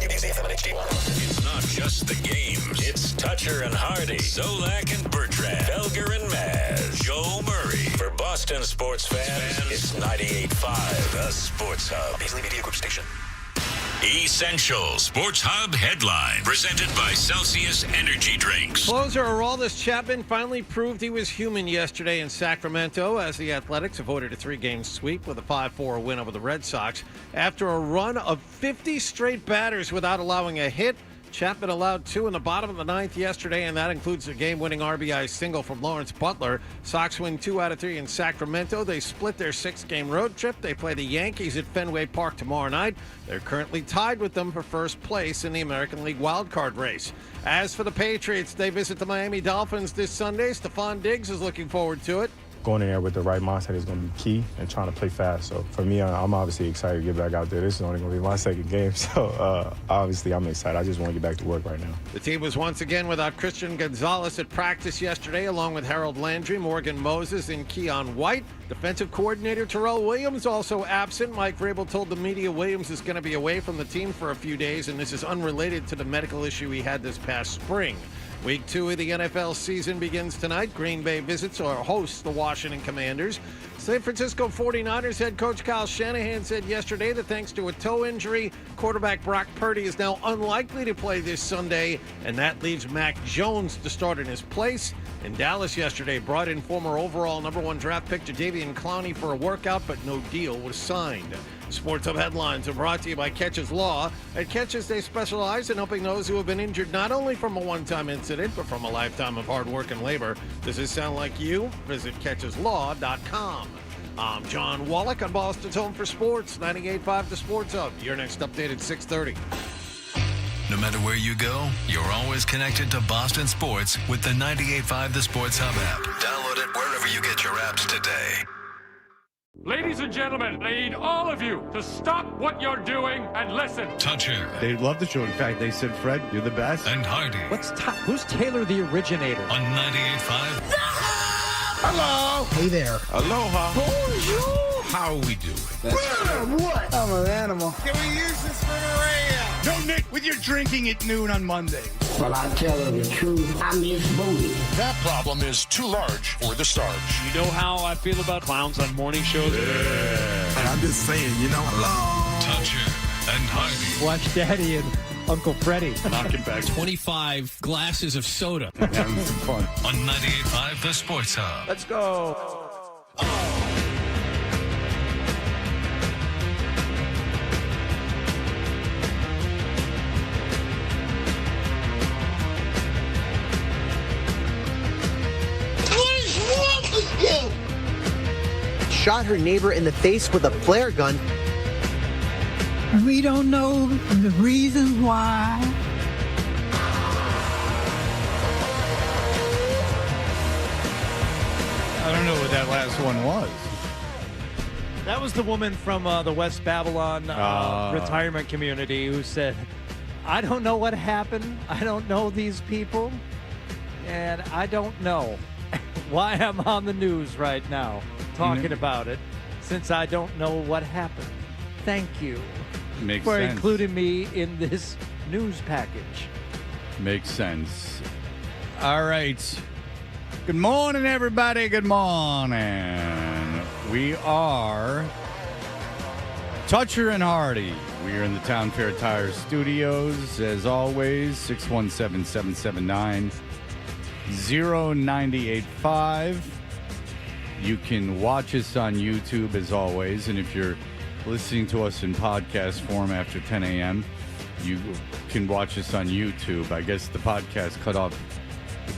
WBZ FM and HD1. It's not just the games. It's Toucher and Hardy, Zolak and Bertrand, Felger and Maz, Joe Murray. For Boston sports fans, it's 98.5, the Sports Hub. Paisley Media Group Station. Essential Sports Hub headline, presented by Celsius Energy Drinks. Closer Aroldis Chapman finally proved he was human yesterday in Sacramento as the Athletics avoided a 3-game sweep with a 5-4 win over the Red Sox. After a run of 50 straight batters without allowing a hit, Chapman allowed 2 in the bottom of the 9th yesterday, and that includes a game-winning RBI single from Lawrence Butler. Sox win 2 out of 3 in Sacramento. They split their 6-game road trip. They play the Yankees at Fenway Park tomorrow night. They're currently tied with them for first place in the American League wildcard race. As for the Patriots, they visit the Miami Dolphins this Sunday. Stefon Diggs is looking forward to it. Going in there with the right mindset is going to be key and trying to play fast. So for me, I'm obviously excited to get back out there. This is only going to be my second game. So obviously I'm excited. I just want to get back to work right now. The team was once again without Christian Gonzalez at practice yesterday, along with Harold Landry, Morgan Moses, and Keon White. Defensive coordinator Terrell Williams also absent. Mike Vrabel told the media Williams is going to be away from the team for a few days, and this is unrelated to the medical issue he had this past spring. Week 2 of the NFL season begins tonight. Green Bay visits or hosts the Washington Commanders. San Francisco 49ers head coach Kyle Shanahan said yesterday that thanks to a toe injury, quarterback Brock Purdy is now unlikely to play this Sunday, and that leaves Mac Jones to start in his place. And Dallas yesterday brought in former overall #1 draft pick Jadeveon Clowney for a workout, but no deal was signed. Sports Hub headlines are brought to you by Catches Law. At Catches, they specialize in helping those who have been injured not only from a one-time incident, but from a lifetime of hard work and labor. Does this sound like you? Visit CatchesLaw.com. I'm John Wallach on Boston's Home for Sports, 98.5 The Sports Hub. Your next update at 6:30. No matter where you go, you're always connected to Boston sports with the 98.5 The Sports Hub app. Download it wherever you get your apps today. Ladies and gentlemen, I need all of you to stop what you're doing and listen. Toucher. They love the show. In fact, they said, Fred, you're the best. And Hardy. Who's Taylor the originator? On 98.5. Hello. Hey there. Aloha. Bonjour. How are we doing? What? I'm an animal. Can we use this for the radio? No, Nick, with your drinking at noon on Monday. Well, I tell her the truth, I miss booty. That problem is too large for the starch. You know how I feel about clowns on morning shows? And I'm just saying, hello. Toucher and Hardy. Watch Daddy and Uncle Freddie. Knocking back 25 glasses of soda. Having some fun. On 98.5 The Sports Hub. Let's go. Shot her neighbor in the face with a flare gun. We don't know the reasons why. I don't know what that last one was. That was the woman from the West Babylon retirement community who said, I don't know what happened. I don't know these people. And I don't know why I'm on the news right now talking about it, since I don't know what happened. Thank you for including me in this news package. Makes sense. All right. Good morning, everybody. Good morning. We are Toucher and Hardy. We are in the Town Fair Tire Studios. As always, 617-779-0985. You can watch us on YouTube, as always. And if you're listening to us in podcast form after 10 a.m., you can watch us on YouTube. I guess the podcast cut off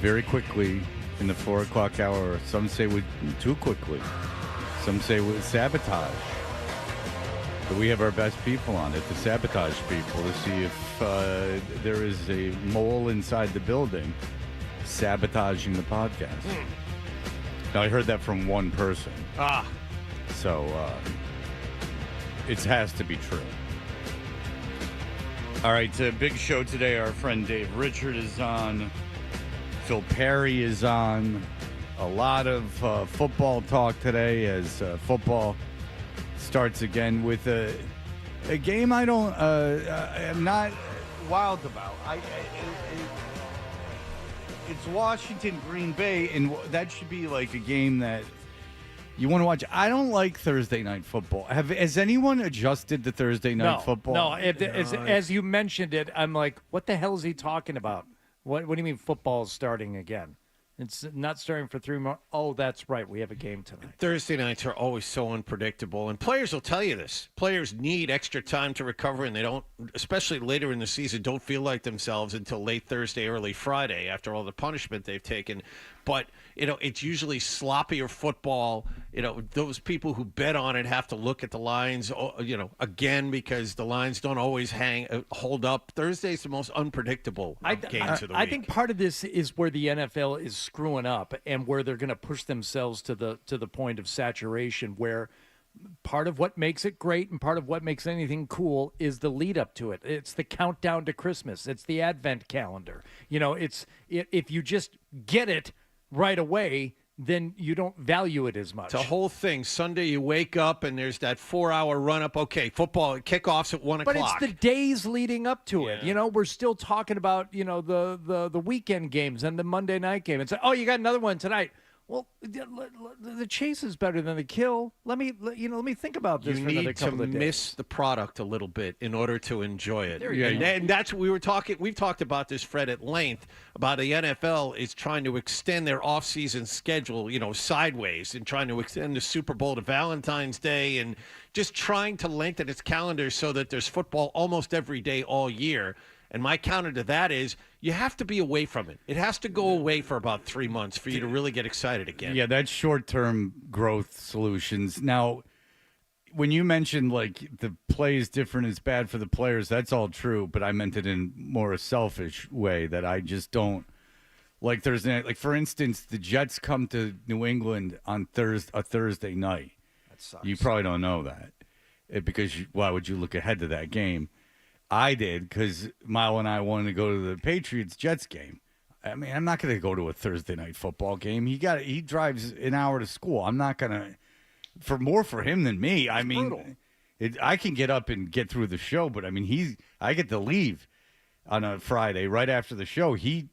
very quickly in the 4 o'clock hour. Some say too quickly. Some say with sabotage. But we have our best people on it to sabotage people to see if there is a mole inside the building sabotaging the podcast. Now, I heard that from one person. So it has to be true. All right, big show today. Our friend Dave Richard is on. Phil Perry is on. A lot of football talk today as football starts again with a game I'm not wild about. It's Washington, Green Bay, and that should be like a game that you want to watch. I don't like Thursday night football. Has anyone adjusted to Thursday night football? No, as you mentioned it, I'm like, what the hell is he talking about? What do you mean football is starting again? It's not starting for 3 more. Oh, that's right. We have a game tonight. Thursday nights are always so unpredictable, and players will tell you this. Players need extra time to recover, and they don't, especially later in the season, don't feel like themselves until late Thursday, early Friday after all the punishment they've taken. But, it's usually sloppier football. Those people who bet on it have to look at the lines, again, because the lines don't always hold up. Thursday's the most unpredictable games of the week. I think part of this is where the NFL is screwing up and where they're going to push themselves to the point of saturation, where part of what makes it great and part of what makes anything cool is the lead up to it. It's the countdown to Christmas. It's the Advent calendar. If you just get it right away, then you don't value it as much. It's a whole thing. Sunday you wake up and there's that 4-hour run up. Okay, football kickoffs at 1 o'clock. But it's the days leading up to it. We're still talking about, the weekend games and the Monday night game. It's like, oh, you got another one tonight. Well, the chase is better than the kill. Let me think about this for another couple of days. You need to miss the product a little bit in order to enjoy it. And that's what we were talking. We've talked about this, Fred, at length about the NFL is trying to extend their off-season schedule, sideways, and trying to extend the Super Bowl to Valentine's Day, and just trying to lengthen its calendar so that there's football almost every day all year. And my counter to that is you have to be away from it. It has to go away for about 3 months for you to really get excited again. Yeah, that's short-term growth solutions. Now, when you mentioned, like, the play is different, it's bad for the players, that's all true, but I meant it in more a selfish way that I just don't like Thursday night. Like, for instance, the Jets come to New England on a Thursday night. That sucks. You probably don't know that because why would you look ahead to that game? I did because Milo and I wanted to go to the Patriots-Jets game. I mean, I'm not going to go to a Thursday night football game. He drives an hour to school. I'm not going to for him than me. I mean, I can get up and get through the show, but I mean, I get to leave on a Friday right after the show. He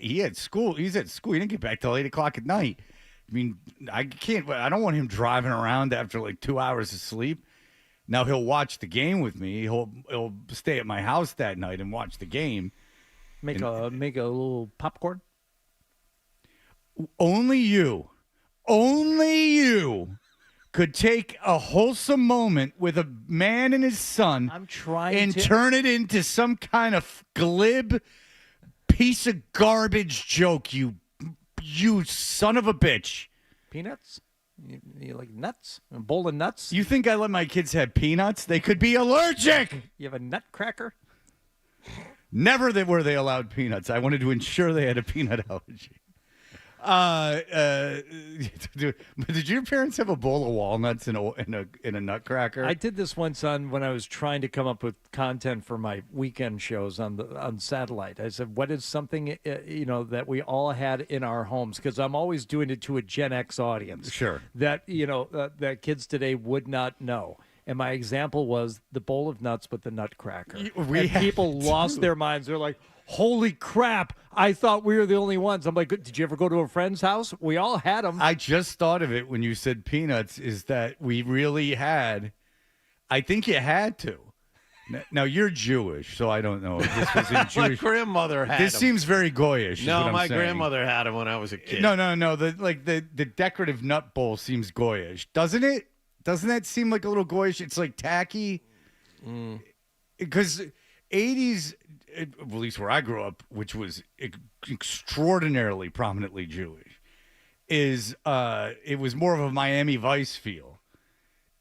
had school. He's at school. He didn't get back till 8 o'clock at night. I mean, I don't want him driving around after like 2 hours of sleep. Now he'll watch the game with me. He'll stay at my house that night and watch the game. Make a little popcorn. Only you could take a wholesome moment with a man and his son. I'm trying and turn it into some kind of glib piece of garbage joke. You son of a bitch. Peanuts. You like nuts? A bowl of nuts? You think I let my kids have peanuts? They could be allergic. You have a nutcracker? Never were they allowed peanuts. I wanted to ensure they had a peanut allergy. Did your parents have a bowl of walnuts in a nutcracker? I did this once when I was trying to come up with content for my weekend shows on satellite. I said, what is something that we all had in our homes? Because I'm always doing it to a Gen X audience. Sure. That that kids today would not know. And my example was the bowl of nuts with the nutcracker. People lost their minds. They're like, holy crap, I thought we were the only ones. I'm like, did you ever go to a friend's house? We all had them. I just thought of it when you said peanuts, is that we really had, I think you had to. Now, you're Jewish, so I don't know if this was in Jewish. My grandmother had This them. seems very goyish. No, my saying. grandmother had them when I was a kid. No. The decorative nut bowl seems goyish. Doesn't it? Doesn't that seem like a little goyish? It's like tacky. Because 80s, at least where I grew up, which was extraordinarily prominently Jewish, it was more of a Miami Vice feel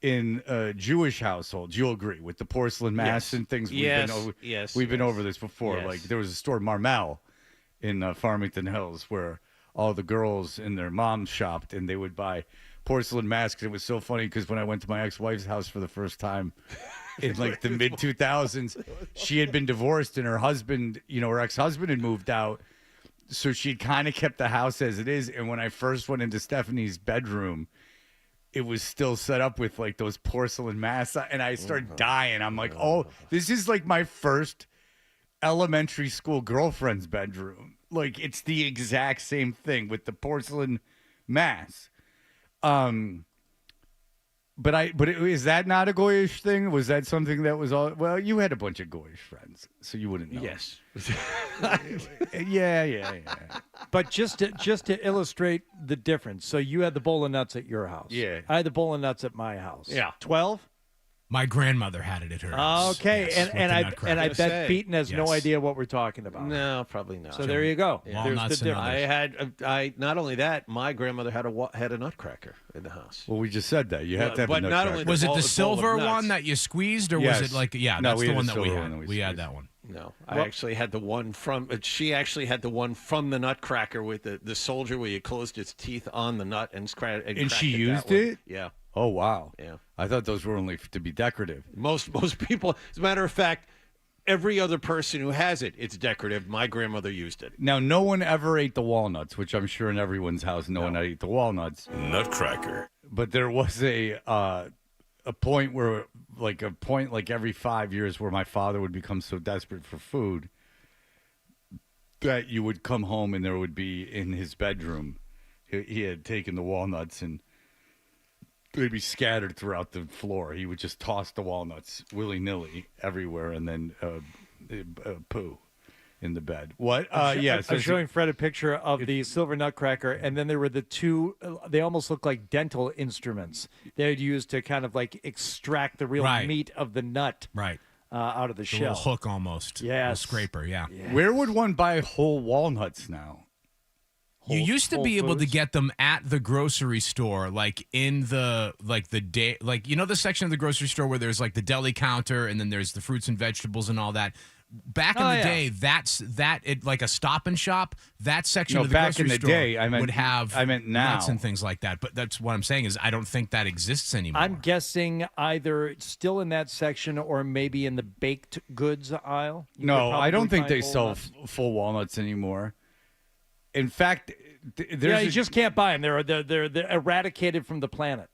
in Jewish households. You'll agree with the porcelain masks and things. We've been over this before. Yes. Like there was a store, Marmel, in Farmington Hills, where all the girls and their moms shopped, and they would buy porcelain masks. It was so funny because when I went to my ex-wife's house for the first time in like the mid 2000s, she had been divorced and her husband, her ex-husband had moved out. So she'd kind of kept the house as it is. And when I first went into Stephanie's bedroom, it was still set up with like those porcelain masks. And I started dying. I'm like, oh, this is like my first elementary school girlfriend's bedroom. Like, it's the exact same thing with the porcelain mass. Is that not a goyish thing? Was that something that was all? Well, you had a bunch of goyish friends, so you wouldn't know. Yes. Yeah. But just to illustrate the difference, so you had the bowl of nuts at your house. Yeah. I had the bowl of nuts at my house. Yeah. 12? My grandmother had it at her house. Okay, Yes, and I nutcrackers. bet Beaton has no Yes. idea what we're talking about. No, probably not. So there you go. Yeah. There's Walnuts the and difference. I not only that, my grandmother had a nutcracker in the house. Well, we just said that. You have to have But a not nutcracker. only Was it bowl the of silver nuts. one that you squeezed, or Yes. was it like, yeah, No, that's we the had one the that we silver had. one that We had squeezed. that one. No, I actually had the one from. She actually had the one from the Nutcracker with the soldier where you closed its teeth on the nut and cracked And she it that used way. it? Yeah, Oh, wow. yeah. I thought those were only to be decorative. Most people. As a matter of fact, every other person who has it, it's decorative. My grandmother used it. Now, no one ever ate the walnuts, which I'm sure in everyone's house, no one ate the walnuts. Nutcracker. But there was a point like every 5 years where my father would become so desperate for food that you would come home and there would be in his bedroom, he had taken the walnuts and they'd be scattered throughout the floor. He would just toss the walnuts willy-nilly everywhere and then poo in the bed. What? Yeah. I'm showing Fred a picture of the silver nutcracker, and then there were the two. They almost look like dental instruments they'd use to kind of like extract the real Right. meat of the nut Right. out of the The shell. little hook almost. Yes. A scraper, yeah. Where would one buy whole walnuts now? You used to Whole be able to Foods? get them at the grocery store, like in the day, like you know the section of the grocery store where there's like the deli counter and then there's the fruits and vegetables and all that. Back in the day, that's like a Stop and Shop. That section of the back grocery in the store day, I would have meant nuts now. and things like that. But that's what I'm saying is I don't think that exists anymore. I'm guessing either still in that section or maybe in the baked goods aisle. You No, could I don't probably think they find sell whole nuts. full walnuts anymore. In fact, Yeah, there's you just can't buy them. They're eradicated from the planet.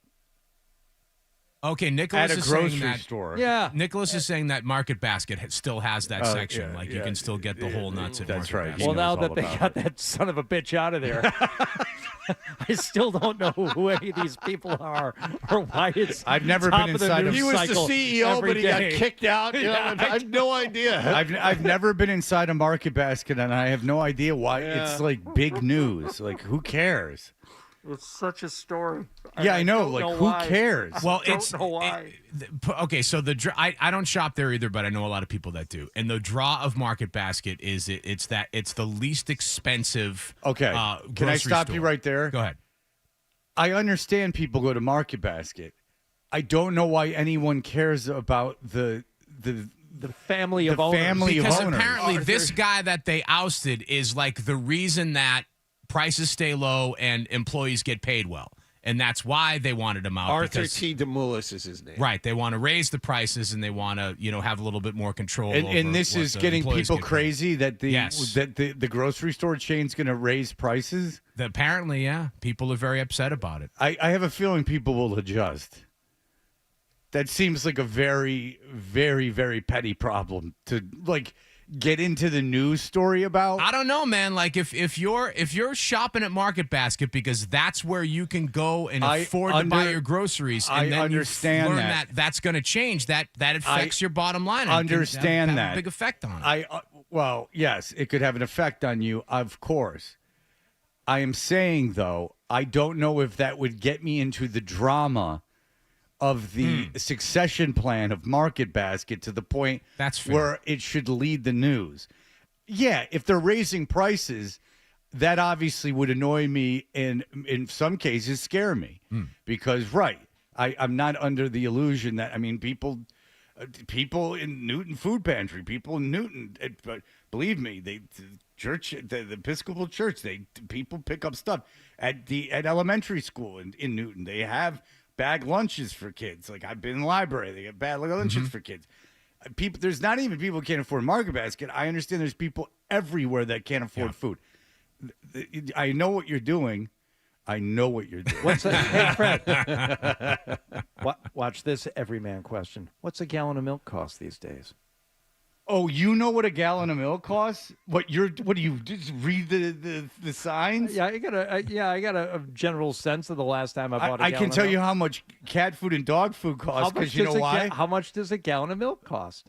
Okay, Nicholas at a is saying grocery that. store. Yeah. Nicholas is saying that Market Basket still has that section. yeah, Like you yeah. can still get the whole nuts at That's Market right. Basket. He Well, now knows all that they about got it. that son of a bitch out of there, I still don't know who any of these people are or why it's. I've never top been of the inside news of- He was the cycle CEO, every but he got day. kicked out. You know, I have no idea. I've never been inside a Market Basket, and I have no idea why it's like big news. Like, who cares? It's such a story. Yeah, I know. don't Like, know who why. cares? Well, Don't it's know why. okay. So I don't shop there either, but I know a lot of people that do. And the draw of Market Basket is it's the least expensive. Okay. Can I grocery stop you store. right there? Go ahead. I understand people go to Market Basket. I don't know why anyone cares about the family of owners. family of Because owners. apparently this guy that they ousted is like the reason that prices stay low and employees get paid well. And that's why they wanted him out. Arthur because, T. DeMoulis is his name. Right. They want to raise the prices and they want to, have a little bit more control. over And this what is the getting employees people get paid. crazy that Yes. the grocery store chain's going to raise prices. Apparently, yeah. People are very upset about it. I have a feeling people will adjust. That seems like a very, very, very petty problem to get into the news story about. I don't know, man. Like if you're shopping at Market Basket because that's where you can go and afford to buy your groceries, and I then understand you learn that. that's going to change. That affects your bottom line. and can Understand have that. a big effect on it. Well, yes, it could have an effect on you, of course. I am saying, though, I don't know if that would get me into the drama of the succession plan of Market Basket to the point That's fair. where it should lead the news. Yeah, if they're raising prices, that obviously would annoy me and in some cases scare me because, I'm not under the illusion that, people in Newton Food Pantry, people in Newton, believe me, the Episcopal Church, people pick up stuff at elementary school in Newton. They have bag lunches for kids. Like, I've been in the library, they get bag lunches for kids. There's not even people who can't afford Market Basket. I understand there's people everywhere that can't afford food. I know what you're doing. What's hey, Fred. Watch this everyman question. What's a gallon of milk cost these days? Oh, you know what a gallon of milk costs? What do you just read the signs? Yeah, I got a general sense of the last time I bought a I gallon can tell of you milk. how much cat food and dog food costs because you know why? How much does a gallon of milk cost?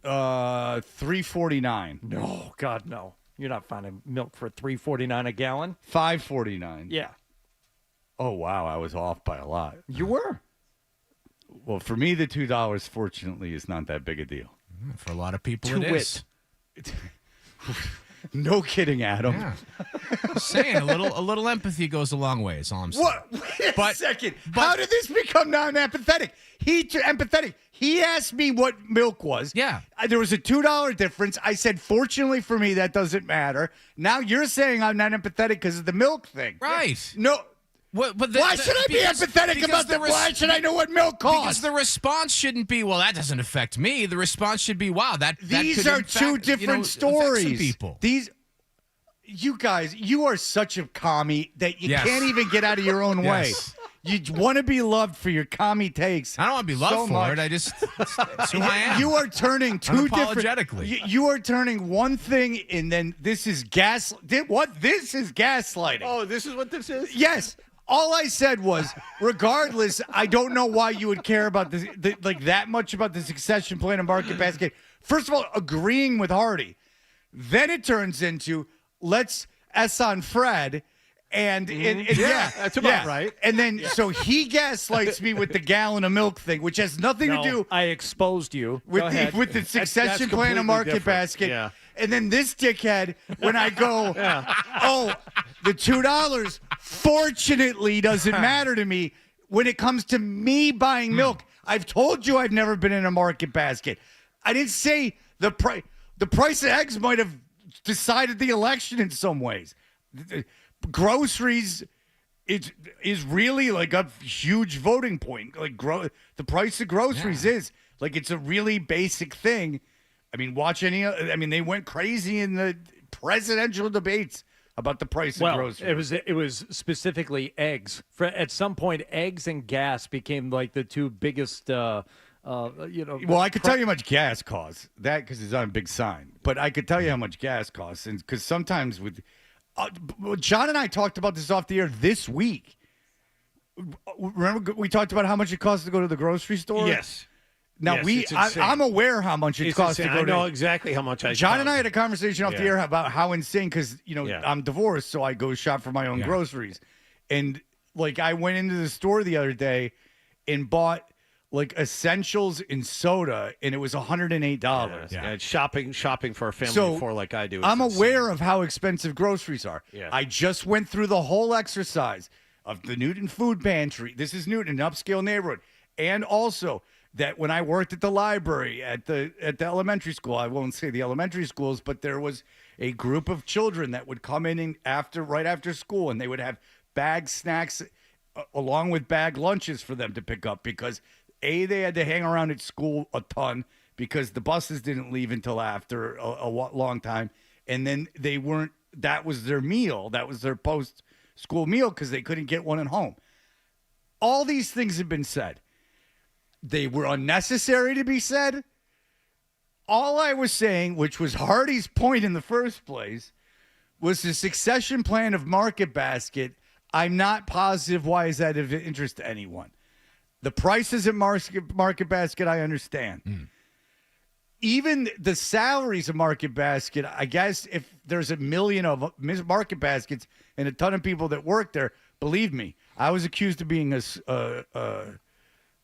$3.49. No, God, no. You're not finding milk for $3.49 a gallon. $5.49. Yeah, Oh wow, I was off by a lot. you were. Well, for me, the $2 fortunately is not that big a deal. For a lot of people, To it wit. is. No kidding, Adam. Yeah. Saying a little empathy goes a long way. Is all I'm saying. What? Wait a second. but- How did this become non-empathetic? Empathetic. He asked me what milk was. Yeah. There was a $2 difference. I said, fortunately for me, that doesn't matter. Now you're saying I'm not empathetic because of the milk thing. Right. No. But Why should I be empathetic about that? Why should I know what milk costs? Because the response shouldn't be, well, that doesn't affect me. The response should be, wow, These that are could two different stories. Affect some people. You guys, you are such a commie that you Yes. can't even get out of your own way. Yes. You want to be loved for your commie takes. I don't want to be loved so for much. it. I just that's who I am. You are turning two different. Unapologetically. You are turning one thing, and then this is What? This is gaslighting. Oh, this is what this is? Yes. All I said was, regardless, I don't know why you would care about this, like that much about the succession plan and market basket. First of all, agreeing with Hardy. Then it turns into let's S on Fred. And yeah, that's about right. And then so he gaslights me with the gallon of milk thing, which has nothing to do I exposed you. with Go ahead. with the succession that's plan and completely market different. basket. Yeah. And then this dickhead, when I go, oh, the $2 fortunately doesn't matter to me when it comes to me buying milk. I've told you I've never been in a market basket. I didn't say the price. The price of eggs might have decided the election in some ways. Groceries is really like a huge voting point. Like the price of groceries is like it's a really basic thing. I mean, they went crazy in the presidential debates about the price of groceries. It was specifically eggs. At some point, eggs and gas became like the two biggest. Well, I could tell you how much gas costs. That because it's on a big sign. But I could tell you how much gas costs, and because sometimes with John and I talked about this off the air this week. Remember we talked about how much it costs to go to the grocery store? Yes. Now Yes, I'm aware how much it costs to go I know to. exactly how much John and I had a conversation off the air about how insane because Yeah. I'm divorced, so I go shop for my own groceries, and like I went into the store the other day and bought like essentials and soda, and it was $108. Yeah. It's shopping for a family So, of four like I do. I'm aware of how expensive groceries are. Yeah. I just went through the whole exercise of the Newton Food Pantry. This is Newton, an upscale neighborhood. And also that when I worked at the library at the elementary school, I won't say the elementary schools, but there was a group of children that would come in right after school, and they would have bag snacks along with bag lunches for them to pick up because they had to hang around at school a ton because the buses didn't leave until after a long time. And then that was their meal. That was their post-school meal because they couldn't get one at home. All these things have been said. They were unnecessary to be said. All I was saying, which was Hardy's point in the first place, was the succession plan of Market Basket. I'm not positive why is that of interest to anyone. The prices at Market Basket, I understand. Even the salaries of Market Basket, I guess if there's 1 million of Market Baskets and a ton of people that work there, believe me, I was accused of being a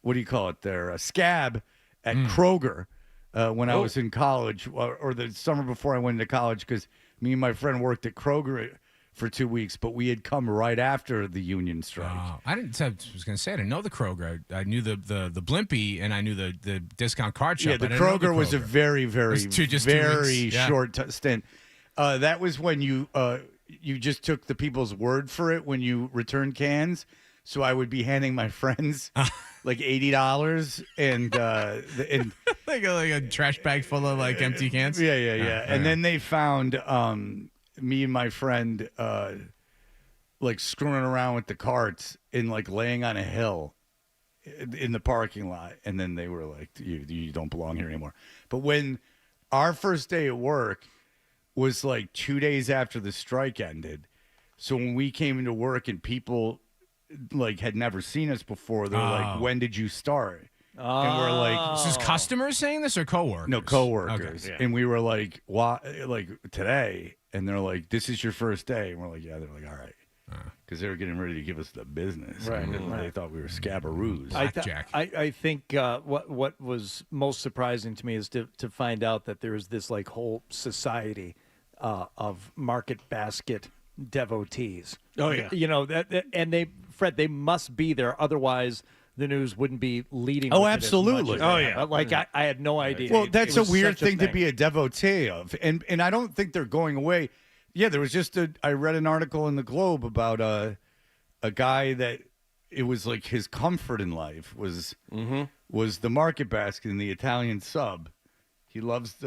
what do you call it there, a scab at Kroger when I was in college or the summer before I went into college because me and my friend worked at Kroger for 2 weeks, but we had come right after the union strike. I was going to say I didn't know the Kroger. I knew the Blimpie and I knew the discount card shop. Yeah, the I didn't know Kroger was a very, very, very short stint. That was when you just took the people's word for it when you returned cans. So I would be handing my friends like $80 and like a trash bag full of like empty cans. Yeah. And then they found me and my friend like screwing around with the carts and like laying on a hill in the parking lot, and then they were like, you don't belong here anymore. But when our first day at work was like 2 days after the strike ended. So when we came into work and people like had never seen us before, they're like, "When did you start?" And we're like, This is customers saying this or coworkers? No, coworkers. Okay. And we were like, "Why?" Like today, and they're like, "This is your first day," and we're like, "Yeah." They're like, "All right," because they were getting ready to give us the business. Right. And they thought we were scabberoos. I think what was most surprising to me is to find out that there is this like whole society of market basket devotees. Oh yeah, you know that, and they must be there, otherwise the news wouldn't be leading. Oh, with it as absolutely. much as Oh, they yeah. have. Like I had no idea. Well, that's It a was weird such thing to be a devotee of, and I don't think they're going away. Yeah, there was just I read an article in the Globe about a guy that it was like his comfort in life was the market basket in the Italian sub. He loves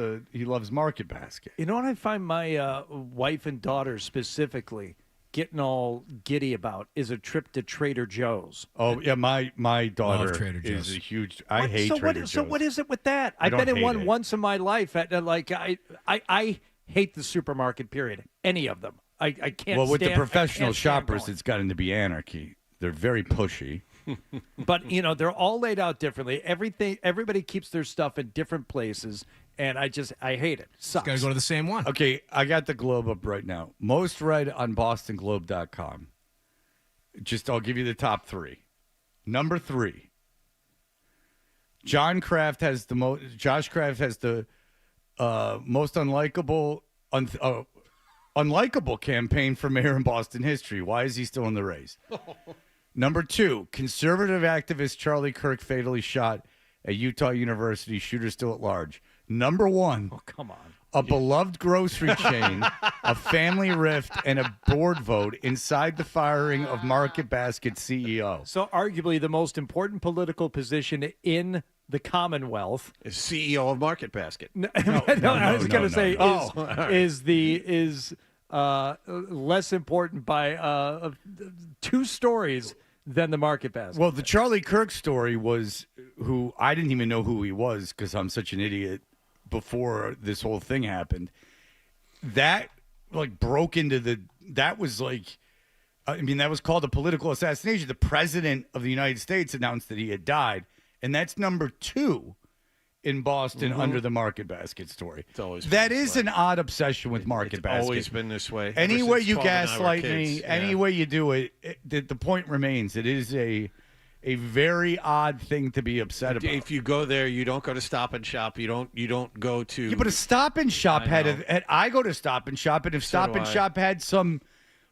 market basket. You know what I find my wife and daughter specifically getting all giddy about is a trip to Trader Joe's. Oh yeah, my daughter Trader is Joe's. a huge. I hate Trader Joe's. So what is it with that? I've don't been in hate one it. once in my life. I hate the supermarket. Period. Any of them. I can't. Well, with the stand- I professional can't stand shoppers, going. it's gotten to be anarchy. They're very pushy. But they're all laid out differently. Everybody keeps their stuff in different places, and I hate it. Sucks. Got to go to the same one. Okay, I got the Globe up right now. Most read on BostonGlobe.com. I'll give you the top 3. Number 3. Josh Kraft has the most unlikable campaign for mayor in Boston history. Why is he still in the race? Number 2, conservative activist Charlie Kirk fatally shot at Utah University, shooter still at large. Number 1, Oh, come on. a beloved grocery chain, a family rift, and a board vote inside the firing of Market Basket CEO. So arguably the most important political position in the Commonwealth is CEO of Market Basket. I was going to say no. Oh, all right. is less important by 2 stories than the Market Basket. Well, the Charlie Kirk story was who I didn't even know who he was because I'm such an idiot before this whole thing happened. That broke into that was that was called a political assassination. The president of the United States announced that he had died, and that's number 2 in Boston under the Market Basket story. It's always been that this is way. an odd obsession with Market Basket. Always been this way. Any Ever way since you 12 and I were gaslight me, kids. any way you do it, the point remains. It is a very odd thing to be upset about. If you go there, you don't go to Stop and Shop. You don't go to. Yeah, but a Stop and Shop I I go to Stop and Shop, and if Stop do and I. Shop had some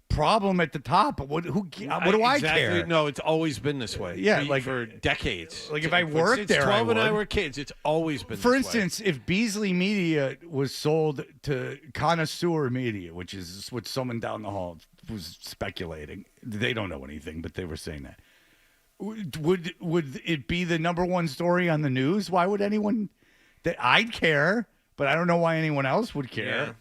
problem at the top, what do I care? No, it's always been this way. Yeah, for decades. Like if I worked Since there, 12 and I would. were kids. It's always been. For this way. instance, if Beasley Media was sold to Connoisseur Media, which is what someone down the hall was speculating, they don't know anything, but they were saying that. Would it be the number 1 story on the news? Why would anyone? That I'd care, but I don't know why anyone else would care. Yeah.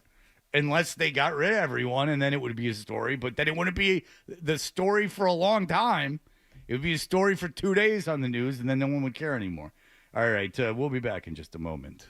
Unless they got rid of everyone, and then it would be a story. But then it wouldn't be the story for a long time. It would be a story for 2 days on the news, and then no one would care anymore. All right, we'll be back in just a moment.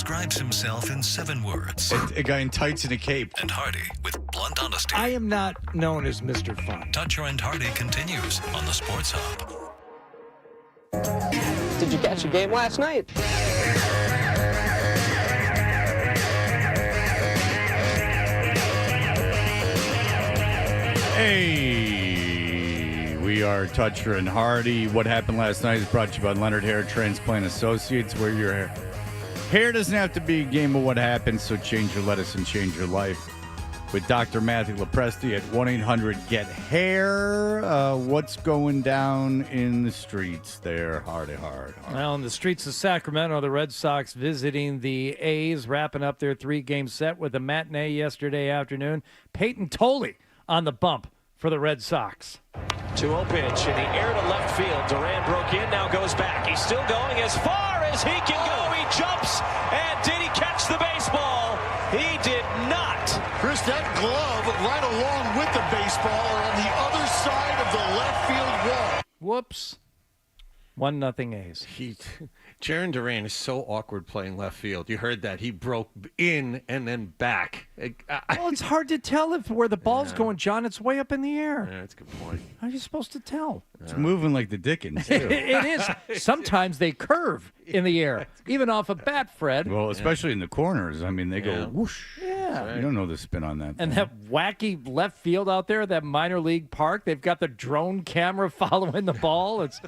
describes himself in 7 words. A guy in tights and a cape. And Hardy with blunt honesty. I am not known as Mr. Fun. Toucher and Hardy continues on the Sports Hub. Did you catch the game last night? Hey, we are Toucher and Hardy. What happened last night is brought to you by Leonard Hair Transplant Associates, where your hair doesn't have to be a game of what happened, so change your lettuce and change your life. With Dr. Matthew Lepresti at 1-800-GET-HAIR. What's going down in the streets there, Hardy? Well, in the streets of Sacramento, the Red Sox visiting the A's, wrapping up their 3-game set with a matinee yesterday afternoon. Peyton Tolley on the bump for the Red Sox. 2-0 pitch in the air to left field. Duran broke in, now goes back. He's still going as far as he can go. He jumps, and did he catch the baseball? He did not. Chris, that glove right along with the baseball are on the other side of the left field wall. Whoops. 1-0 A's. Jaron Duran is so awkward playing left field. You heard that. He broke in and then back. Well, it's hard to tell where the ball's going, John. It's way up in the air. Yeah, that's a good point. How are you supposed to tell? It's moving like the Dickens, too. It is. Sometimes they curve in the air, even off a bat, Fred. Well, especially in the corners. I mean, they go whoosh. Yeah. You don't know the spin on that. And that wacky left field out there, that minor league park, they've got the drone camera following the ball. It's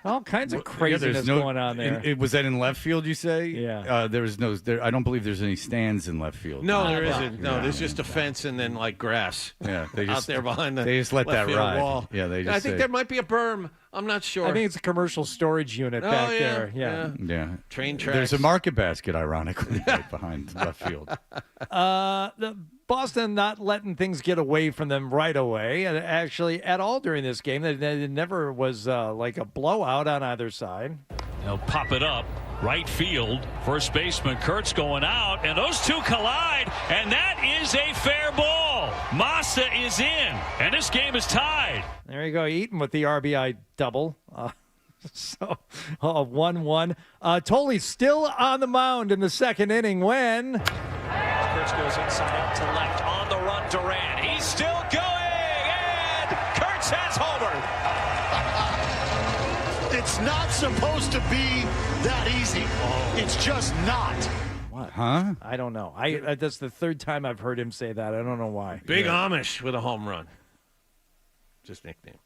all kinds of craziness going on there. Was that in left field, you say? Yeah. There's no. I don't believe there's any stands in left field. No, there isn't. No, there's just a fence and then like grass. Yeah, they just out there behind the they just let left that field ride. wall. Yeah, they just. I think there might be a berm. I'm not sure. I think it's a commercial storage unit back there. Yeah. Train tracks. There's a market basket, ironically, right behind left field. The Boston not letting things get away from them right away, and actually at all during this game. It never was like a blowout on either side. They'll pop it up. Right field. First baseman Kurtz going out, and those two collide, and that is a fair ball. Massa is in, and this game is tied. There you go, Eaton with the RBI double. So 1-1. Tolley's still on the mound in the second inning when Kurtz goes inside to left on the run. Duran, he's still going, and Kurtz has homered. It's not supposed to be that easy. It's just not. What? Huh? I don't know. That's the third time I've heard him say that. I don't know why. Big Amish with a home run. Just nickname.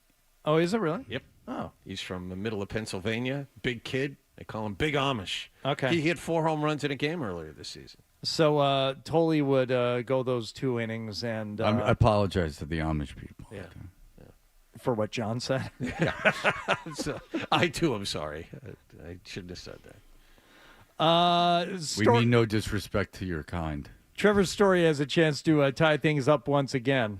Oh, is it really? Yep. Oh. He's from the middle of Pennsylvania. Big kid. They call him Big Amish. Okay. He hit 4 home runs in a game earlier this season. So Tolley would go those 2 innings and I apologize to the Amish people. Yeah. For what John said. So, I too am sorry. I shouldn't have said that. We mean no disrespect to your kind. Trevor Story has a chance to tie things up once again.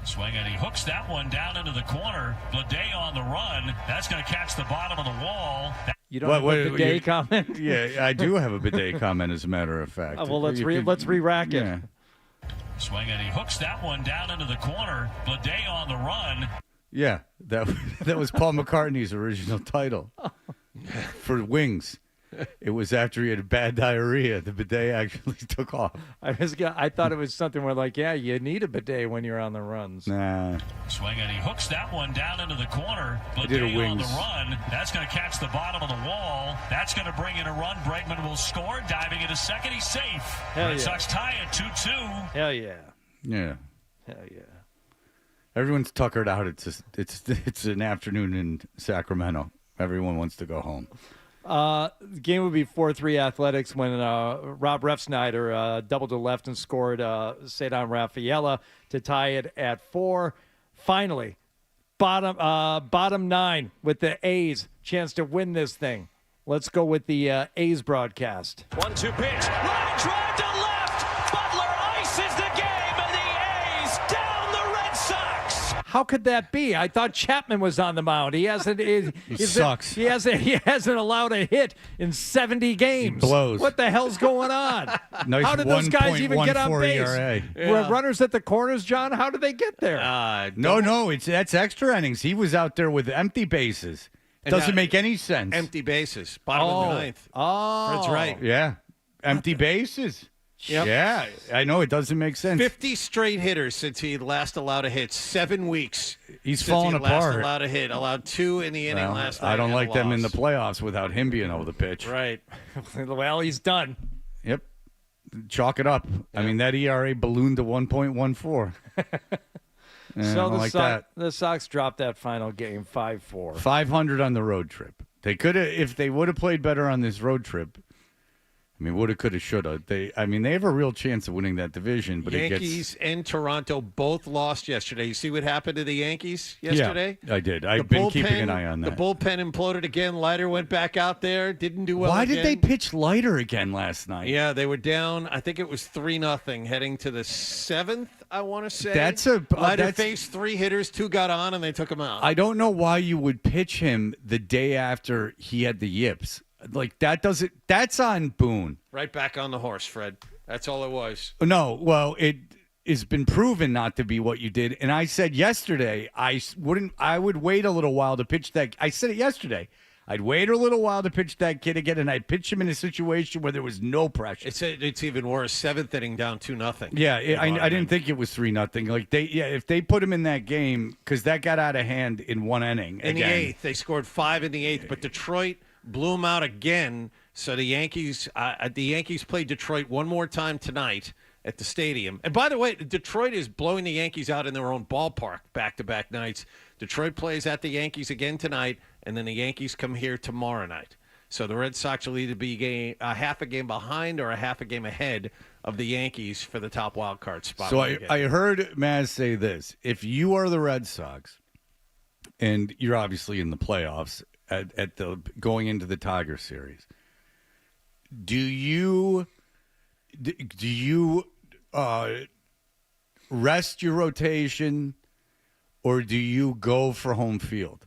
Swing, and he hooks that one down into the corner. Blade on the run. That's going to catch the bottom of the wall. You don't have a bidet comment? Yeah, I do have a bidet comment, as a matter of fact. Well, let's re-rack it. Yeah. Swing, and he hooks that one down into the corner. Blade on the run. Yeah, that was Paul McCartney's original title for Wings. It was after he had bad diarrhea. The bidet actually took off. I thought it was something where, like, yeah, you need a bidet when you're on the runs. Nah. Swing, and he hooks that one down into the corner. Blade on the run. That's going to catch the bottom of the wall. That's going to bring in a run. Bregman will score. Diving into second. He's safe. Red Sox tie at 2-2. Hell yeah. Yeah. Hell yeah. Everyone's tuckered out. It's an afternoon in Sacramento. Everyone wants to go home. The game would be 4-3 Athletics when Rob Refsnyder doubled to left and scored Cedar Rafaela to tie it at 4. Finally, bottom 9 with the A's. Chance to win this thing. Let's go with the A's broadcast. 1-2 pitch. Line drive to left. Butler ices the game, and the A's down the Red Sox. How could that be? I thought Chapman was on the mound. He hasn't. He sucks. He hasn't allowed a hit in 70 games. He blows. What the hell's going on? Nice. How did those guys even get on base? ERA. Were runners at the corners, John? How did they get there? No. That's extra innings. He was out there with empty bases. Doesn't make any sense. Empty bases. Bottom of the 9th. Oh. Fred's right. Yeah. empty bases. Yep. Yeah, I know it doesn't make sense. 50 straight hitters since he last allowed a hit. 7 weeks. He's since falling he last apart. Allowed a hit. Allowed 2 in the inning last night. I don't like them in the loss. playoffs without him being able to pitch. Right. Well, he's done. Yep. Chalk it up. Yep. I mean, that ERA ballooned to 1.14. So that. The Sox dropped that final game 5-4. 500 on the road trip. They could have, if they would have played better on this road trip. I mean, woulda, coulda, shoulda. They have a real chance of winning that division. But Yankees and Toronto both lost yesterday. You see what happened to the Yankees yesterday? Yeah, I did. I've been keeping an eye on that. The bullpen imploded again. Leiter went back out there. Didn't do well. Why again. did they pitch Leiter again last night? Yeah, they were down. I think it was 3-0 heading to the 7th, I want to say. Leiter faced 3 hitters. 2 got on, and they took him out. I don't know why you would pitch him the day after he had the yips. Like, that's on Boone. Right back on the horse, Fred. That's all it was. No, well, it has been proven not to be what you did. And I said yesterday, I would wait a little while to pitch that. I said it yesterday. I'd wait a little while to pitch that kid again, and I'd pitch him in a situation where there was no pressure. It's even worse. 7th inning down 2-0. Yeah, I didn't think it was 3-0. Like if they put him in that game, because that got out of hand in 1 inning. In the 8th, they scored 5 in the 8th, but Detroit blew them out again. So the Yankees played Detroit one more time tonight at the stadium. And by the way, Detroit is blowing the Yankees out in their own ballpark back-to-back nights. Detroit plays at the Yankees again tonight, and then the Yankees come here tomorrow night. So the Red Sox will either be a half a game behind or a half a game ahead of the Yankees for the top wild card spot. So I heard Maz say this. If you are the Red Sox, and you're obviously in the playoffs at the going into the Tiger series, do you rest your rotation, or do you go for home field?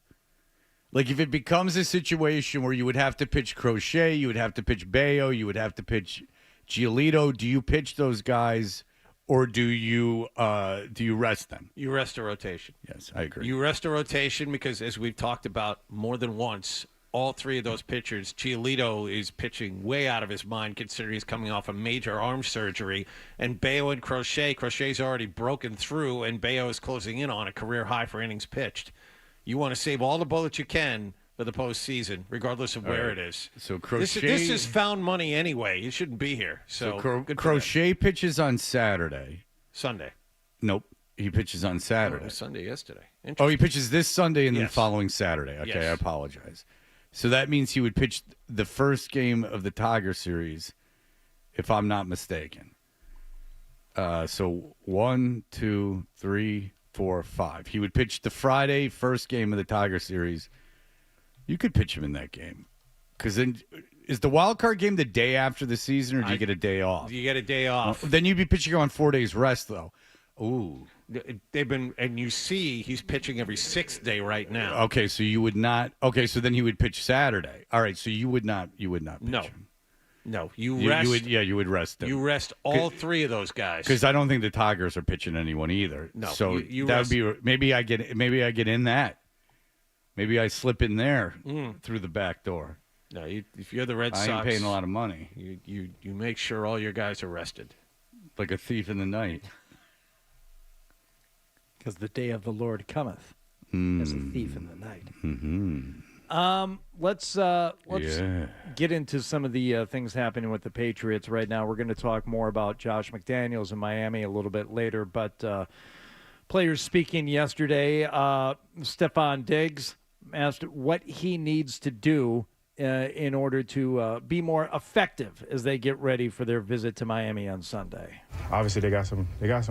Like, if it becomes a situation where you would have to pitch Crochet, you would have to pitch Bayo, you would have to pitch Giolito, do you pitch those guys, or do you rest them? You rest a rotation. Yes, I agree. You rest a rotation because, as we've talked about more than once, all 3 of those pitchers, Giolito is pitching way out of his mind considering he's coming off a major arm surgery. And Bayo and Crochet's already broken through, and Bayo is closing in on a career high for innings pitched. You want to save all the bullets you can for the postseason, regardless of where it is. So Crochet, this is found money anyway. You shouldn't be here. So Crochet pitches on Saturday. Sunday. Nope. He pitches on Saturday. Oh, it was Sunday yesterday. Oh, he pitches this Sunday and then Yes. following Saturday. Okay, Yes. I apologize. So that means he would pitch the first game of the Tiger series, if I'm not mistaken. So 1, 2, 3, 4, 5. He would pitch the Friday first game of the Tiger series. You could pitch him in that game. Because then, is the wild card game the day after the season, or do you get a day off? You get a day off. Then you'd be pitching on 4 days rest, though. Ooh. They've been, and you see he's pitching every 6th day right now. Okay, so you would not. Okay, so then he would pitch Saturday. All right, so you would not pitch him. No, you rest. You would rest them. You rest all 3 of those guys. Because I don't think the Tigers are pitching anyone either. No, so you that rest. would be maybe I get in that. Maybe I slip in there through the back door. No, if you're the Red Sox, I ain't paying a lot of money. You make sure all your guys are rested, like a thief in the night. Because the day of the Lord cometh as a thief in the night. Mm-hmm. Let's get into some of the things happening with the Patriots right now. We're going to talk more about Josh McDaniels in Miami a little bit later, but players speaking yesterday, Stefon Diggs asked what he needs to do in order to be more effective as they get ready for their visit to Miami on Sunday. Obviously, they got some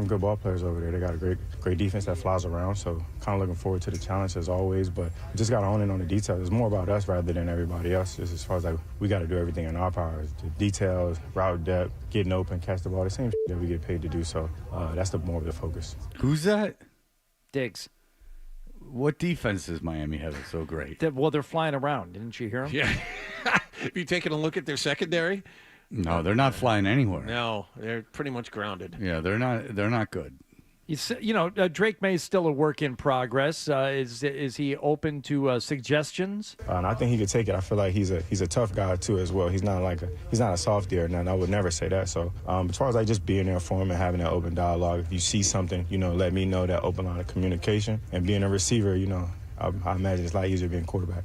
good ball players over there. They got a great defense that flies around. So kind of looking forward to the challenge as always. But we just got to hone in on the details. It's more about us rather than everybody else. Just as far as we got to do everything in our power. The details, route depth, getting open, catch the ball, the same that we get paid to do. So that's more of the focus. Who's that? Diggs. What defense does Miami have that's so great? They're flying around. Didn't you hear them? Yeah. Have you taken a look at their secondary? No, they're not flying anywhere. No, they're pretty much grounded. Yeah, they're not good. Drake May's still a work in progress. Is he open to suggestions? And I think he could take it. I feel like he's a tough guy too as well. He's not a softie or nothing. I would never say that. So as far as like just being there for him and having that open dialogue, if you see something, let me know, that open line of communication. And being a receiver, I imagine it's a lot easier being quarterback.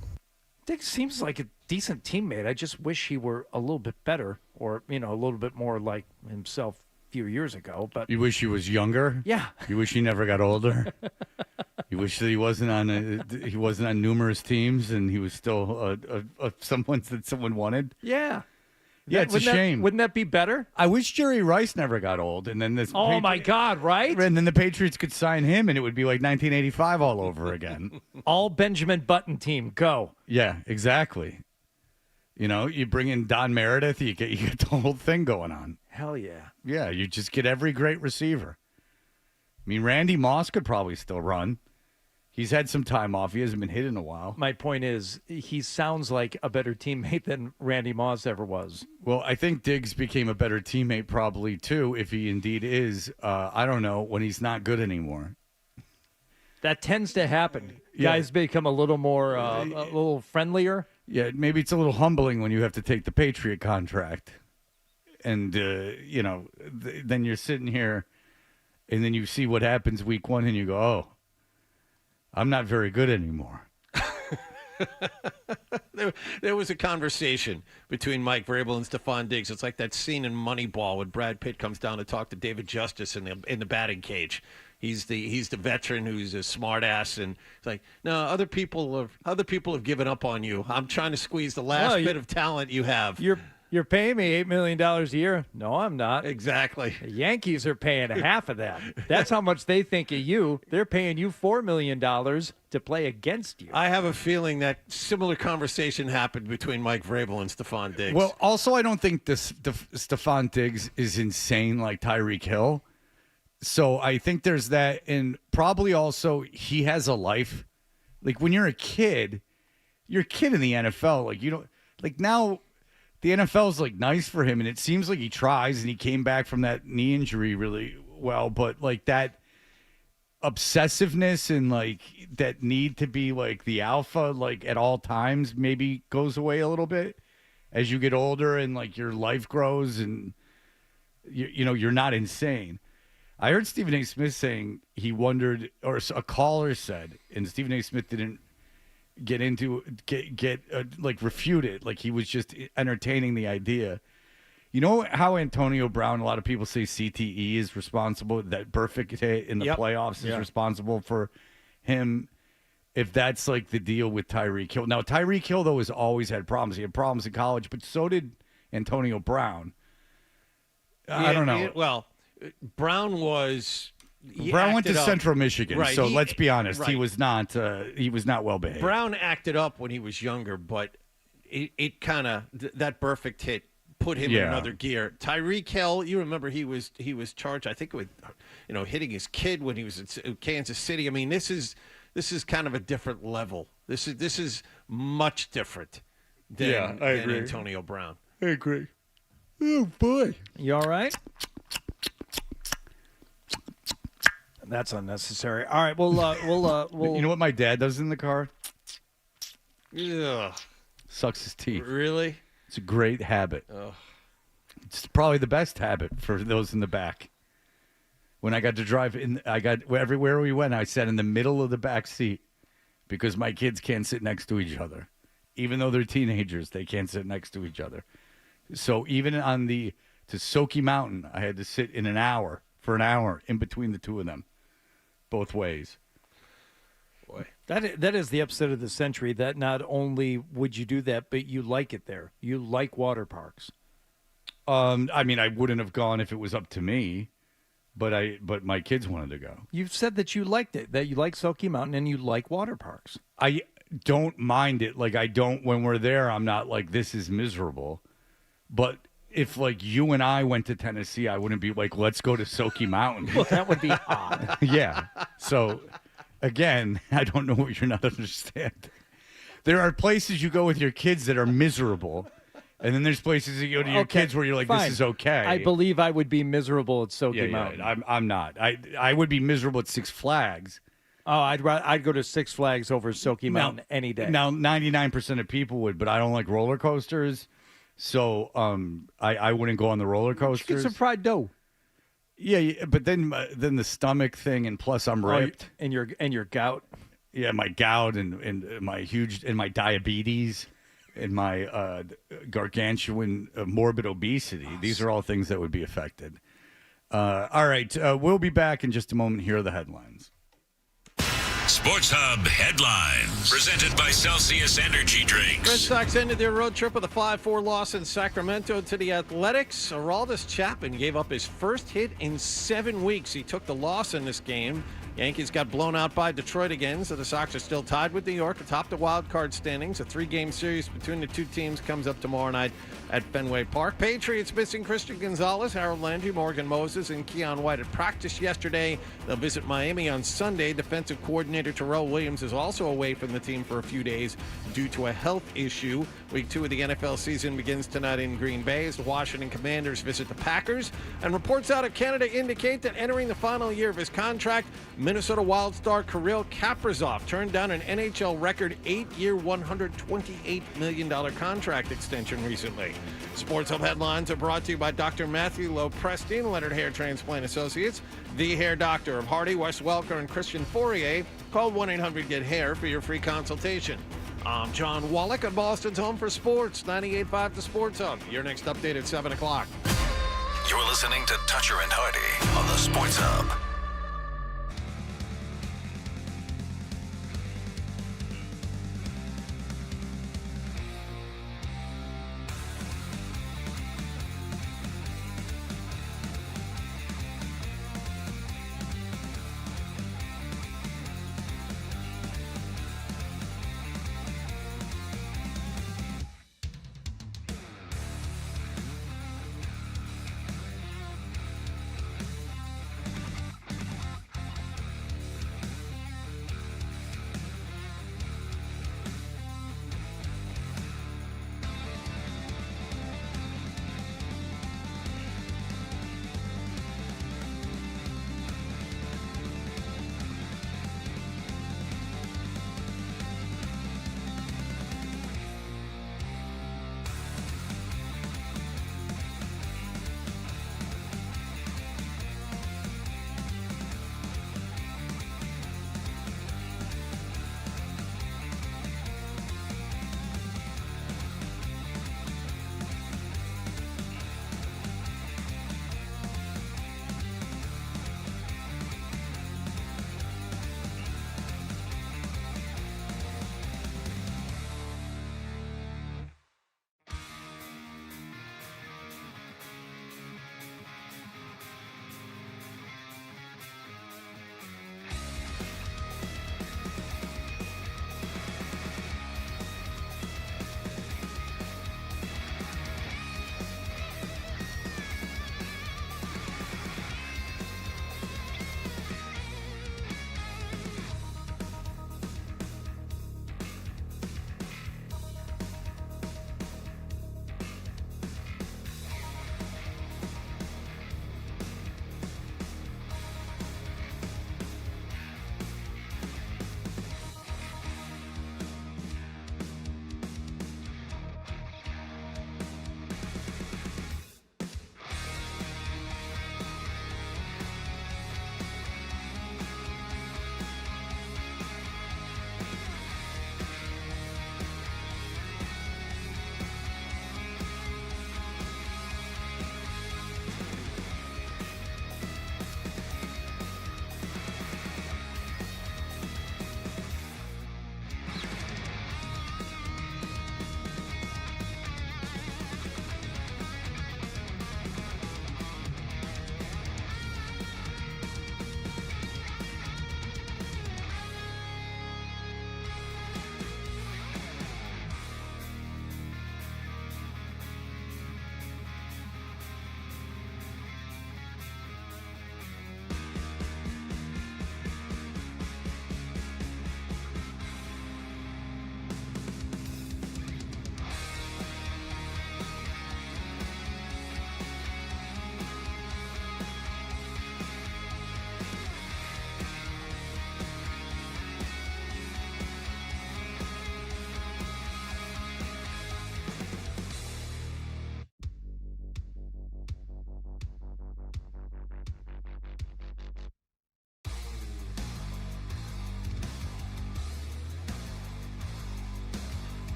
Diggs seems like a decent teammate. I just wish he were a little bit better, or a little bit more like himself a few years ago. But you wish he was younger? Yeah. You wish he never got older? You wish that he wasn't on numerous teams and he was still someone that someone wanted? Yeah. Yeah, it's a shame. Wouldn't that be better? I wish Jerry Rice never got old, and then this. Oh my God! Right? And then the Patriots could sign him, and it would be like 1985 all over again. All Benjamin Button team, go! Yeah, exactly. You bring in Don Meredith, you get the whole thing going on. Hell yeah! Yeah, you just get every great receiver. I mean, Randy Moss could probably still run. He's had some time off. He hasn't been hit in a while. My point is, he sounds like a better teammate than Randy Moss ever was. Well, I think Diggs became a better teammate probably, too, if he indeed is. I don't know, when he's not good anymore. That tends to happen. Yeah. Guys become a little more, a little friendlier. Yeah, maybe it's a little humbling when you have to take the Patriot contract. And, then you're sitting here, and then you see what happens week one, and you go, oh. I'm not very good anymore. There was a conversation between Mike Vrabel and Stefon Diggs. It's like that scene in Moneyball when Brad Pitt comes down to talk to David Justice in the batting cage. He's the veteran who's a smart ass, and it's like, no, other people have given up on you. I'm trying to squeeze the last bit of talent you have. You're paying me $8 million a year. No, I'm not. Exactly. The Yankees are paying half of that. That's how much they think of you. They're paying you $4 million to play against you. I have a feeling that similar conversation happened between Mike Vrabel and Stefon Diggs. Well, also, I don't think Stefon Diggs is insane like Tyreek Hill. So I think there's that. And probably also he has a life. Like when you're a kid in the NFL. Like you don't like now. The NFL is like nice for him, and it seems like he tries, and he came back from that knee injury really well. But like that obsessiveness and like that need to be like the alpha, like at all times, maybe goes away a little bit as you get older and like your life grows, and you're not insane. I heard Stephen A. Smith saying he wondered, or a caller said, and Stephen A. Smith didn't refute it. Like he was just entertaining the idea. You know how Antonio Brown, a lot of people say CTE is responsible, that Burfict hit in the playoffs is responsible for him. If that's like the deal with Tyreek Hill. Now, Tyreek Hill, though, has always had problems. He had problems in college, but so did Antonio Brown. I don't know. Brown was... Brown went to Central Michigan, right, so let's be honest. Right. He was not well behaved. Brown acted up when he was younger, but it kind of that perfect hit put him in another gear. Tyreek Hill, you remember he was charged, I think, with hitting his kid when he was in Kansas City. I mean, this is kind of a different level. This is much different than Antonio Brown. I agree. Oh boy, you all right? That's unnecessary. All right, we'll. You know what my dad does in the car? Yeah. Sucks his teeth. Really? It's a great habit. Ugh. It's probably the best habit for those in the back. When I got to drive everywhere we went, I sat in the middle of the back seat because my kids can't sit next to each other. Even though they're teenagers, they can't sit next to each other. So even to Soaky Mountain, I had to sit for an hour in between the two of them. Both ways. Boy. That is the upset of the century, that not only would you do that, but you like it there. You like water parks. I mean, I wouldn't have gone if it was up to me, but my kids wanted to go. You've said that you liked it, that you like Soaky Mountain and you like water parks. I don't mind it. Like I don't, when we're there, I'm not like, this is miserable. But if, like, you and I went to Tennessee, I wouldn't be like, let's go to Soaky Mountain. Well, that would be odd. Yeah. So, again, I don't know what you're not understanding. There are places you go with your kids that are miserable, And then there's places you go to your kids where you're like, fine. this is okay. I believe I would be miserable at Soaky Mountain. I'm not. I would be miserable at Six Flags. Oh, I'd go to Six Flags over Soaky Mountain any day. Now, 99% of people would, but I don't like roller coasters, so I wouldn't go on the roller coasters. Get some fried dough. Yeah, but then the stomach thing, and plus I'm ripped, and your gout. Yeah, my gout and my diabetes. And my gargantuan morbid obesity. These are all things that would be affected. All right, we'll be back in just a moment. Here are the headlines. Sports Hub headlines, presented by Celsius Energy Drinks. Red Sox ended their road trip with a 5-4 loss in Sacramento to the Athletics. Aroldis Chapman gave up his first hit in 7 weeks. He took the loss in this game. Yankees got blown out by Detroit again, so the Sox are still tied with New York atop the wild card standings. A 3-game series between the two teams comes up tomorrow night at Fenway Park. Patriots missing Christian Gonzalez, Harold Landry, Morgan Moses, and Keon White at practice yesterday. They'll visit Miami on Sunday. Defensive coordinator Terrell Williams is also away from the team for a few days due to a health issue. Week 2 of the NFL season begins tonight in Green Bay as the Washington Commanders visit the Packers. And reports out of Canada indicate that entering the final year of his contract, Minnesota Wild star Kirill Kaprizov turned down an NHL record 8-year, $128 million contract extension recently. Sports Hub headlines are brought to you by Dr. Matthew Lopresti, Leonard Hair Transplant Associates, the hair doctor of Hardy, Wes Welker, and Christian Fourier. Call 1-800-GET-HAIR for your free consultation. I'm John Wallach at Boston's Home for Sports, 98.5 The Sports Hub. Your next update at 7 o'clock. You're listening to Toucher and Hardy on the Sports Hub.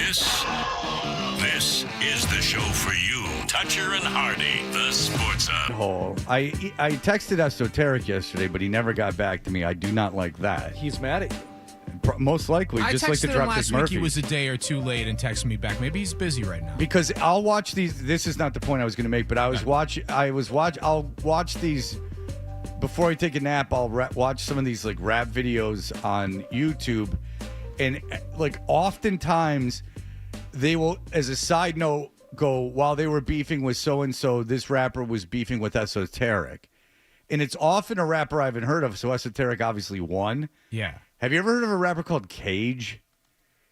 This is the show for you. Toucher and Hardy, the Sports Hub. Oh, I texted Esoteric yesterday, but he never got back to me. I do not like that. He's mad at you. Most likely, I just like the texted him Drop last Kick week. Murphy. He was a day or two late and texted me back. Maybe he's busy right now. Because I'll watch these. This is not the point I was going to make, but I'll watch these before I take a nap. I'll watch some of these like rap videos on YouTube, and like oftentimes they will, as a side note, go while they were beefing with so and so. This rapper was beefing with Esoteric, and it's often a rapper I haven't heard of. So Esoteric obviously won. Yeah. Have you ever heard of a rapper called Cage?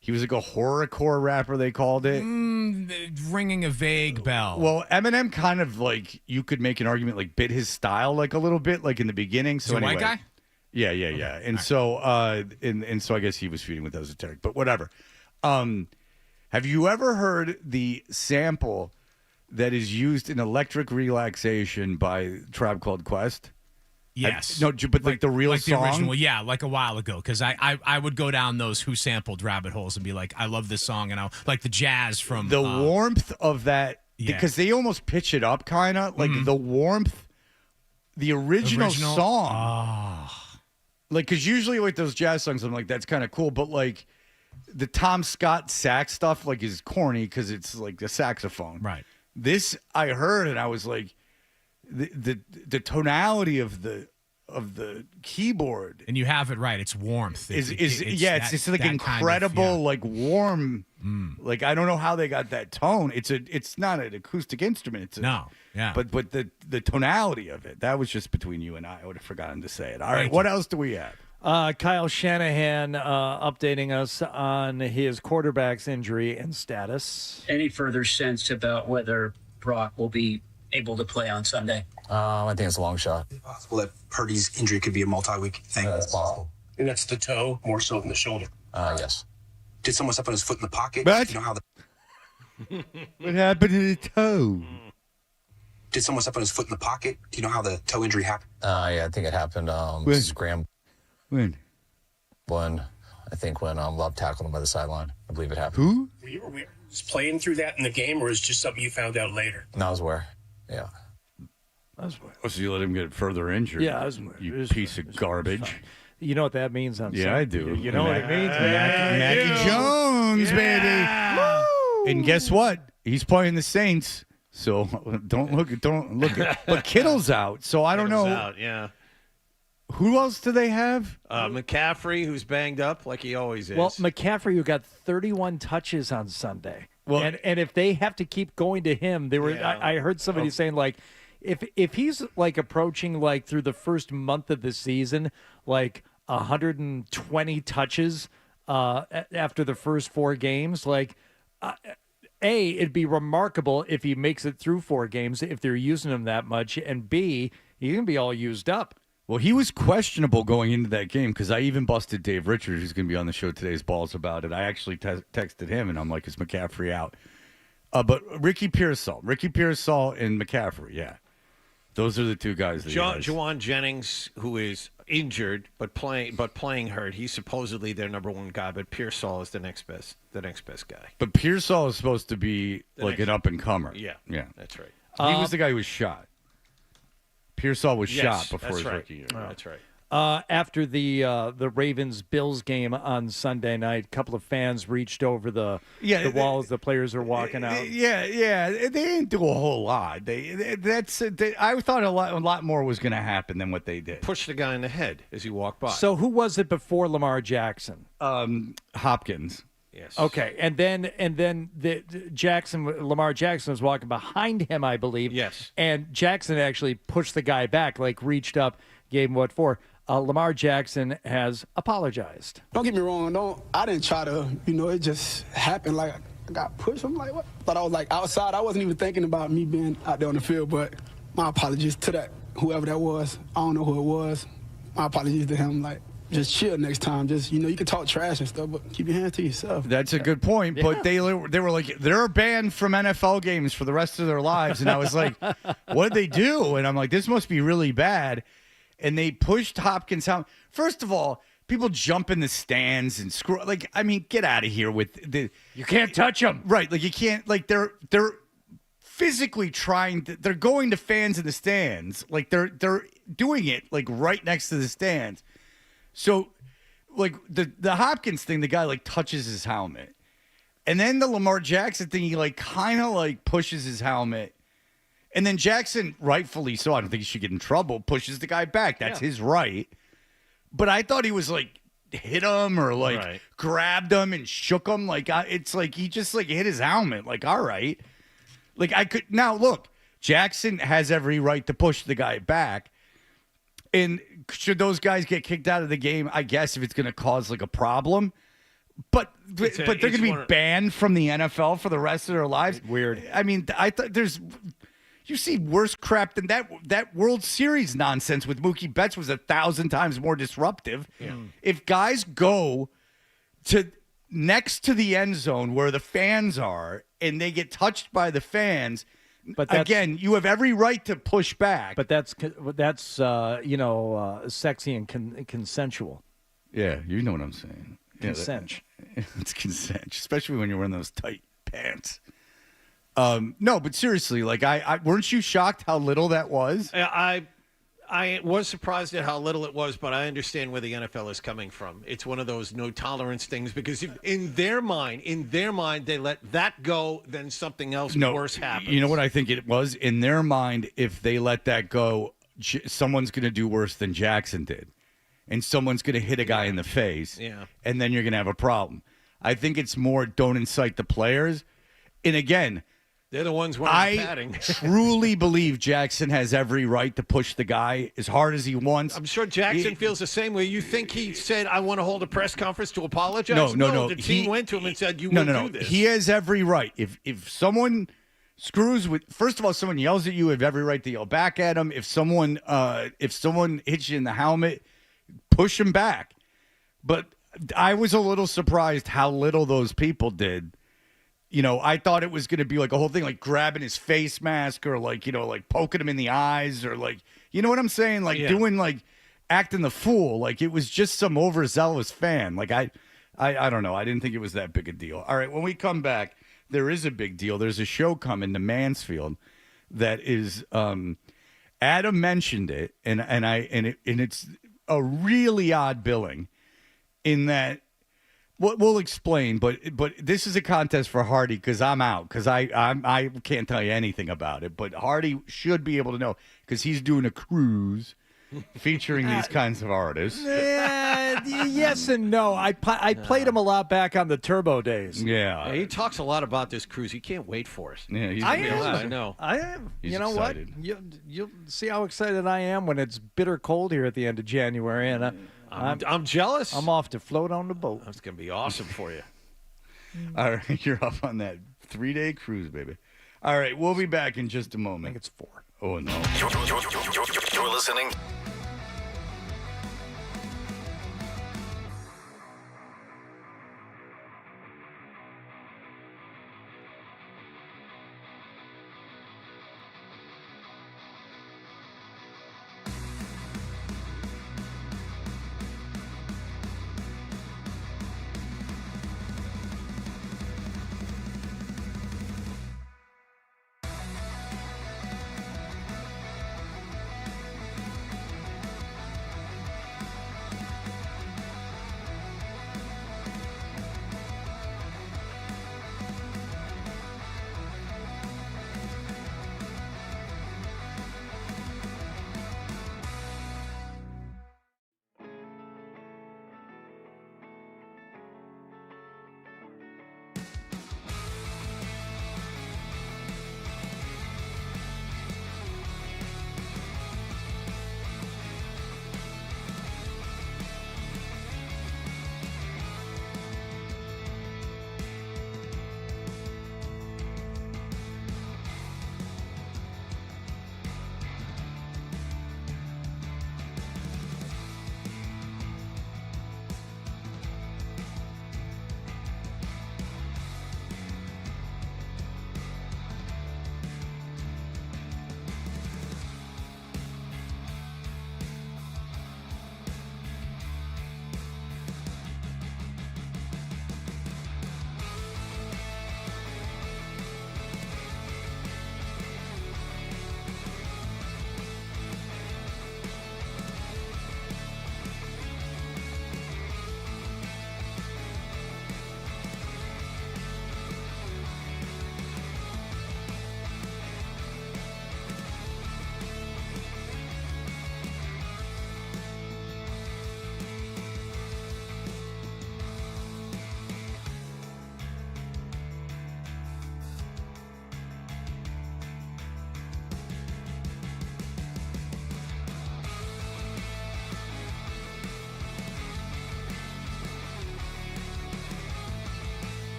He was like a horrorcore rapper, they called it. Ringing a vague bell. Well, Eminem kind of like, you could make an argument, like bit his style like a little bit, like in the beginning. So Is he a anyway, white guy? Yeah. And so, and so I guess he was feuding with Esoteric, but whatever. Have you ever heard the sample that is used in Electric Relaxation by Tribe Called Quest? Yes. No, but like the real song? The original, yeah, like a while ago. Because I would go down those who sampled rabbit holes and be like, I love this song. And I'll like the jazz from the warmth of that, yeah. because they almost pitch it up kind of like the warmth, the original song. Like, because usually with those jazz songs, I'm like, that's kind of cool. But like the Tom Scott sax stuff like is corny because it's like the saxophone. Right. This I heard and I was like, the tonality of the keyboard, and you have it right. It's warmth. It's like incredible, kind of, like warm. Like I don't know how they got that tone. It's not an acoustic instrument. But the tonality of it, that was just between you and I would have forgotten to say it. All right, what else do we have? Kyle Shanahan updating us on his quarterback's injury and status. Any further sense about whether Brock will be able to play on Sunday? I think it's a long shot. Is it possible that Purdy's injury could be a multi-week thing? That's possible. And that's the toe more so than the shoulder. Yes. Did someone step on his foot in the pocket? What? You know how What happened to the toe? Did someone step on his foot in the pocket? Do you know how the toe injury happened? Yeah, I think it happened. When? I think when Love tackled him by the sideline. I believe it happened. Who? Were you aware? Was playing through that in the game, or is it just something you found out later? No, I was aware. Yeah. I was aware. Oh, so you let him get further injured? Yeah, I was aware. You piece of garbage. You know what that means on Yeah, Sunday. I do. You know what it means, Mackie Jones, baby. And guess what? He's playing the Saints. So don't look. But Kittle's out. So I don't know. Out, yeah. Who else do they have? McCaffrey, who's banged up like he always is. Well, McCaffrey, who got 31 touches on Sunday. Well, and if they have to keep going to him, they were. Yeah. I heard somebody saying like, if he's like approaching like through the first month of the season, like 120 touches after the first 4 games, like. A, it'd be remarkable if he makes it through 4 games if they're using him that much, and B, he can be all used up. Well, he was questionable going into that game because I even busted Dave Richards, who's going to be on the show today's balls about it. I actually texted him, and I'm like, is McCaffrey out? But Ricky Pearsall and McCaffrey, yeah. Those are the 2 guys. Juwan Jennings, who is injured but playing hurt. He's supposedly their number 1 guy, but Pearsall is the next best guy. But Pearsall is supposed to be like an up and comer. Yeah, that's right. He was the guy who was shot. Pearsall was shot before his rookie year. That's right. After the Ravens-Bills game on Sunday night, a couple of fans reached over the walls. The players are walking out. Yeah. They didn't do a whole lot. I thought a lot more was going to happen than what they did. Push the guy in the head as he walked by. So who was it before Lamar Jackson? Hopkins. Yes. Okay, and then Lamar Jackson was walking behind him, I believe. Yes. And Jackson actually pushed the guy back, like reached up, gave him what for. Lamar Jackson has apologized. Don't get me wrong. I didn't try to, it just happened. Like, I got pushed. I'm like, what? Thought I was like outside. I wasn't even thinking about me being out there on the field, but my apologies to that, whoever that was. I don't know who it was. My apologies to him. Like, just chill next time. Just, you can talk trash and stuff, but keep your hands to yourself. That's a good point. But they were like, they're banned from NFL games for the rest of their lives. And I was like, what did they do? And I'm like, this must be really bad. And they pushed Hopkins out. First of all, people jump in the stands and screw. Like, I mean, get out of here with the. You can't touch them, right? Like you can't. Like they're physically trying. They're going to fans in the stands. Like they're doing it like right next to the stands. So, like the Hopkins thing, the guy like touches his helmet, and then the Lamar Jackson thing, he like kind of like pushes his helmet. And then Jackson, rightfully so, I don't think he should get in trouble, pushes the guy back. That's his right. But I thought he was like hit him or like grabbed him and shook him. Like it's like he just like hit his helmet. Like, all right. Like I could now look, Jackson has every right to push the guy back. And should those guys get kicked out of the game? I guess if it's going to cause like a problem. But they're going to be banned from the NFL for the rest of their lives. Weird. I mean, I thought you see worse crap than that World Series nonsense with Mookie Betts was 1,000 times more disruptive. Yeah. If guys go to next to the end zone where the fans are and they get touched by the fans, but again, you have every right to push back. But that's sexy and consensual. Yeah, you know what I'm saying. Consent. It's consent, especially when you're wearing those tight pants. No, but seriously, like I weren't you shocked how little that was? I was surprised at how little it was, but I understand where the NFL is coming from. It's one of those no tolerance things because if, in their mind, they let that go, then something else worse happens. You know what I think it was? In their mind, if they let that go, someone's going to do worse than Jackson did. And someone's going to hit a guy in the face. Yeah. And then you're going to have a problem. I think it's more don't incite the players. And again, they're the ones wearing padding. Truly believe Jackson has every right to push the guy as hard as he wants. I'm sure Jackson feels the same way. You think he said, I want to hold a press conference to apologize? No. The team went to him and said, you won't do this. He has every right. If someone screws with, first of all, someone yells at you, you have every right to yell back at him. If someone hits you in the helmet, push him back. But I was a little surprised how little those people did. You know, I thought it was going to be like a whole thing, like grabbing his face mask or like, like poking him in the eyes or like, you know what I'm saying? Like doing like acting the fool. Like it was just some overzealous fan. Like I don't know. I didn't think it was that big a deal. All right. When we come back, there is a big deal. There's a show coming to Mansfield that is, Adam mentioned it and it's a really odd billing in that, we'll explain, but this is a contest for Hardy because I'm out because I can't tell you anything about it. But Hardy should be able to know because he's doing a cruise featuring these kinds of artists. Yes and no. I played him a lot back on the Turbo days. Yeah, he talks a lot about this cruise. He can't wait for it. Yeah, I know. I am. He's you know excited. What? You'll see how excited I am when it's bitter cold here at the end of January, and I'm jealous. I'm off to float on the boat. That's going to be awesome for you. All right, you're off on that 3-day cruise, baby. All right, we'll be back in just a moment. I think it's 4. Oh, no. You're listening.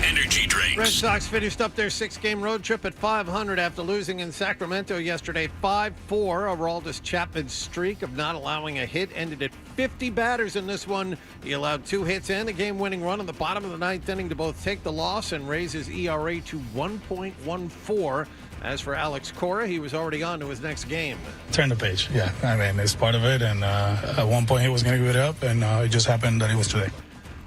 energy drinks. Red Sox finished up their 6-game road trip at 500 after losing in Sacramento yesterday 5-4. Aroldis Chapman's streak of not allowing a hit ended at 50 batters in this one. He allowed 2 hits and a game-winning run in the bottom of the ninth inning to both take the loss and raise his ERA to 1.14. As for Alex Cora, he was already on to his next game. Turn the page, yeah. I mean, it's part of it, and at one point he was going to give it up, and it just happened that it was today.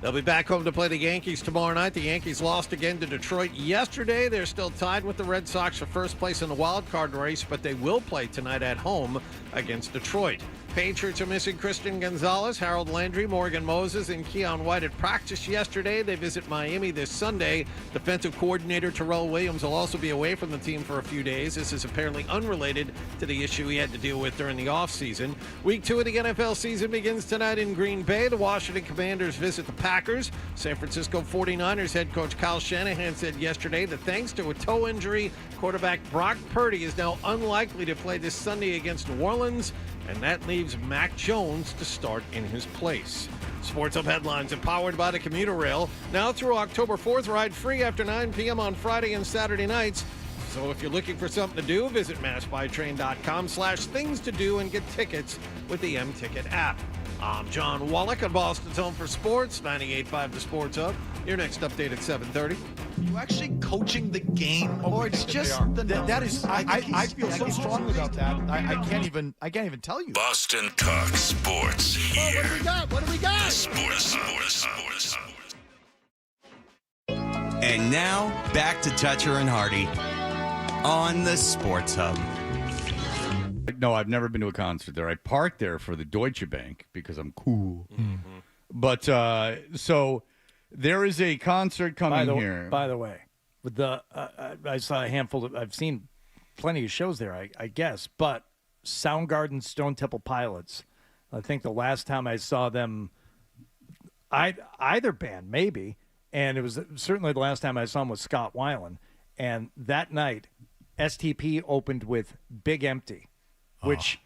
They'll be back home to play the Yankees tomorrow night. The Yankees lost again to Detroit yesterday. They're still tied with the Red Sox for first place in the wild card race, but they will play tonight at home against Detroit. Patriots are missing Christian Gonzalez, Harold Landry, Morgan Moses, and Keon White at practice yesterday. They visit Miami this Sunday. Defensive coordinator Terrell Williams will also be away from the team for a few days. This is apparently unrelated to the issue he had to deal with during the offseason. Week 2 of the NFL season begins tonight in Green Bay. The Washington Commanders visit the Packers. San Francisco 49ers head coach Kyle Shanahan said yesterday that thanks to a toe injury, quarterback Brock Purdy is now unlikely to play this Sunday against New Orleans, and that leaves Mac Jones to start in his place. Sports Hub headlines are powered by the commuter rail. Now through October 4th, ride free after 9 p.m. on Friday and Saturday nights. So if you're looking for something to do, visit massbytrain.com/things to do and get tickets with the M-Ticket app. I'm John Wallach on Boston's Home for Sports, 98.5 The Sports Hub. Your next update at 7:30. You actually coaching the game, or it's just that is. I feel so strongly about that. I can't even tell you. Boston Talk Sports here. What do we got? The Sports. And now back to Toucher and Hardy on the Sports Hub. No, I've never been to a concert there. I parked there for the Deutsche Bank because I'm cool. Mm-hmm. But so there is a concert coming here. By the way, with the I saw a handful of. I've seen plenty of shows there, I guess. But Soundgarden, Stone Temple Pilots. I think the last time I saw them, either band maybe, and it was certainly the last time I saw them was Scott Weiland. And that night, STP opened with Big Empty. Which,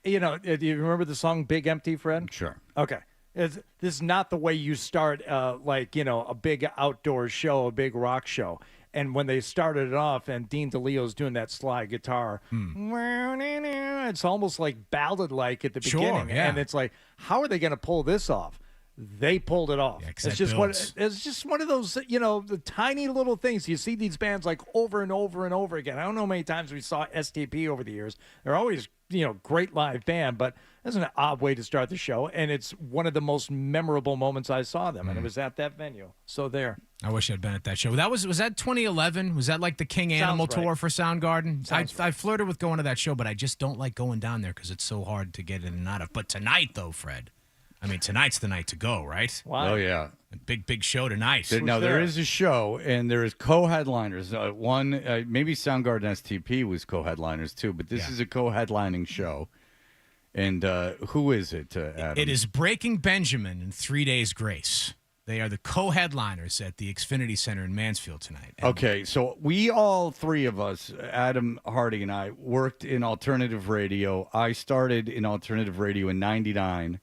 do you remember the song Big Empty, Fred? Sure. Okay. This is not the way you start, a big outdoor show, a big rock show. And when they started it off and Dean DeLeo's doing that slide guitar, it's almost like ballad-like at the beginning. Yeah. And it's like, how are they going to pull this off? They pulled it off. Yeah, it's just one of those, the tiny little things. You see these bands like over and over and over again. I don't know how many times we saw STP over the years. They're always, great live band, but that's an odd way to start the show. And it's one of the most memorable moments I saw them, and it was at that venue. So there. I wish I'd been at that show. Was that 2011? Was that like the King Animal tour for Soundgarden? I flirted with going to that show, but I just don't like going down there because it's so hard to get in and out of. But tonight, though, Fred. I mean, tonight's the night to go, right? Wow. Oh, yeah. A big show tonight. There is a show, and there is co-headliners. Maybe Soundgarden STP was co-headliners, too, but this is a co-headlining show. And who is it, Adam? It is Breaking Benjamin and 3 Days Grace. They are the co-headliners at the Xfinity Center in Mansfield tonight. Okay, so we all three of us, Adam, Hardy, and I, worked in alternative radio. I started in alternative radio in 99.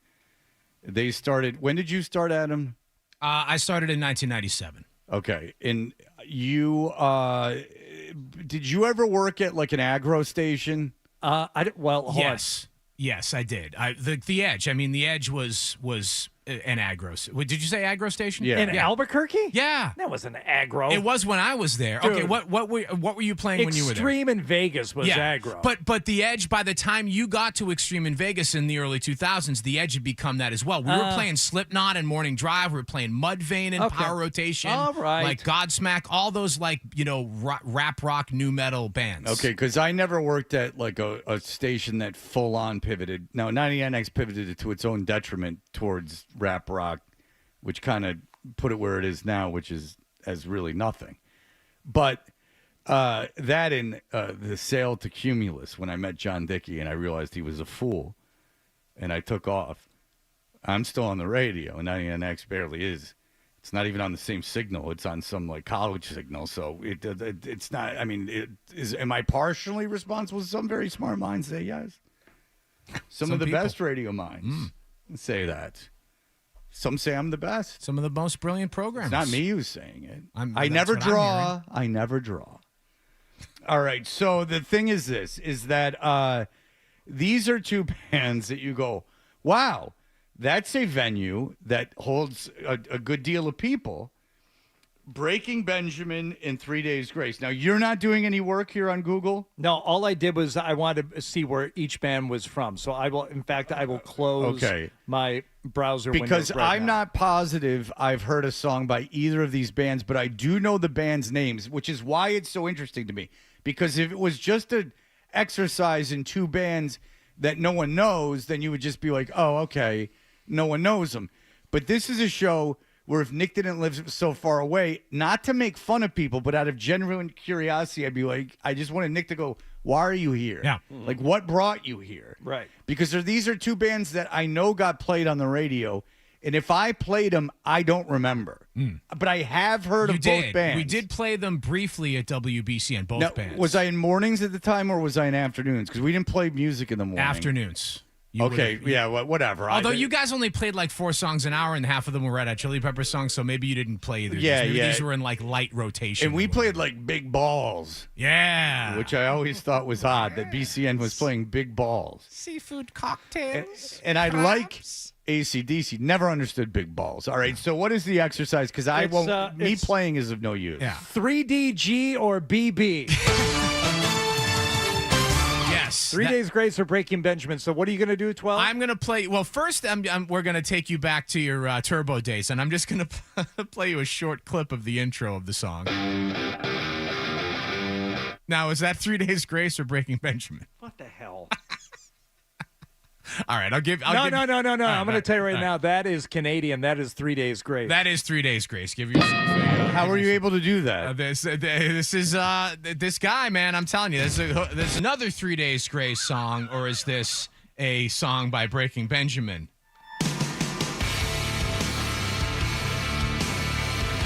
They started. When did you start, Adam? I started in 1997. Okay, and you did you ever work at like an agro station? Yes, I did. The Edge. I mean, the Edge was an agro. Did you say agro station? Yeah. In Albuquerque? Yeah. That was an agro. It was when I was there. Dude. Okay, what were you playing when you were there? Extreme in Vegas was aggro. But the Edge, by the time you got to Extreme in Vegas in the early 2000s, the Edge had become that as well. We were playing Slipknot and Morning Drive. We were playing Mudvayne and Power Rotation. All right. Like Godsmack, all those rap rock new metal bands. Okay, because I never worked at like a station that full on pivoted. No, 99X pivoted to its own detriment towards rap rock, which kind of put it where it is now, which is as really nothing. But that in the sale to Cumulus, when I met John Dickey and I realized he was a fool, and I took off. I'm still on the radio, and 99X barely is. It's not even on the same signal. It's on some like college signal, so it's not. I mean, am I partially responsible? Some very smart minds say yes. Some of the people. best radio minds say that. Some say I'm the best. Some of the most brilliant programs. It's not me who's saying it. I that's never what I'm draw. hearing. I never draw. All right. So the thing is this, is that these are two bands that you go, wow, that's a venue that holds a good deal of people. Breaking Benjamin and 3 Days Grace. Now, you're not doing any work here on Google? No, all I did was I wanted to see where each band was from. So I will close my browser because windows right I'm now. not positive I've heard a song by either of these bands, but I do know the band's names, which is why it's so interesting to me. Because if it was just an exercise in two bands that no one knows, then you would just be like, oh, okay, no one knows them. But this is a show where if Nick didn't live so far away, not to make fun of people, but out of genuine curiosity, I'd be like, I just wanted Nick to go, why are you here? Yeah. Like, what brought you here? Right. Because these are two bands that I know got played on the radio, and if I played them, I don't remember. But I have heard of both bands. We did play them briefly at WBCN, both Now, bands. was I in mornings at the time, or was I in afternoons? Because we didn't play music in the morning. Afternoons. Whatever. Although you guys only played like 4 songs an hour, and half of them were Red Hot Chili Pepper songs, so maybe you didn't play either. These were in like light rotation. And we played like Big Balls. Yeah. Which I always thought was odd that BCN was playing Big Balls. Seafood cocktails. And I like AC/DC. Never understood Big Balls. All right, so what is the exercise? Because me playing is of no use. Yeah. 3DG or BB. Yes. 3 Days Grace or Breaking Benjamin. So what are you going to do, 12? I'm going to play. Well, first, we're going to take you back to your Turbo days, and I'm just going to play you a short clip of the intro of the song. Now, is that 3 Days Grace or Breaking Benjamin? What the hell? All right, I'll give. No. I'm going to tell you right now, that is Canadian. That is 3 Days Grace. That is 3 Days Grace. Give yourself. How were you able to do that? This is this guy, man. I'm telling you, there's another 3 Days Grace song, or is this a song by Breaking Benjamin?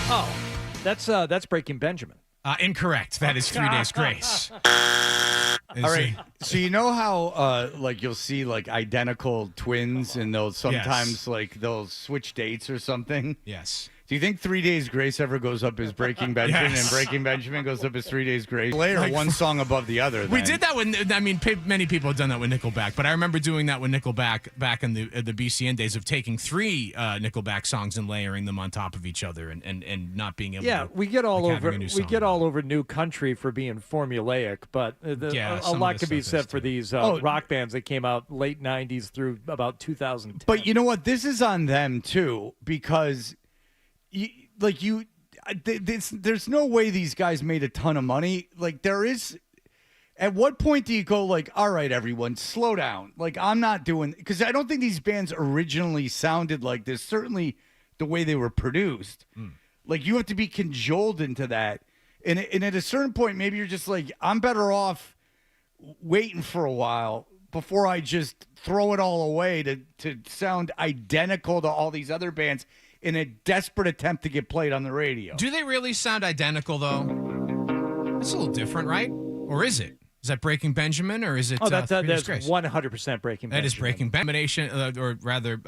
Oh, that's Breaking Benjamin. Incorrect. That is 3 Days Grace. All right. So you know how like you'll see like identical twins, and they'll sometimes like they'll switch dates or something? Yes. Do you think 3 Days Grace ever goes up as Breaking Benjamin and Breaking Benjamin goes up as 3 Days Grace? Layer one song above the other. We did that with, many people have done that with Nickelback, but I remember doing that with Nickelback back in the BCN days of taking 3 Nickelback songs and layering them on top of each other and not being able to. Yeah, we get all over New Country for being formulaic, but a lot could be said for these rock bands that came out late 90s through about 2010. But you know what? This is on them too, because there's no way these guys made a ton of money. Like, there is. At what point do you go like, all right, everyone, slow down? Like, I'm not doing, because I don't think these bands originally sounded like this. Certainly, the way they were produced, like you have to be cajoled into that. And at a certain point, maybe you're just like, I'm better off waiting for a while before I just throw it all away to sound identical to all these other bands in a desperate attempt to get played on the radio. Do they really sound identical, though? It's a little different, right? Or is it? Is that Breaking Benjamin, or is it? That's 100% Breaking Benjamin. That is Breaking Benjamin, or rather,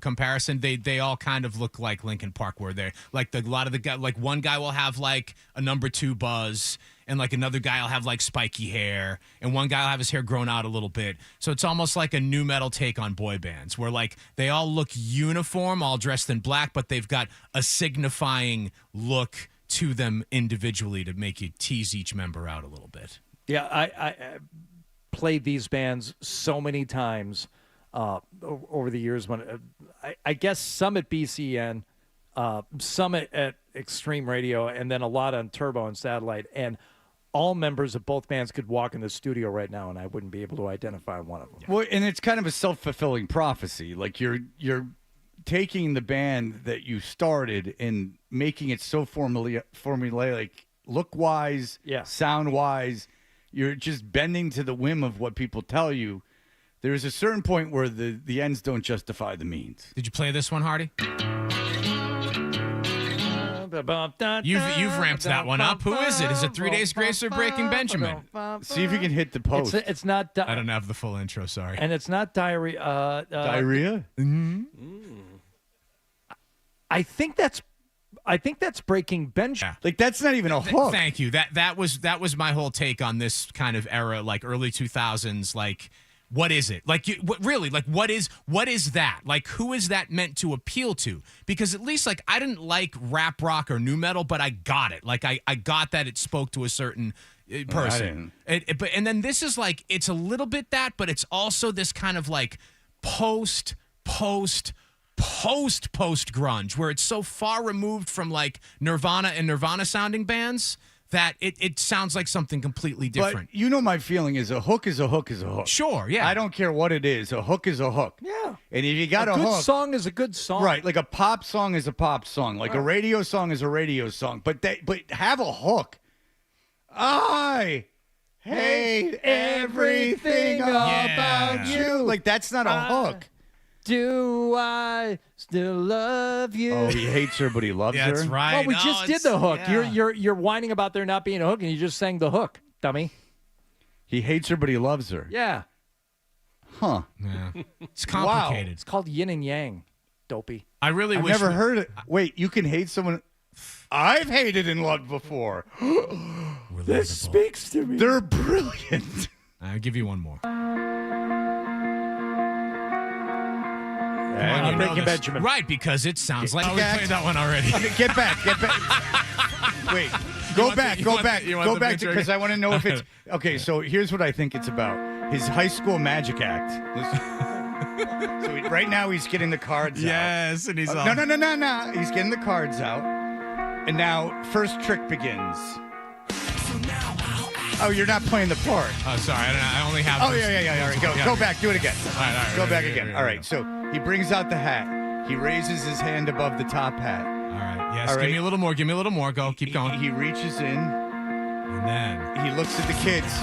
comparison. They all kind of look like Linkin Park, where they're like a lot of the guy. Like one guy will have like a number 2 buzz, and like another guy will have like spiky hair, and one guy will have his hair grown out a little bit. So it's almost like a new metal take on boy bands, where like they all look uniform, all dressed in black, but they've got a signifying look to them individually to make you tease each member out a little bit. Yeah, I played these bands so many times over the years. When I guess some at BCN, some at Extreme Radio, and then a lot on Turbo and Satellite. And all members of both bands could walk in the studio right now, and I wouldn't be able to identify one of them. Well, and it's kind of a self-fulfilling prophecy. Like you're taking the band that you started and making it so formulaic, look-wise, sound-wise. You're just bending to the whim of what people tell you. There's a certain point where the ends don't justify the means. Did you play this one, Hardy? You've ramped that one up. Who is it? Is it 3 Days Grace or Breaking Benjamin? See if you can hit the post. It's not. I don't have the full intro. Sorry. And it's not diarrhea. Diarrhea? Mm-hmm. I think that's breaking bench. Yeah. Like that's not even a hook. Thank you. That was my whole take on this kind of era, like early 2000s. Like, what is it? Like, really? Like, what is that? Like, who is that meant to appeal to? Because at least, like, I didn't like rap rock or nu metal, but I got it. Like, I got that it spoke to a certain person. And then this is like, it's a little bit that, but it's also this kind of like post grunge, where it's so far removed from like Nirvana and Nirvana sounding bands that it sounds like something completely different. But you know, my feeling is a hook is a hook is a hook. Sure, yeah. I don't care what it is. A hook is a hook. Yeah. And if you got a a good hook, song is a good song. right? Like a pop song is a pop song. Like a radio song is a radio song. But have a hook. I hate everything about you. Like that's not a hook. Do I still love you? Oh, he hates her, but he loves her. That's right. Well, we just did the hook. Yeah. You're whining about there not being a hook, and you just sang the hook, dummy. He hates her, but he loves her. Yeah. Huh. Yeah. It's complicated. Wow. It's called yin and yang, dopey. I really I've wish never heard it. Wait, you can hate someone. I've hated and loved before. This speaks to me. They're brilliant. I'll give you one more. I'm Breaking Benjamin. Right, because it sounds like we played that one already. Get back. Wait, go back. Because I want to know if it's okay. So here's what I think it's about: his high school magic act. So right now he's getting the cards out. Yes, and he's no. He's getting the cards out, and now first trick begins. Oh, you're not playing the part. Oh, sorry. I only have. Oh, yeah. All right, go back. Do it again. All right. Go back again. All right. So he brings out the hat. He raises his hand above the top hat. All right. Yes. Give me a little more. Go. Keep going. He reaches in. And then he looks at the kids.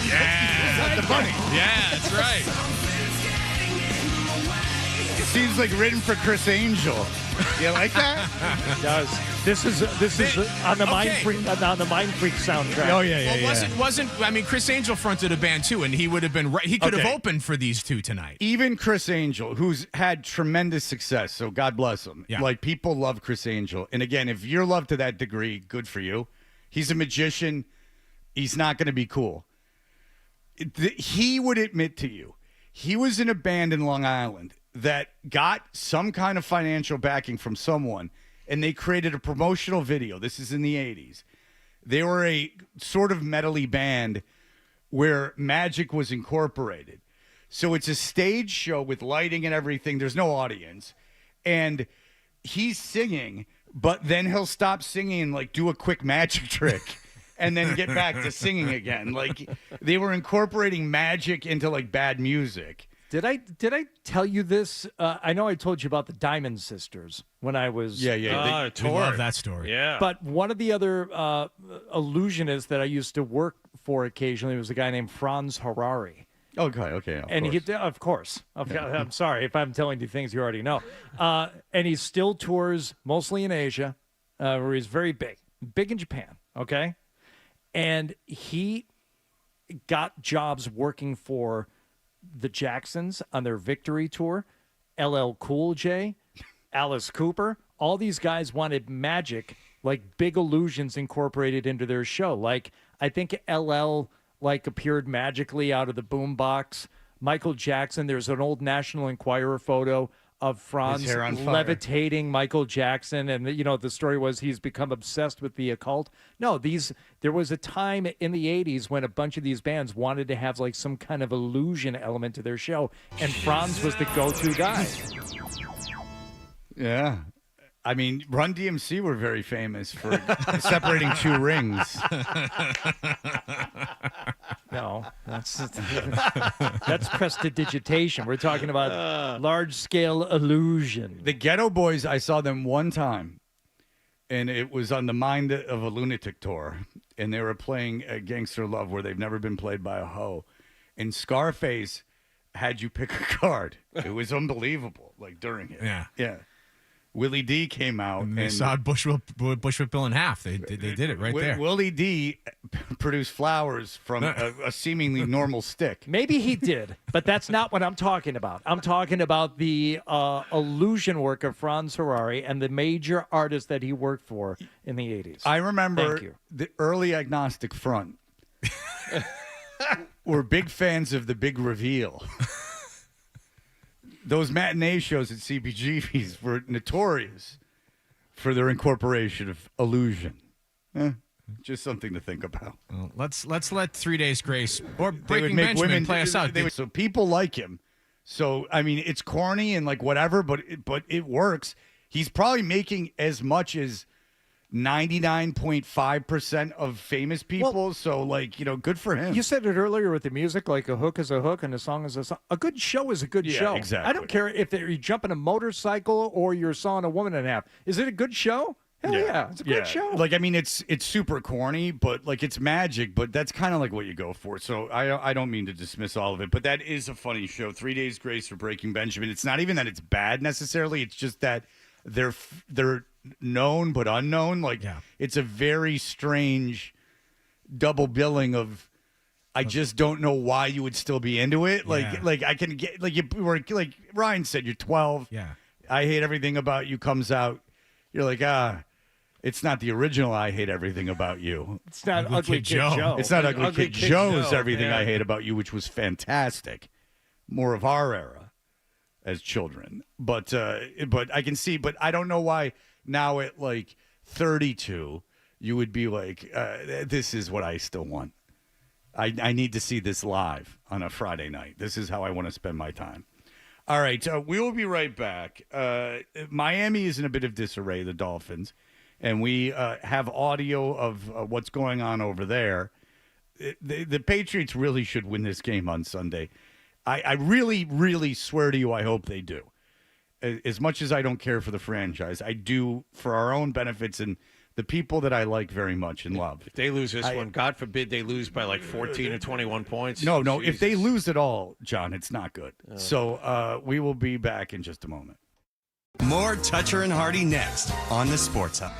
Yeah. The bunny. Yeah, that's right. It seems like written for Chris Angel. You like that? It does. This is on the Mind Freak soundtrack. Oh yeah. Wasn't I mean, Chris Angel fronted a band too, and he would have been right. He could have opened for these two tonight. Even Chris Angel, who's had tremendous success, so God bless him. Yeah. Like people love Chris Angel, and again, if you're loved to that degree, good for you. He's a magician. He's not going to be cool. He would admit to you, he was in a band in Long Island that got some kind of financial backing from someone, and they created a promotional video. This is in the 80s. They were a sort of metal-y band where magic was incorporated. So it's a stage show with lighting and everything. There's no audience. And he's singing, but then he'll stop singing and like do a quick magic trick and then get back to singing again. Like they were incorporating magic into like bad music. Did I tell you this? I know I told you about the Diamond Sisters when I was We love that story. Yeah. But one of the other illusionists that I used to work for occasionally was a guy named Franz Harari. Okay. Of course. I'm sorry if I'm telling you things you already know. And he still tours mostly in Asia, where he's very big in Japan. Okay, and he got jobs working for the Jacksons on their Victory Tour, LL Cool J, Alice Cooper. All these guys wanted magic, like big illusions incorporated into their show. Like I think LL appeared magically out of the boombox. Michael Jackson, there's an old National Enquirer photo of Franz levitating Michael Jackson, and the story was he's become obsessed with the occult. No, there was a time in the 80s when a bunch of these bands wanted to have like some kind of illusion element to their show, and Franz was the go-to guy. Yeah. I mean, Run DMC were very famous for separating two rings. No, that's prestidigitation. We're talking about large-scale illusion. The Ghetto Boys, I saw them one time, and it was on the Mind of a Lunatic tour, and they were playing Gangster Love, where they've never been played by a hoe. And Scarface had you pick a card. It was unbelievable, like during it. Yeah. Willie D came out. And they sawed Bushwick Bill in half. They did it right there. Willie D produced flowers from a seemingly normal stick. Maybe he did, but that's not what I'm talking about. I'm talking about the illusion work of Franz Harari and the major artists that he worked for in the 80s. I remember the early Agnostic Front were big fans of the Big Reveal. Those matinee shows at CBGB's were notorious for their incorporation of illusion. Just something to think about. Well, let's let 3 Days Grace or Breaking Benjamin play us out. So people like him. So I mean, it's corny and like whatever, but it works. He's probably making as much as 99.5% of famous people. Well, so like, good for him. You said it earlier with the music, like a hook is a hook and a song is a song. A good show is a good show. Exactly. I don't care if you're jumping a motorcycle or you're sawing a woman in half. Is it a good show? Hell yeah. It's a great show. Like, I mean, it's super corny, but like it's magic, but that's kind of like what you go for. So I don't mean to dismiss all of it, but that is a funny show. 3 Days Grace for Breaking Benjamin. It's not even that it's bad necessarily. It's just that they're known but unknown. Like it's a very strange double billing of I just don't know why you would still be into it. Like I can get like you were like Ryan said, you're 12. Yeah. I Hate Everything About You comes out. You're like, it's not the original I Hate Everything About You. It's not Ugly Kid Joe. It's not Ugly Kid Joe's Everything I Hate About You, which was fantastic. More of our era as children. But I can see, but I don't know why now at like 32 you would be like, this is what I still want. I need to see this live on a Friday night. This is how I want to spend my time. All right, we will be right back. Miami is in a bit of disarray, the Dolphins, and we have audio of what's going on over there. The Patriots really should win this game on Sunday. I really, really swear to you, I hope they do. As much as I don't care for the franchise, I do for our own benefits and the people that I like very much and love. If they lose this one, God forbid they lose by like 14 or 21 points. No, Jesus. If they lose at all, John, it's not good. So we will be back in just a moment. More Toucher and Hardy next on the Sports Hub.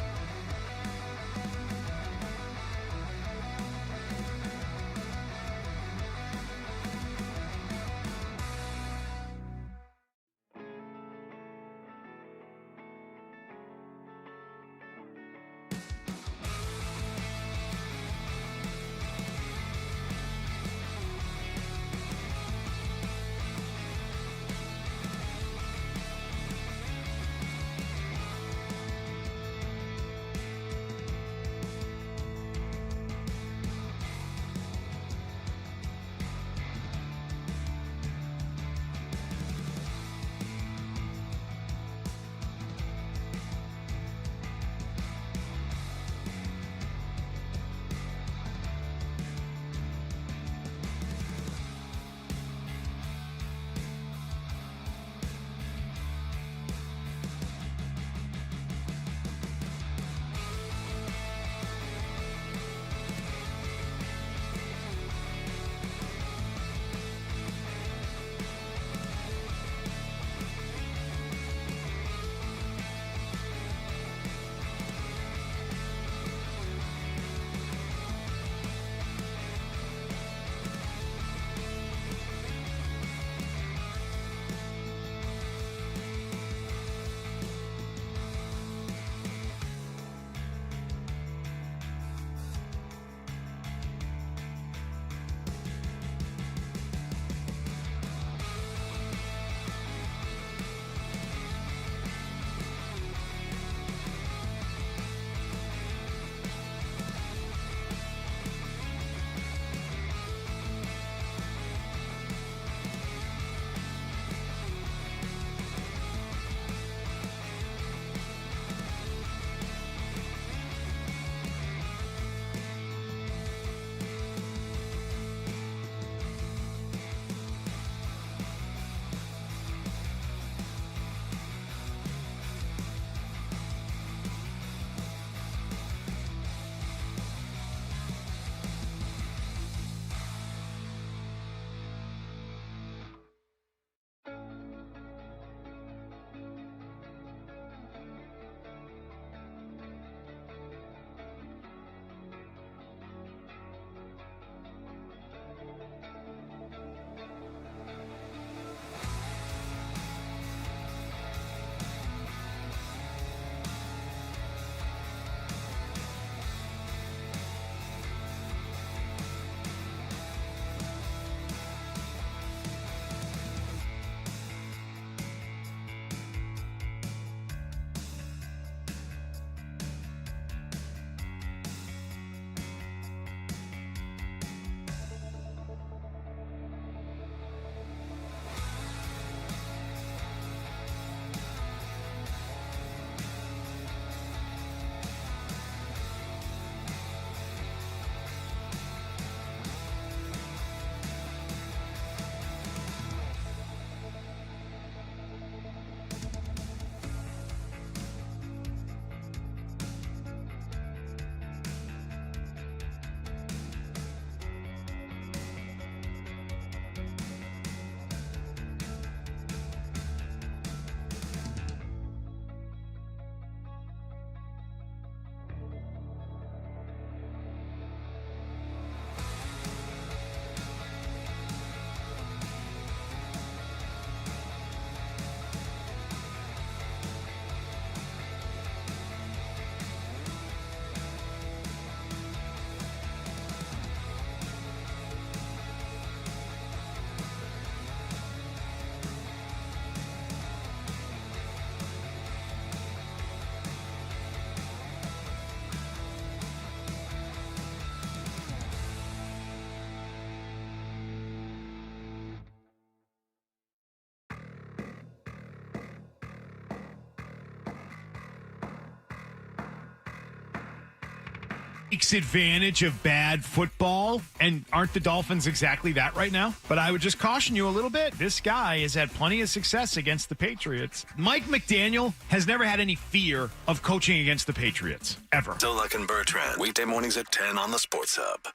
takes advantage of bad football, and aren't the Dolphins exactly that right now? But I would just caution you a little bit. This guy has had plenty of success against the Patriots. Mike McDaniel has never had any fear of coaching against the Patriots, ever. Solak and Bertrand, weekday mornings at 10 on the Sports Hub.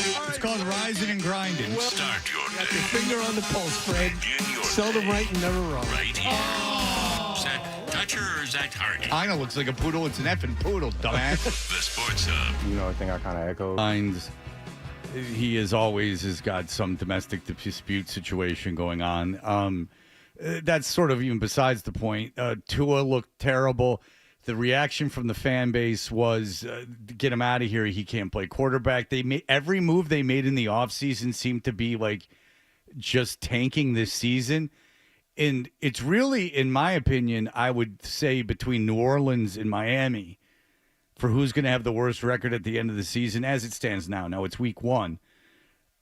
It's called rising and grinding. Start your Got your finger on the pulse, Fred. Seldom right and never wrong. Right here. Is that Toucher or is that Hardy? I know, looks like a poodle. It's an effing poodle, dumbass. The Sports Hub. You know, I think I kind of echoed. He as always has got some domestic dispute situation going on. That's sort of even besides the point. Tua looked terrible. The reaction from the fan base was, get him out of here. He can't play quarterback. They made every move they made in the offseason seemed to be like just tanking this season. And it's really, in my opinion, I would say between New Orleans and Miami for who's going to have the worst record at the end of the season as it stands now. Now it's week 1.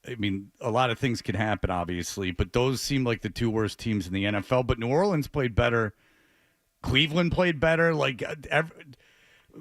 I mean, a lot of things can happen, obviously, but those seem like the 2 worst teams in the NFL. But New Orleans played better. Cleveland played better.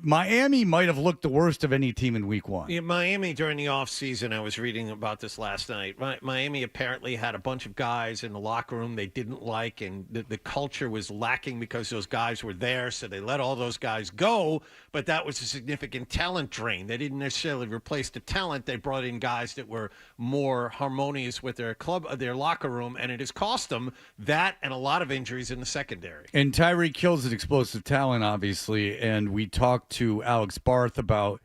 Miami might have looked the worst of any team in week 1. Yeah, Miami during the offseason, I was reading about this last night. Miami apparently had a bunch of guys in the locker room they didn't like, and the culture was lacking because those guys were there, so they let all those guys go, but that was a significant talent drain. They didn't necessarily replace the talent. They brought in guys that were more harmonious with their their locker room, and it has cost them that and a lot of injuries in the secondary. And Tyreek Hill's an explosive talent, obviously, and we talked to Alex Barth about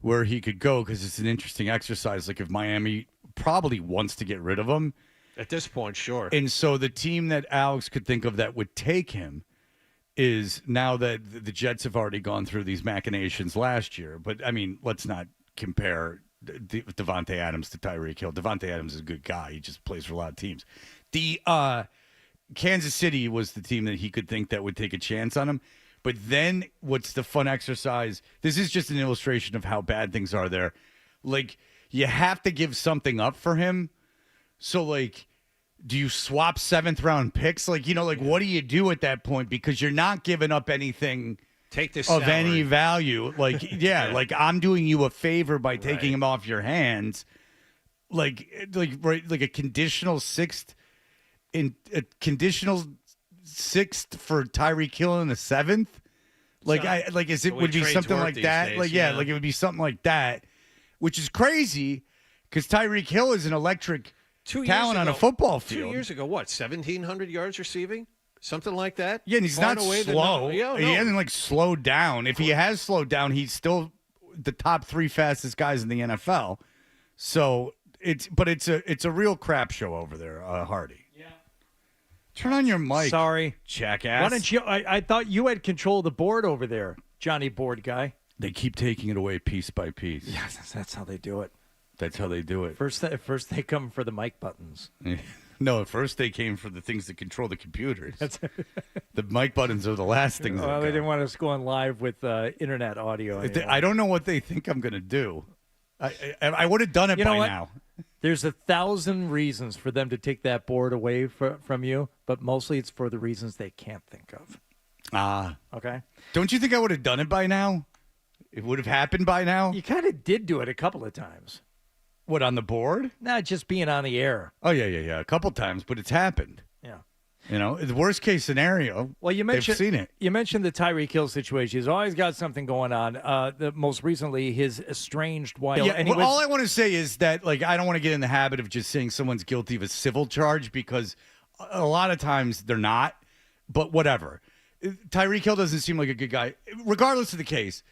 where he could go because it's an interesting exercise. Like if Miami probably wants to get rid of him. At this point, sure. And so the team that Alex could think of that would take him is now that the Jets have already gone through these machinations last year. But, I mean, let's not compare Devontae Adams to Tyreek Hill. Devontae Adams is a good guy. He just plays for a lot of teams. The Kansas City was the team that he could think that would take a chance on him. But then what's the fun exercise? This is just an illustration of how bad things are there. Like, you have to give something up for him. So, like, do you swap 7th-round picks? Like, what do you do at that point? Because you're not giving up anything Take this of salary. any value. Like, like I'm doing you a favor by taking him off your hands. Like a conditional 6th for Tyreek Hill in the 7th. Would be something like that. Days, it would be something like that, which is crazy because Tyreek Hill is an electric talent on a football field. 2 years ago, what, 1,700 yards receiving? Something like that? Yeah, and he's not slow. He hasn't slowed down. If he has slowed down, he's still the top 3 fastest guys in the NFL. So it's a real crap show over there, Hardy. Turn on your mic. Sorry. Jackass. Why don't you? I thought you had control of the board over there, Johnny Board Guy. They keep taking it away piece by piece. Yes, that's how they do it. That's how they do it. First they come for the mic buttons. No, at first they came for the things that control the computers. The mic buttons are the last things. Well, they didn't want us going live with internet audio anymore. I don't know what they think I'm going to do. I would have done it by now. There's 1,000 reasons for them to take that board away from you, but mostly it's for the reasons they can't think of. Okay. Don't you think I would have done it by now? It would have happened by now? You kind of did do it a couple of times. What, on the board? Not just being on the air. Oh, yeah. A couple times, but it's happened. Yeah. The worst case scenario, well, they've seen it. You mentioned the Tyreek Hill situation. He's always got something going on. Most recently, his estranged wife. Yeah, all I want to say is that, I don't want to get in the habit of just saying someone's guilty of a civil charge because a lot of times they're not, but whatever. Tyreek Hill doesn't seem like a good guy. Regardless of the case,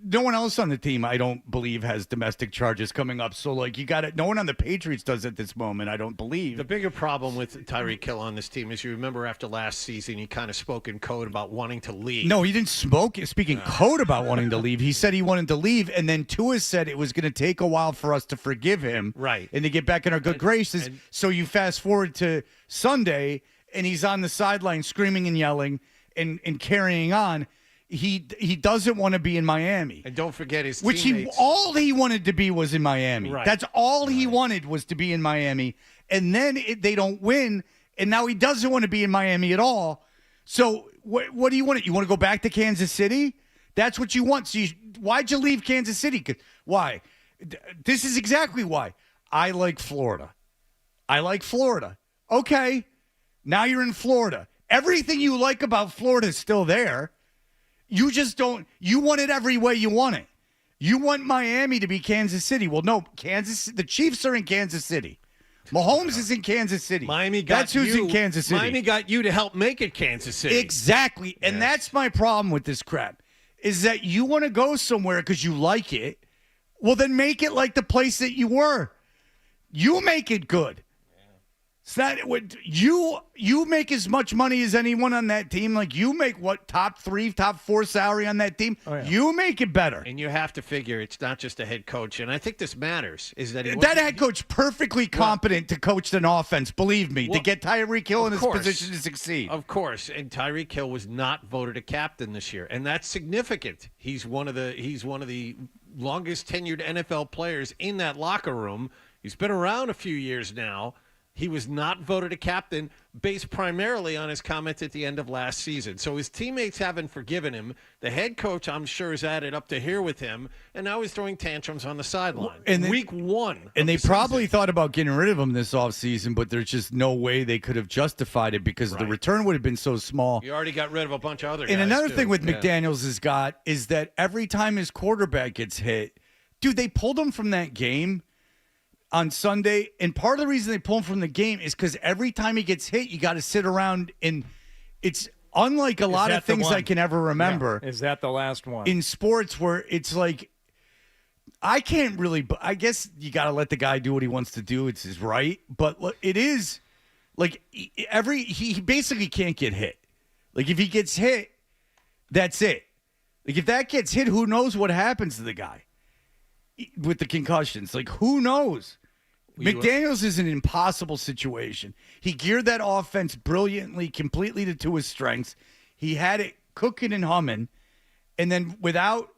no one else on the team, I don't believe, has domestic charges coming up. So, you got it. No one on the Patriots does at this moment, I don't believe. The bigger problem with Tyreek Hill on this team is you remember after last season, he kind of spoke in code about wanting to leave. No, he didn't speak in code about wanting to leave. He said he wanted to leave, and then Tua said it was going to take a while for us to forgive him. Right. And to get back in our good graces. So you fast forward to Sunday, and he's on the sideline screaming and yelling and carrying on. He doesn't want to be in Miami. And don't forget his teammates. Which all he wanted to be was in Miami. Right. That's all he wanted was to be in Miami. And then they don't win, and now he doesn't want to be in Miami at all. So what do you want? You want to go back to Kansas City? That's what you want. So why'd you leave Kansas City? Why? This is exactly why. I like Florida. Okay, now you're in Florida. Everything you like about Florida is still there. You just don't. You want it every way you want it. You want Miami to be Kansas City. Well, no, the Chiefs are in Kansas City. Mahomes is in Kansas City. That's who's in Kansas City. Miami got you to help make it Kansas City. Exactly. And that's my problem with this crap, is that you want to go somewhere because you like it. Well, then make it like the place that you were. You make it good. It's not you make as much money as anyone on that team. Like, you make top 3, top 4 salary on that team. Oh, yeah. You make it better. And you have to figure it's not just a head coach. And I think this matters. Is that head coach perfectly competent to coach an offense? Believe me, to get Tyreek Hill in his position to succeed. Of course. And Tyreek Hill was not voted a captain this year, and that's significant. He's one of the longest tenured NFL players in that locker room. He's been around a few years now. He was not voted a captain based primarily on his comments at the end of last season. So his teammates haven't forgiven him. The head coach, I'm sure, is added up to here with him, and now he's throwing tantrums on the sideline. Week 1. And they probably thought about getting rid of him this offseason, but there's just no way they could have justified it because the return would have been so small. You already got rid of a bunch of other guys. And another thing with McDaniels is that every time his quarterback gets hit, dude, they pulled him from that game on Sunday, and part of the reason they pull him from the game is because every time he gets hit, you got to sit around, and it's unlike a lot of things I can ever remember. Yeah. Is that the last one? In sports where it's like, I guess you got to let the guy do what he wants to do. It's his right, but it is like he basically can't get hit. Like, if he gets hit, that's it. Like, if that gets hit, who knows what happens to the guy with the concussions? Like, who knows? McDaniels is an impossible situation. He geared that offense brilliantly, completely to his strengths. He had it cooking and humming. And then without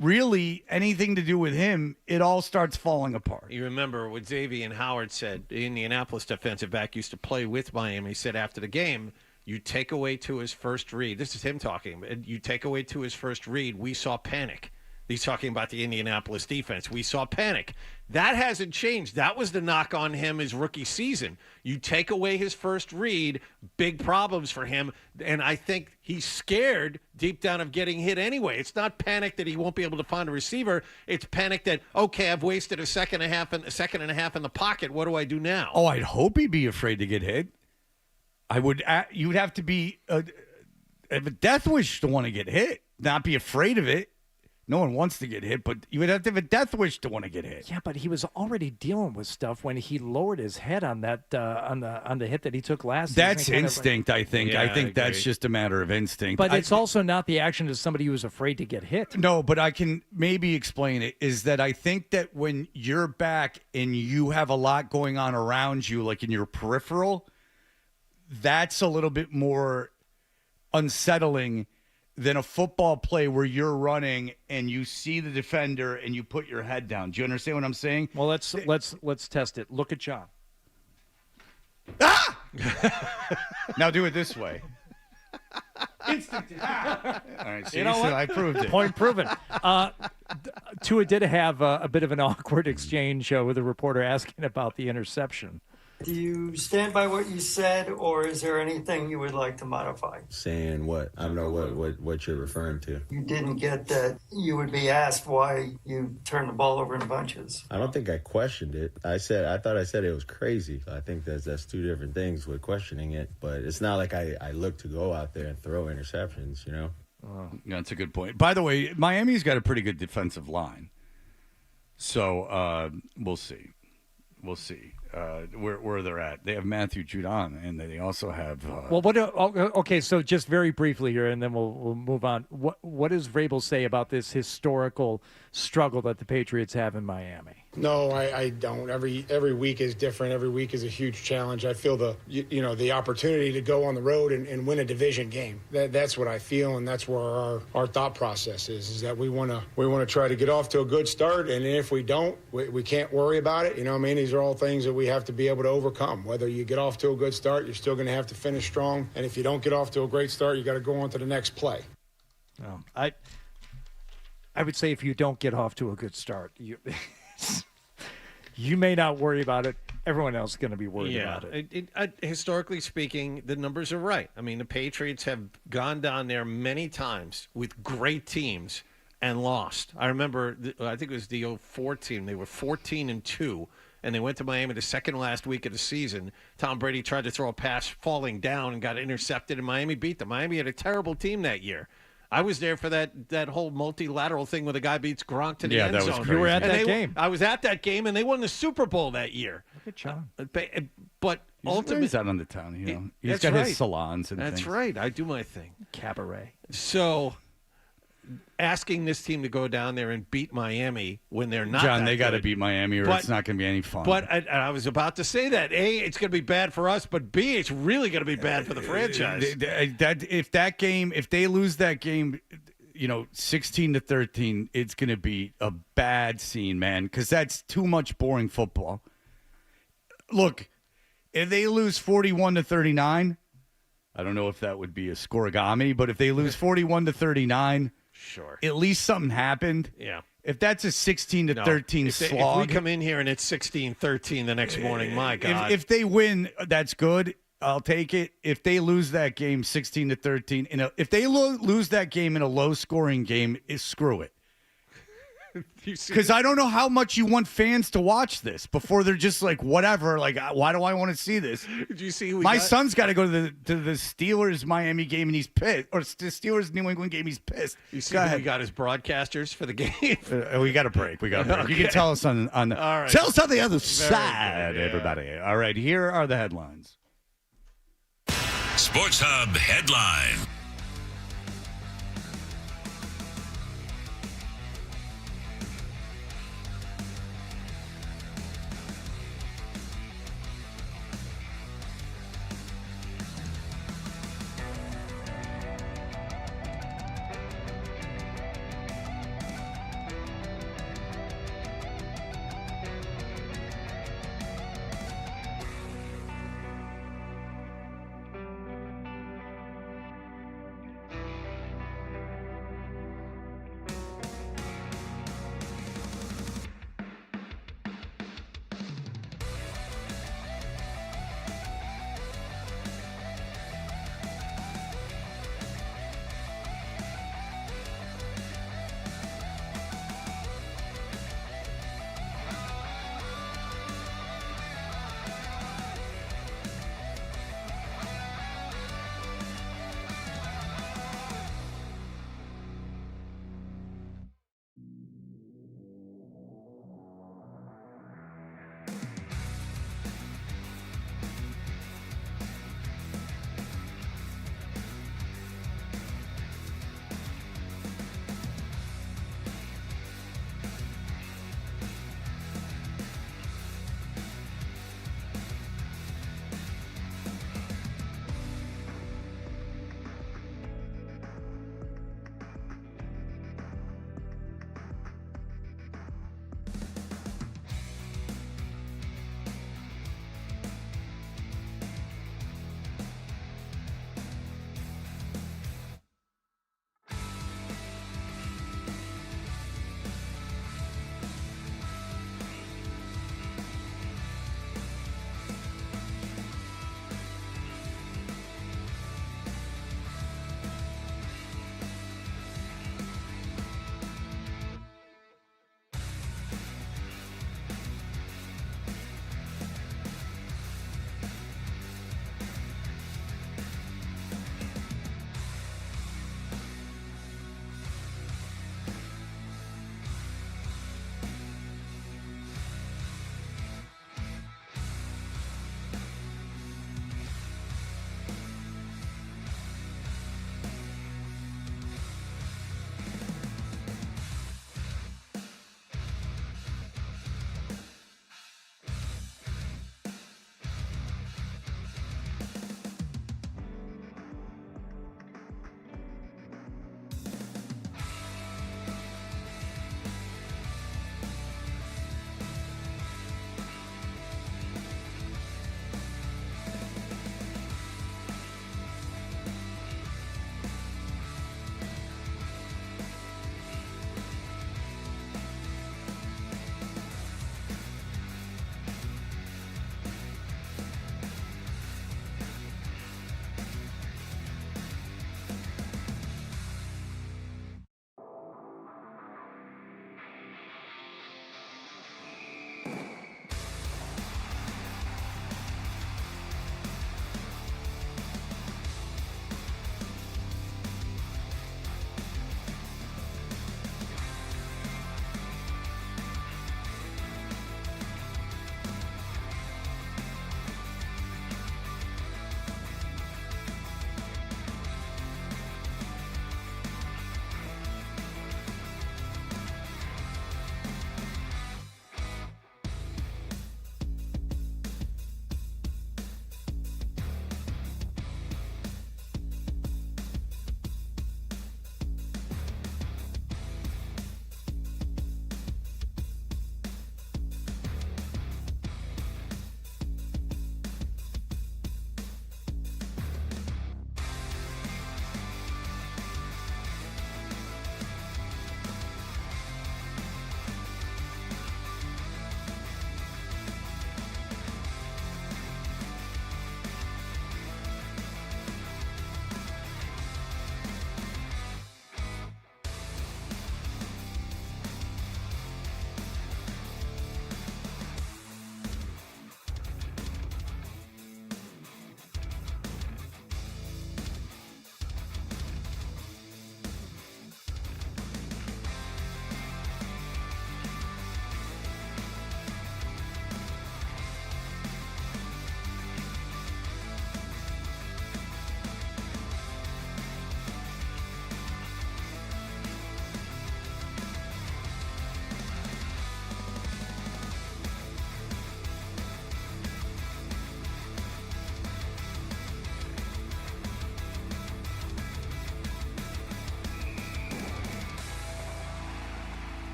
really anything to do with him, it all starts falling apart. You remember what Xavier Howard said, the Indianapolis defensive back used to play with Miami. He said after the game, you take away to his first read. This is him talking. You take away to his first read, we saw panic. He's talking about the Indianapolis defense. We saw panic. That hasn't changed. That was the knock on him his rookie season. You take away his first read, big problems for him. And I think he's scared deep down of getting hit anyway. It's not panic that he won't be able to find a receiver. It's panic that, okay, I've wasted a second and a half in the pocket. What do I do now? Oh, I'd hope he'd be afraid to get hit. You'd have to be a death wish to want to get hit, not be afraid of it. No one wants to get hit, but you would have to have a death wish to want to get hit. Yeah, but he was already dealing with stuff when he lowered his head on that on the hit that he took last season. That's instinct, I think. Yeah, I think that's just a matter of instinct. But it's also not the action of somebody who was afraid to get hit. No, but I can maybe explain it, is that I think that when you're back and you have a lot going on around you, like in your peripheral, that's a little bit more unsettling than a football play where you're running and you see the defender and you put your head down. Do you understand what I'm saying? Well, let's test it. Look at John. Ah! Now do it this way. Instant. All right, see, you know what? I proved it. Point proven. Tua did have a bit of an awkward exchange with a reporter asking about the interception. Do you stand by what you said, or is there anything you would like to modify? Saying what? I don't know what you're referring to. You didn't get that you would be asked why you turned the ball over in bunches. I don't think I questioned it. I thought I said it was crazy. I think that's two different things with questioning it. But it's not like I look to go out there and throw interceptions, you know? That's a good point. By the way, Miami's got a pretty good defensive line. So we'll see. We'll see where they're at. They have Matthew Judon, and they also have. Okay. So just very briefly here, and then we'll move on. What does Vrabel say about this historical struggle that the Patriots have in Miami? No, I don't. Every week is different. Every week is a huge challenge. I feel the opportunity to go on the road and win a division game. That's what I feel, and that's where our thought process is that we want to try to get off to a good start, and if we don't, we can't worry about it. You know what I mean? These are all things that we have to be able to overcome. Whether you get off to a good start, you're still going to have to finish strong, and if you don't get off to a great start, you got to go on to the next play. I would say if you don't get off to a good start, you may not worry about it. Everyone else is going to be worried about it. Historically speaking, the numbers are right. I mean, the Patriots have gone down there many times with great teams and lost. I remember, I think it was the 04 team. They were 14-2, and they went to Miami the second last week of the season. Tom Brady tried to throw a pass falling down and got intercepted, and Miami beat them. Miami had a terrible team that year. I was there for that whole multilateral thing where the guy beats Gronk to the end that was zone. crazy. You were at that game. I was at that game, and they won the Super Bowl that year. Look at John. But ultimately, he's out on the town. He's that's got right. his salons and That's things. right. I do my thing. Cabaret. So, asking this team to go down there and beat Miami when they're not John, that they got to good, beat Miami, or it's not going to be any fun. But I was about to say that. A, it's going to be bad for us, but B, it's really going to be bad for the franchise. If they lose that game, 16-13, it's going to be a bad scene, man, because that's too much boring football. Look, if they lose 41-39, I don't know if that would be a scorigami, but if they lose 41-39, sure, at least something happened. Yeah. If that's a 16-13 slog, if we come in here and it's 16-13 the next morning, my God. If they win, that's good. I'll take it. If they lose that game 16-13, if they lose that game in a low-scoring game, screw it. Because I don't know how much you want fans to watch this before they're just like, whatever. Like, why do I want to see this? Did you see? My son's got to go to the Steelers Miami game and he's pissed, or the Steelers New England game. He's pissed. You see who we got as broadcasters for the game? We got a break. We got a break. Okay. You can tell us on All right. Tell us on the other Very side, good, yeah. everybody. All right, here are the headlines. Sports Hub headline.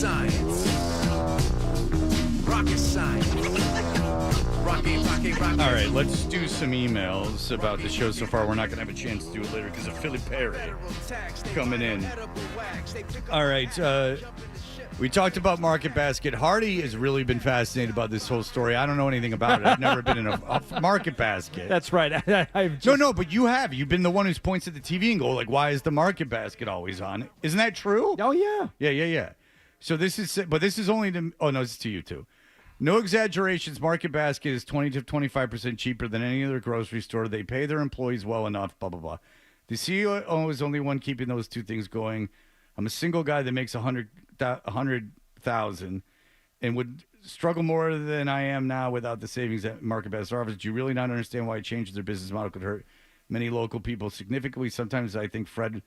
science. Rocket science. Rocket. All right, let's do some emails about the show so far. We're not going to have a chance to do it later because of Philly Perry coming in. All right, we talked about Market Basket. Hardy has really been fascinated about this whole story. I don't know anything about it. I've never been in a Market Basket. That's right. No, but you have. You've been the one who points at the TV and go, like, why is the Market Basket always on? Isn't that true? Oh, yeah. Yeah. So this is only to, oh, no, this is to you too. No exaggerations, Market Basket is 20 to 25% cheaper than any other grocery store. They pay their employees well enough, blah, blah, blah. The CEO is only one keeping those two things going. I'm a single guy that makes $100,000 and would struggle more than I am now without the savings that Market Basket offers. Do you really not understand why changing their business model could hurt many local people significantly? Sometimes I think Fred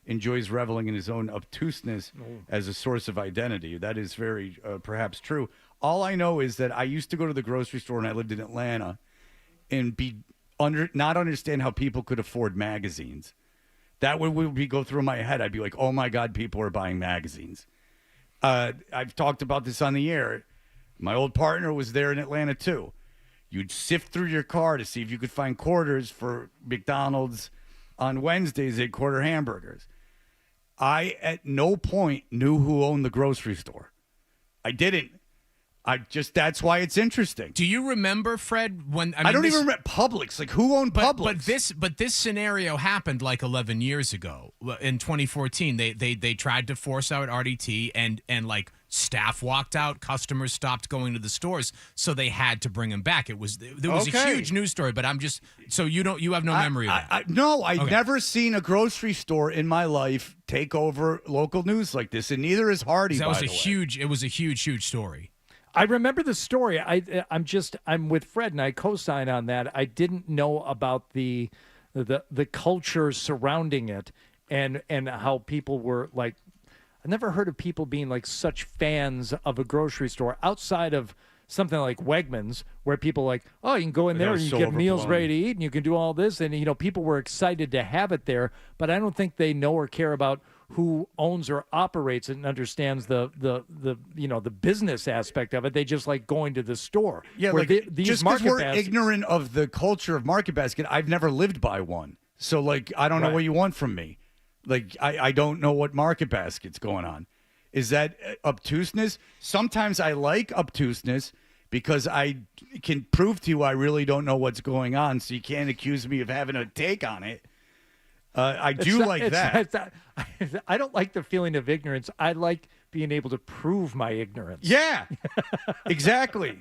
enjoys reveling in his own obtuseness as a source of identity. That is very perhaps true. All I know is that I used to go to the grocery store when I lived in Atlanta and not understand how people could afford magazines. That would go through my head. I'd be like, oh, my God, people are buying magazines. I've talked about this on the air. My old partner was there in Atlanta, too. You'd sift through your car to see if you could find quarters for McDonald's on Wednesdays at quarter hamburgers. I, at no point, knew who owned the grocery store. I didn't. That's why it's interesting. Do you remember, Fred, when I don't even remember Publix? Like, who owned Publix? But this scenario happened like 11 years ago. In 2014, they tried to force out RDT and like staff walked out, customers stopped going to the stores, so they had to bring him back. There was a huge news story, but I'm just so you have no memory of that. I've never seen a grocery store in my life take over local news like this, and neither is Hardy. It was a huge story. I remember the story. I'm with Fred, and I co-sign on that. I didn't know about the culture surrounding it, and how people were like. I never heard of people being like such fans of a grocery store outside of something like Wegmans, where people like, oh, you can go in there and you get meals ready to eat, and you can do all this, and people were excited to have it there. But I don't think they know or care about who owns or operates it and understands the business aspect of it. They just like going to the store. Yeah, like just because we're ignorant of the culture of Market Basket, I've never lived by one. So like, I don't know what you want from me. Like, I don't know what Market Basket's going on. Is that obtuseness? Sometimes I like obtuseness because I can prove to you I really don't know what's going on, so you can't accuse me of having a take on it. I don't like the feeling of ignorance. I like being able to prove my ignorance. Yeah, exactly.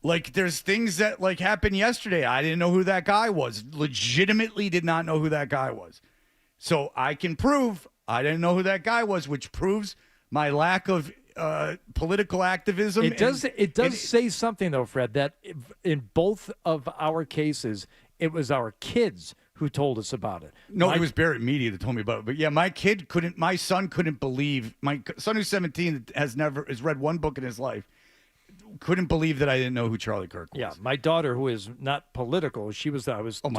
Like, there's things that like happened yesterday. I didn't know who that guy was. Legitimately did not know who that guy was. So I can prove I didn't know who that guy was, which proves my lack of political activism. It does say something, though, Fred, that in both of our cases, it was our kids who told us about it. No, it was Barrett Media that told me about it. But yeah, my son couldn't believe, my son who's 17 has read one book in his life, couldn't believe that I didn't know who Charlie Kirk was. Yeah, my daughter, who is not political, my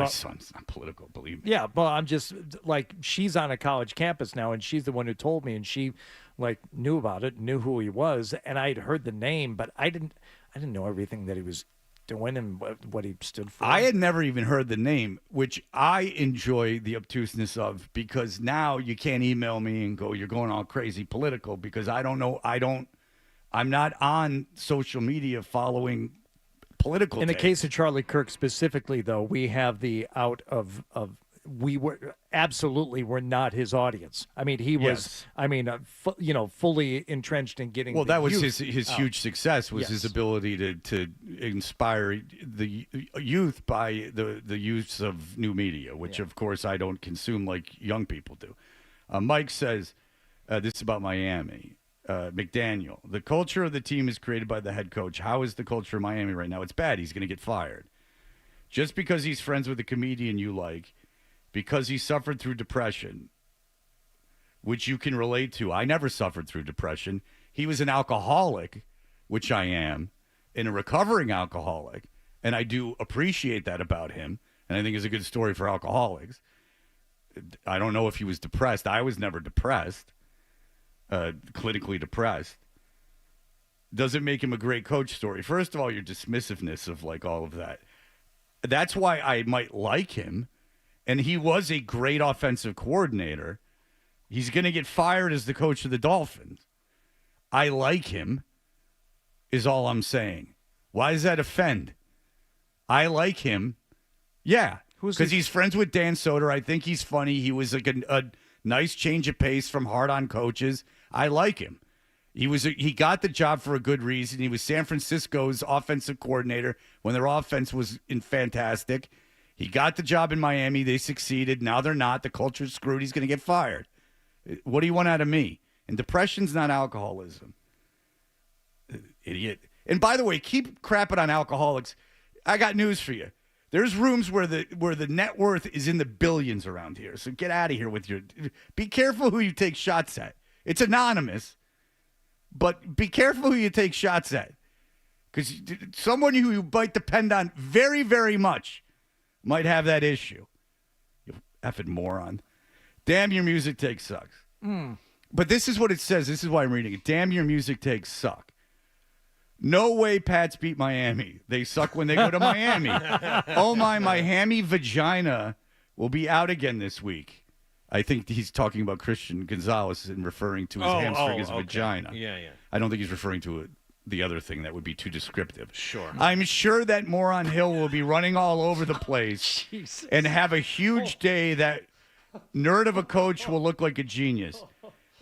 son's not political, believe me. Yeah, but I'm just like, she's on a college campus now, and she's the one who told me, and she like knew about it, knew who he was, and I'd heard the name, but I didn't know everything that he was doing and what he stood for. I had never even heard the name, which I enjoy the obtuseness of, because now you can't email me and go, you're going all crazy political, because I don't know. I'm not on social media following political. In the case of Charlie Kirk specifically, though, we have the out of we were not his audience. I mean, he was. Yes. Fully entrenched in getting. Well, that was his huge success was his ability to inspire the youth by the use of new media, which of course I don't consume like young people do. Mike says this is about Miami. McDaniel, the culture of the team is created by the head coach. How is the culture of Miami right now? It's bad. He's going to get fired. Just because he's friends with a comedian you like, because he suffered through depression, which you can relate to. I never suffered through depression. He was an alcoholic, which I am, and a recovering alcoholic, and I do appreciate that about him, and I think it's a good story for alcoholics. I don't know if he was depressed. I was never depressed. clinically depressed doesn't make him a great coach story. First of all, your dismissiveness of like all of that. That's why I might like him. And he was a great offensive coordinator. He's going to get fired as the coach of the Dolphins. I like him, is all I'm saying. Why does that offend? I like him. Yeah, because he's friends with Dan Soder. I think he's funny. He was like a nice change of pace from hard-on coaches. I like him. He got the job for a good reason. He was San Francisco's offensive coordinator when their offense was fantastic. He got the job in Miami. They succeeded. Now they're not. The culture's screwed. He's going to get fired. What do you want out of me? And depression's not alcoholism. Idiot. And by the way, keep crapping on alcoholics. I got news for you. There's rooms where the net worth is in the billions around here. So get out of here with your... Be careful who you take shots at. It's anonymous, but be careful who you take shots at. Because someone who you might depend on very, very much might have that issue. You effing moron. Damn, your music takes sucks. But this is what it says. This is why I'm reading it. Damn, your music takes suck. No way Pats beat Miami. They suck when they go to Miami. Oh, my hammy vagina will be out again this week. I think he's talking about Christian Gonzalez and referring to his hamstring as vagina. Yeah. I don't think he's referring to the other thing. That would be too descriptive. Sure. I'm sure that Moron Hill will be running all over the place and have a huge day. That nerd of a coach will look like a genius.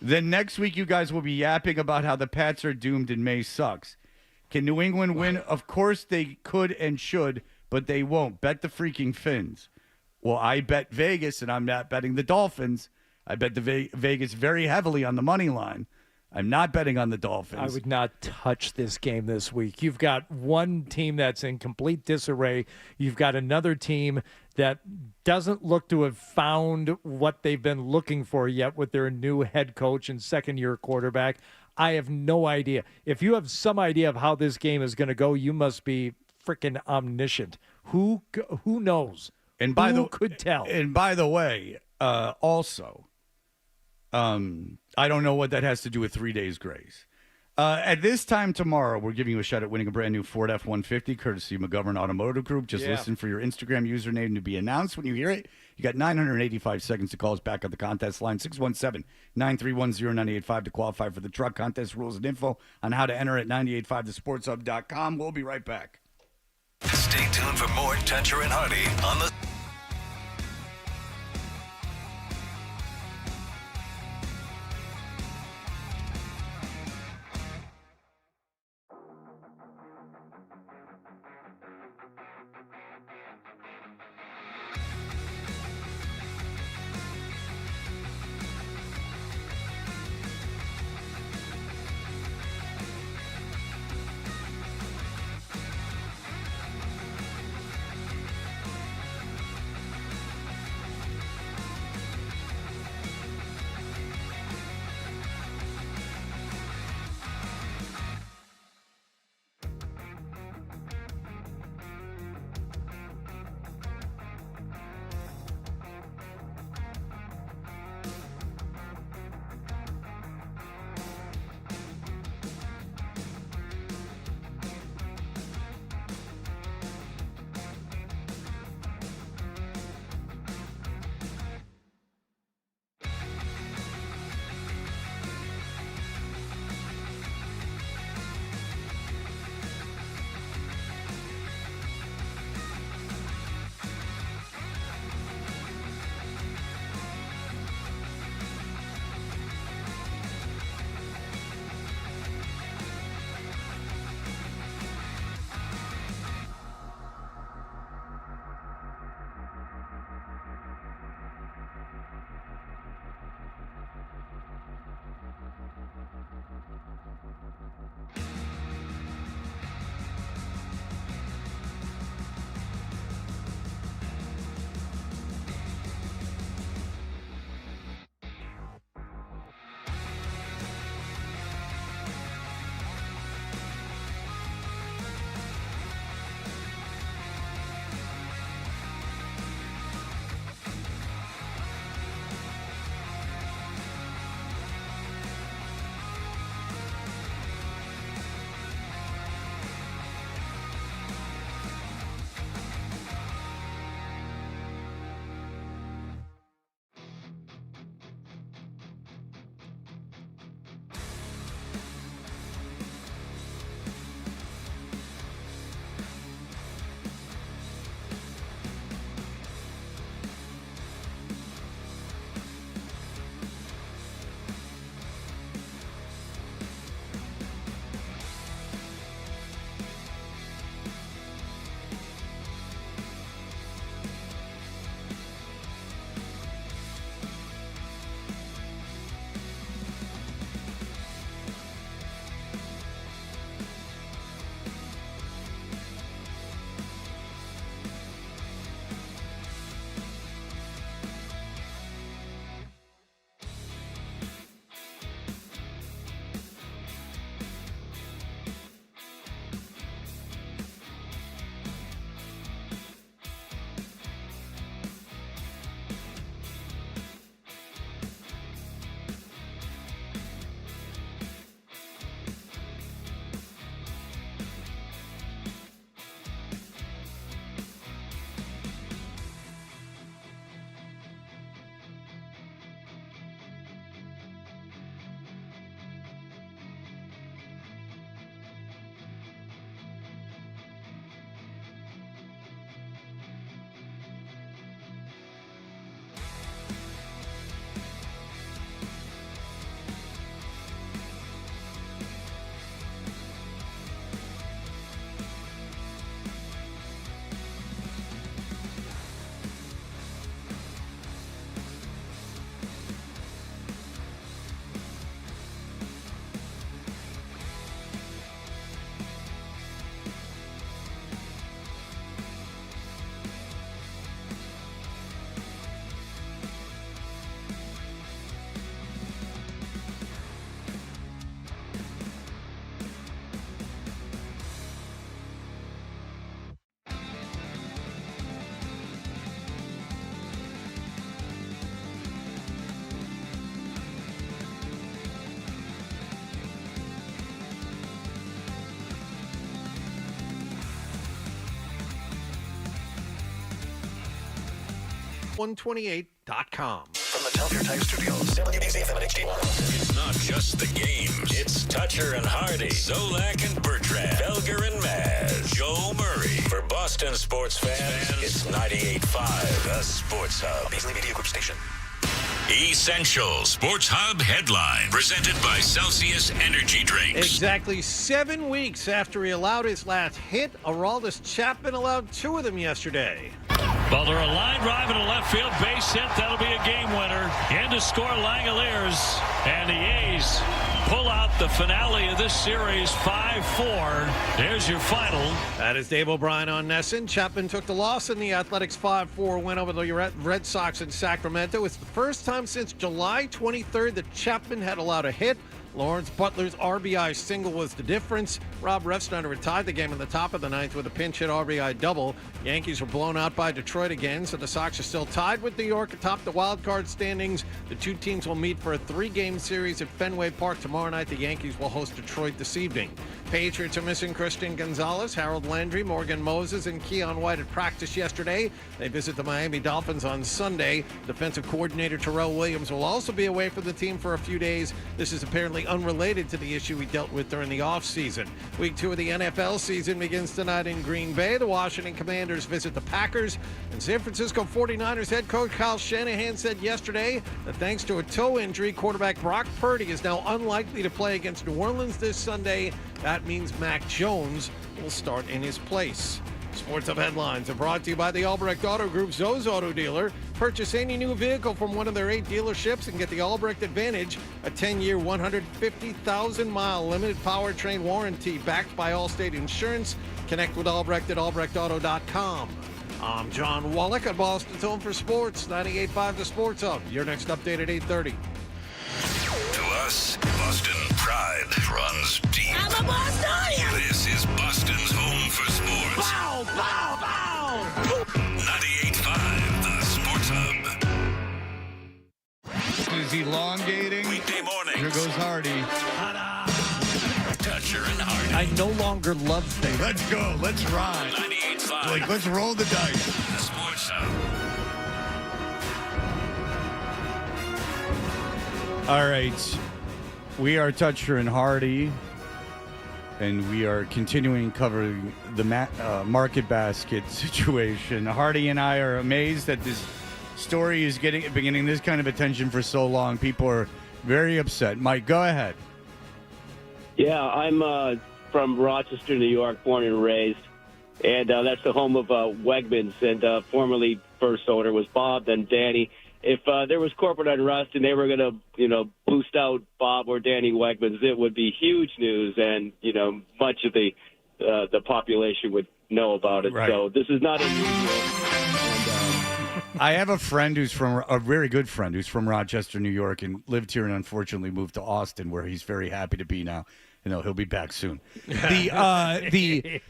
Then next week you guys will be yapping about how the Pats are doomed and May sucks. Can New England win? Of course they could and should, but they won't. Bet the freaking Fins. Well, I bet Vegas, and I'm not betting the Dolphins. I bet the Vegas very heavily on the money line. I'm not betting on the Dolphins. I would not touch this game this week. You've got one team that's in complete disarray. You've got another team that doesn't look to have found what they've been looking for yet with their new head coach and second-year quarterback. I have no idea. If you have some idea of how this game is going to go, you must be freaking omniscient. Who knows? And who could tell? And by the way, also, I don't know what that has to do with 3 days grace. At this time tomorrow, we're giving you a shot at winning a brand new Ford F-150, courtesy McGovern Automotive Group. Just listen for your Instagram username to be announced when you hear it. You got 985 seconds to call us back on the contest line, 617-931-0985 to qualify for the truck. Contest rules and info on how to enter at 985thesportshub.com. We'll be right back. Stay tuned for more Toucher and Hardy on the... 128.com. From the Tell Your Time Studios, WBZ-FM and HD1. It's not just the games. It's Toucher and Hardy, Zolak and Bertrand, Felger and Maz, Joe Murray. For Boston sports fans, it's 98.5, the Sports Hub. Beasley Media Group Station. Essential Sports Hub headline, presented by Celsius Energy Drinks. Exactly 7 weeks after he allowed his last hit, Aroldis Chapman allowed 2 of them yesterday. Well, they're a line drive in a left field base hit. That'll be a game winner. In to score Langoliers. And the A's pull out the finale of this series 5-4. There's your final. That is Dave O'Brien on Nesson. Chapman took the loss in the Athletics 5-4 win over the Red Sox in Sacramento. It's the first time since July 23rd that Chapman had allowed a hit. Lawrence Butler's RBI single was the difference. Rob Refsnyder tied the game in the top of the ninth with a pinch hit RBI double. Yankees were blown out by Detroit again, so the Sox are still tied with New York atop the wild card standings. The two teams will meet for a 3-game series at Fenway Park tomorrow night. The Yankees will host Detroit this evening. Patriots are missing Christian Gonzalez, Harold Landry, Morgan Moses, and Keon White at practice yesterday. They visit the Miami Dolphins on Sunday. Defensive coordinator Terrell Williams will also be away from the team for a few days. This is apparently unrelated to the issue he dealt with during the offseason. Week 2 of the NFL season begins tonight in Green Bay. The Washington Commanders visit the Packers. And San Francisco 49ers head coach Kyle Shanahan said yesterday that thanks to a toe injury, quarterback Brock Purdy is now unlikely to play against New Orleans this Sunday. That means Mac Jones will start in his place. Sports Hub headlines are brought to you by the Albrecht Auto Group, Zoe's Auto Dealer. Purchase any new vehicle from one of their 8 dealerships and get the Albrecht Advantage, a 10-year, 150,000-mile limited powertrain warranty backed by Allstate Insurance. Connect with Albrecht at albrechtauto.com. I'm John Wallach at Boston's Home for Sports, 98.5 The Sports Hub. Your next update at 8:30. To us, Boston pride runs deep. I'm a Bostonian! This is Boston's Home for Sports. Bow, bow, bow! 98.5 The Sports Hub. Is elongating. Weekday mornings. Here goes Hardy. Toucher and Hardy. I no longer love things. Let's go. Let's ride. 98.5. Let's roll the dice. The Sports Hub. All right. We are Toucher and Hardy, and we are continuing covering the market basket situation. Hardy and I are amazed that this story is beginning this kind of attention for so long. People are very upset. Mike, go ahead. Yeah, I'm from Rochester, New York, born and raised, and that's the home of Wegmans, and formerly first owner was Bob, then Danny. If there was corporate unrest and they were going to, boost out Bob or Danny Wegmans, it would be huge news, and much of the population would know about it. Right. So this is not unusual. I have a friend a very good friend who's from Rochester, New York, and lived here and unfortunately moved to Austin, where he's very happy to be now. He'll be back soon. But he's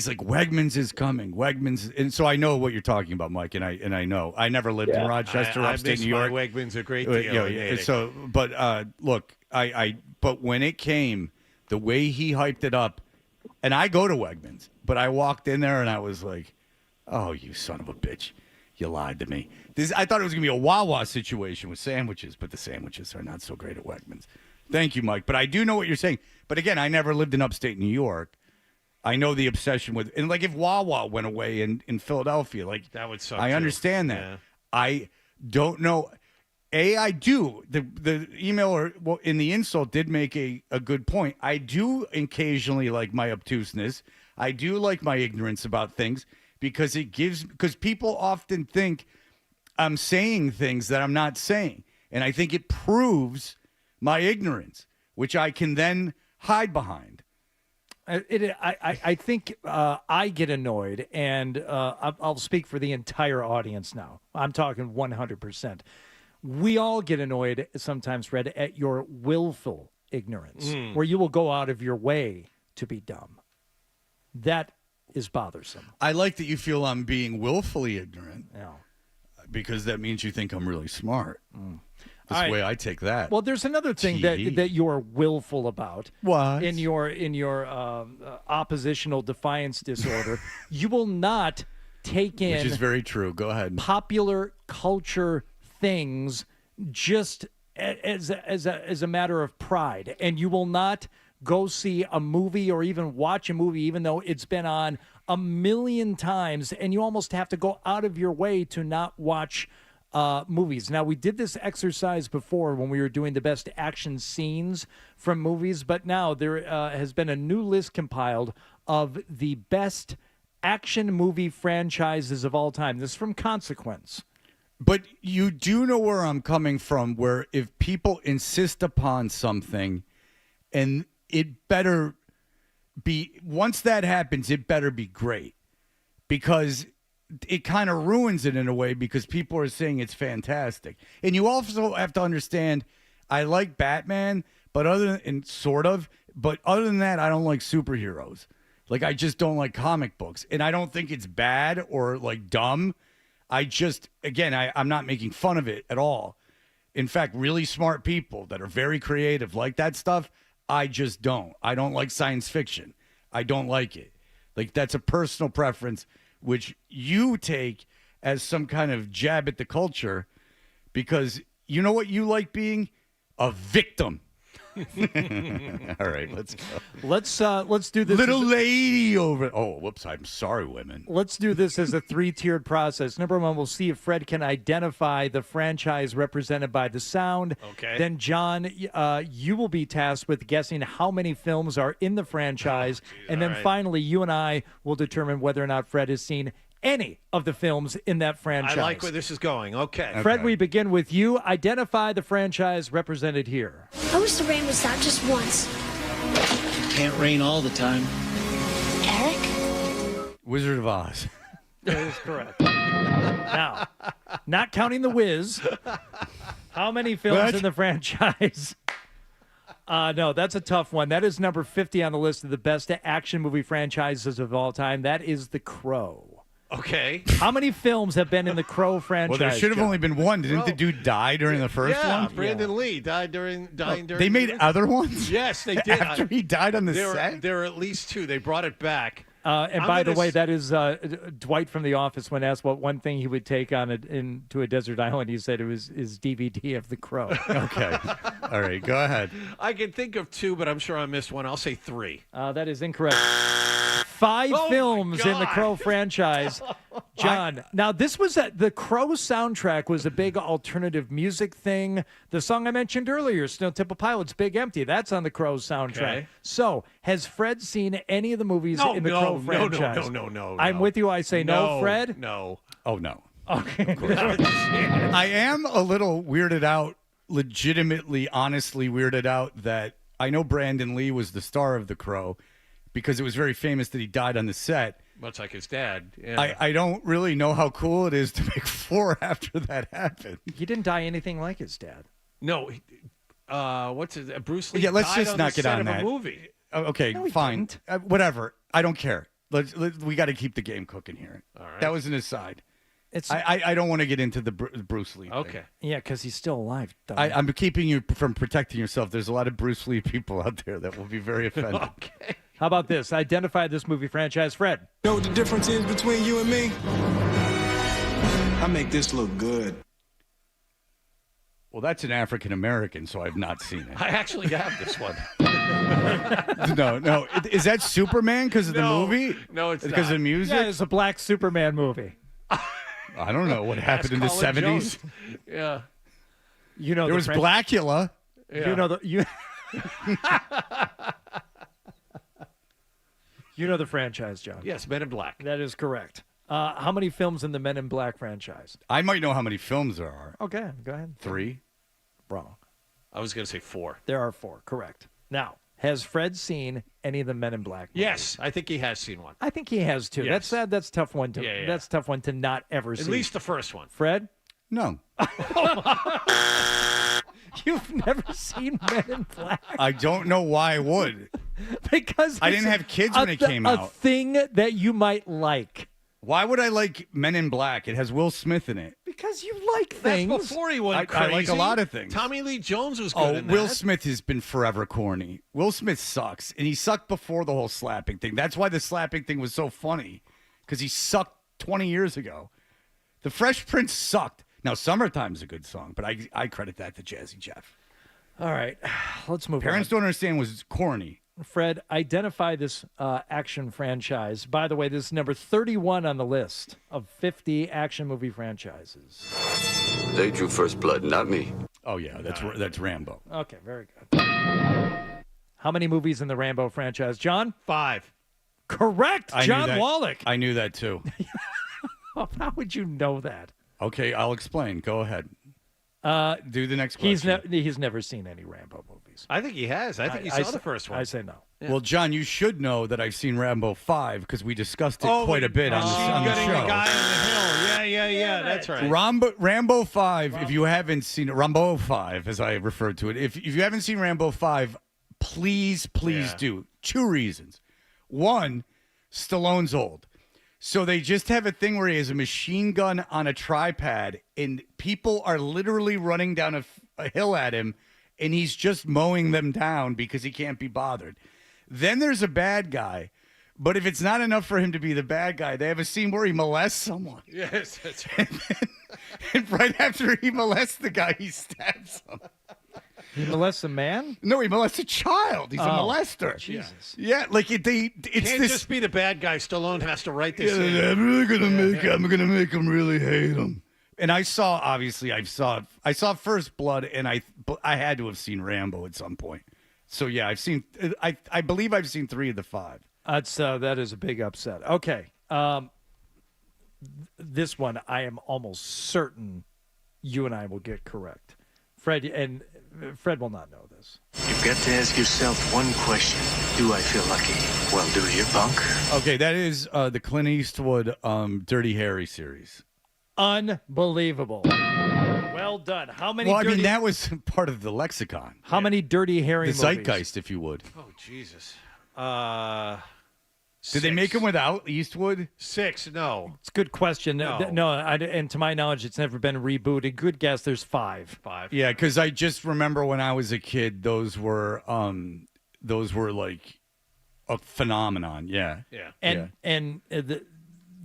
like, Wegmans is coming. Wegmans, and so I know what you're talking about, Mike, and I know. I never lived in Rochester, upstate New York. Wegmans a great deal. Look, but when it came, the way he hyped it up, and I go to Wegmans, but I walked in there and I was like, oh, you son of a bitch. You lied to me. I thought it was going to be a Wawa situation with sandwiches, but the sandwiches are not so great at Wegmans. Thank you, Mike. But I do know what you're saying. But again, I never lived in upstate New York. I know the obsession with, and like if Wawa went away in Philadelphia, like that would suck. I understand that. Yeah. I don't know. I do. The emailer in the insult did make a good point. I do occasionally like my obtuseness. I do like my ignorance about things because people often think I'm saying things that I'm not saying. And I think it proves my ignorance, which I can then hide behind. I think I get annoyed, and I'll speak for the entire audience now. I'm talking 100%. We all get annoyed sometimes, Red, at your willful ignorance, where you will go out of your way to be dumb. That is bothersome. I like that you feel I'm being willfully ignorant. Yeah. Because that means you think I'm really smart. That's the way I take that. Well, there's another thing that you're willful about. What? In your oppositional defiance disorder, you will not take in, which is very true. Go ahead. popular culture things just as a matter of pride, and you will not go see a movie or even watch a movie even though it's been on a million times, and you almost have to go out of your way to not watch movies. Now, we did this exercise before when we were doing the best action scenes from movies, but now there has been a new list compiled of the best action movie franchises of all time. This is from Consequence. But you do know where I'm coming from, where if people insist upon something, and it better be, once that happens, it better be great, because it kind of ruins it in a way, because people are saying it's fantastic. And you also have to understand, I like Batman, but other than that, I don't like superheroes. Like, I just don't like comic books. And I don't think it's bad or like dumb. I just, again, I'm not making fun of it at all. In fact, really smart people that are very creative like that stuff, I just don't. I don't like science fiction. I don't like it. Like, that's a personal preference, which you take as some kind of jab at the culture, because you know what you like being? A victim. All right, let's go. Let's do this. Little lady over. Oh, whoops! I'm sorry, women. Let's do this as a 3-tiered process. Number one, we'll see if Fred can identify the franchise represented by the sound. Okay. Then, John, you will be tasked with guessing how many films are in the franchise, and then finally, you and I will determine whether or not Fred has seen any of the films in that franchise. I like where this is going. Okay. Fred, we begin with you. Identify the franchise represented here. I wish the rain would stop just once. Can't rain all the time. Eric? Wizard of Oz. That is correct. Now, not counting The Wiz, how many films in the franchise? No, that's a tough one. That is number 50 on the list of the best action movie franchises of all time. That is The Crow. Okay. How many films have been in the Crow franchise? Well, there should have only been one. Didn't the dude die during the first one? Brandon Lee died during. They made other ones? Yes, they did. After he died on the set? There are at least two. They brought it back. And by the way, that is Dwight from The Office. When asked what one thing he would take on into a desert island, he said it was his DVD of The Crow. Okay. All right, go ahead. I can think of two, but I'm sure I missed one. I'll say three. That is incorrect. 5 films in the Crow franchise. John, now this was the Crow soundtrack was a big alternative music thing. The song I mentioned earlier, Snow Temple Pilots, Big Empty, that's on the Crow soundtrack. Okay. So, has Fred seen any of the movies in the Crow franchise? No. I'm with you. I say no, Fred? No. Oh, no. Okay. I am a little weirded out, legitimately, honestly weirded out that I know Brandon Lee was the star of The Crow because it was very famous that he died on the set. Much like his dad. Yeah. I don't really know how cool it is to make 4 after that happened. He didn't die anything like his dad. No. What's his Bruce Lee? Yeah, let's died just not get on that. A movie. Okay, No, fine. Whatever. I don't care. We got to keep the game cooking here. All right. That was an aside. It's I don't want to get into the Bruce Lee thing. Okay. Yeah, because he's still alive. I'm keeping you from protecting yourself. There's a lot of Bruce Lee people out there that will be very offended. Okay. How about this? Identify this movie franchise, Fred. Know what the difference is between you and me? I make this look good. Well, that's an African American, so I've not seen it. I actually have this one. No. Is that Superman because of the movie? No, it's because not. of music. Yeah, it's a black Superman movie. I don't know what happened in the Colin 70s. Jones. Yeah. You know, There was Blackula. Yeah. You know You know the franchise, John. Yes, Men in Black. That is correct. How many films in the Men in Black franchise? I might know how many films there are. Okay, go ahead. 3. Wrong. I was going to say 4. There are 4. Correct. Now, has Fred seen any of the Men in Black movies? Yes, I think he has seen one. I think he has too. Yes. That's a tough one to. Yeah. That's a tough one to not ever see. At least the first one. Fred, No. you've never seen Men in Black I don't know why I would. because I didn't have kids when it came A out. thing that you might like. Why would I like Men in Black? It has Will Smith in it. Because you like things. That's before he went I crazy. like a lot of things. Tommy Lee Jones was good in that. Will Smith has been forever corny. Will Smith sucks, and he sucked before the whole slapping thing. That's why the slapping thing was so funny, because he sucked 20 years ago. The Fresh Prince sucked. Now, Summertime's a good song, but I credit that to Jazzy Jeff. All right, let's move Parents on. don't understand was corny. Fred, identify this action franchise. By the way, this is number 31 on the list of 50 action movie franchises. They drew first blood, not me. Oh, yeah, that's Rambo. Okay, very good. How many movies in the Rambo franchise, John? 5. Correct, John Wallach. I knew that, too. How would you know that? Okay, I'll explain. Go ahead. Do the next He's question. he's never seen any Rambo movies. I think he has. I think he saw the first one. I say no. Well, John, you should know that I've seen Rambo 5 because we discussed it quite a bit on the show. The guy on the hill. Yeah. That's right. Rambo 5, if you haven't seen it, Rambo 5, as I referred to it, if you haven't seen Rambo 5, please do. 2 reasons. One, Stallone's old. So they just have a thing where he has a machine gun on a tripod, and people are literally running down a hill at him, and he's just mowing them down because he can't be bothered. Then there's a bad guy. But if it's not enough for him to be the bad guy, they have a scene where he molests someone. Yes, that's right. And right after he molests the guy, he stabs him. He molests a man? No, he molests a child. He's a molester. Jesus. Yeah, like it's Can't this. just be the bad guy. Stallone has to write this. Yeah, I'm really gonna make him really hate him. And I saw First Blood, and I had to have seen Rambo at some point. So yeah, I believe I've seen 3 of the 5. That is a big upset. Okay, this one I am almost certain you and I will get correct. Fred will not know this. You've got to ask yourself one question. Do I feel lucky? Well, do you, punk? Okay, that is the Clint Eastwood Dirty Harry series. Unbelievable. Well done. How many? Well, I mean, that was part of the lexicon. How many Dirty Harry The movies? zeitgeist, if you would. Oh, Jesus. Did they make him without Eastwood? 6, no. It's a good question. No. And to my knowledge, it's never been rebooted. Good guess. There's 5. 5. Yeah, because I just remember when I was a kid, those were like a phenomenon. Yeah. Yeah. And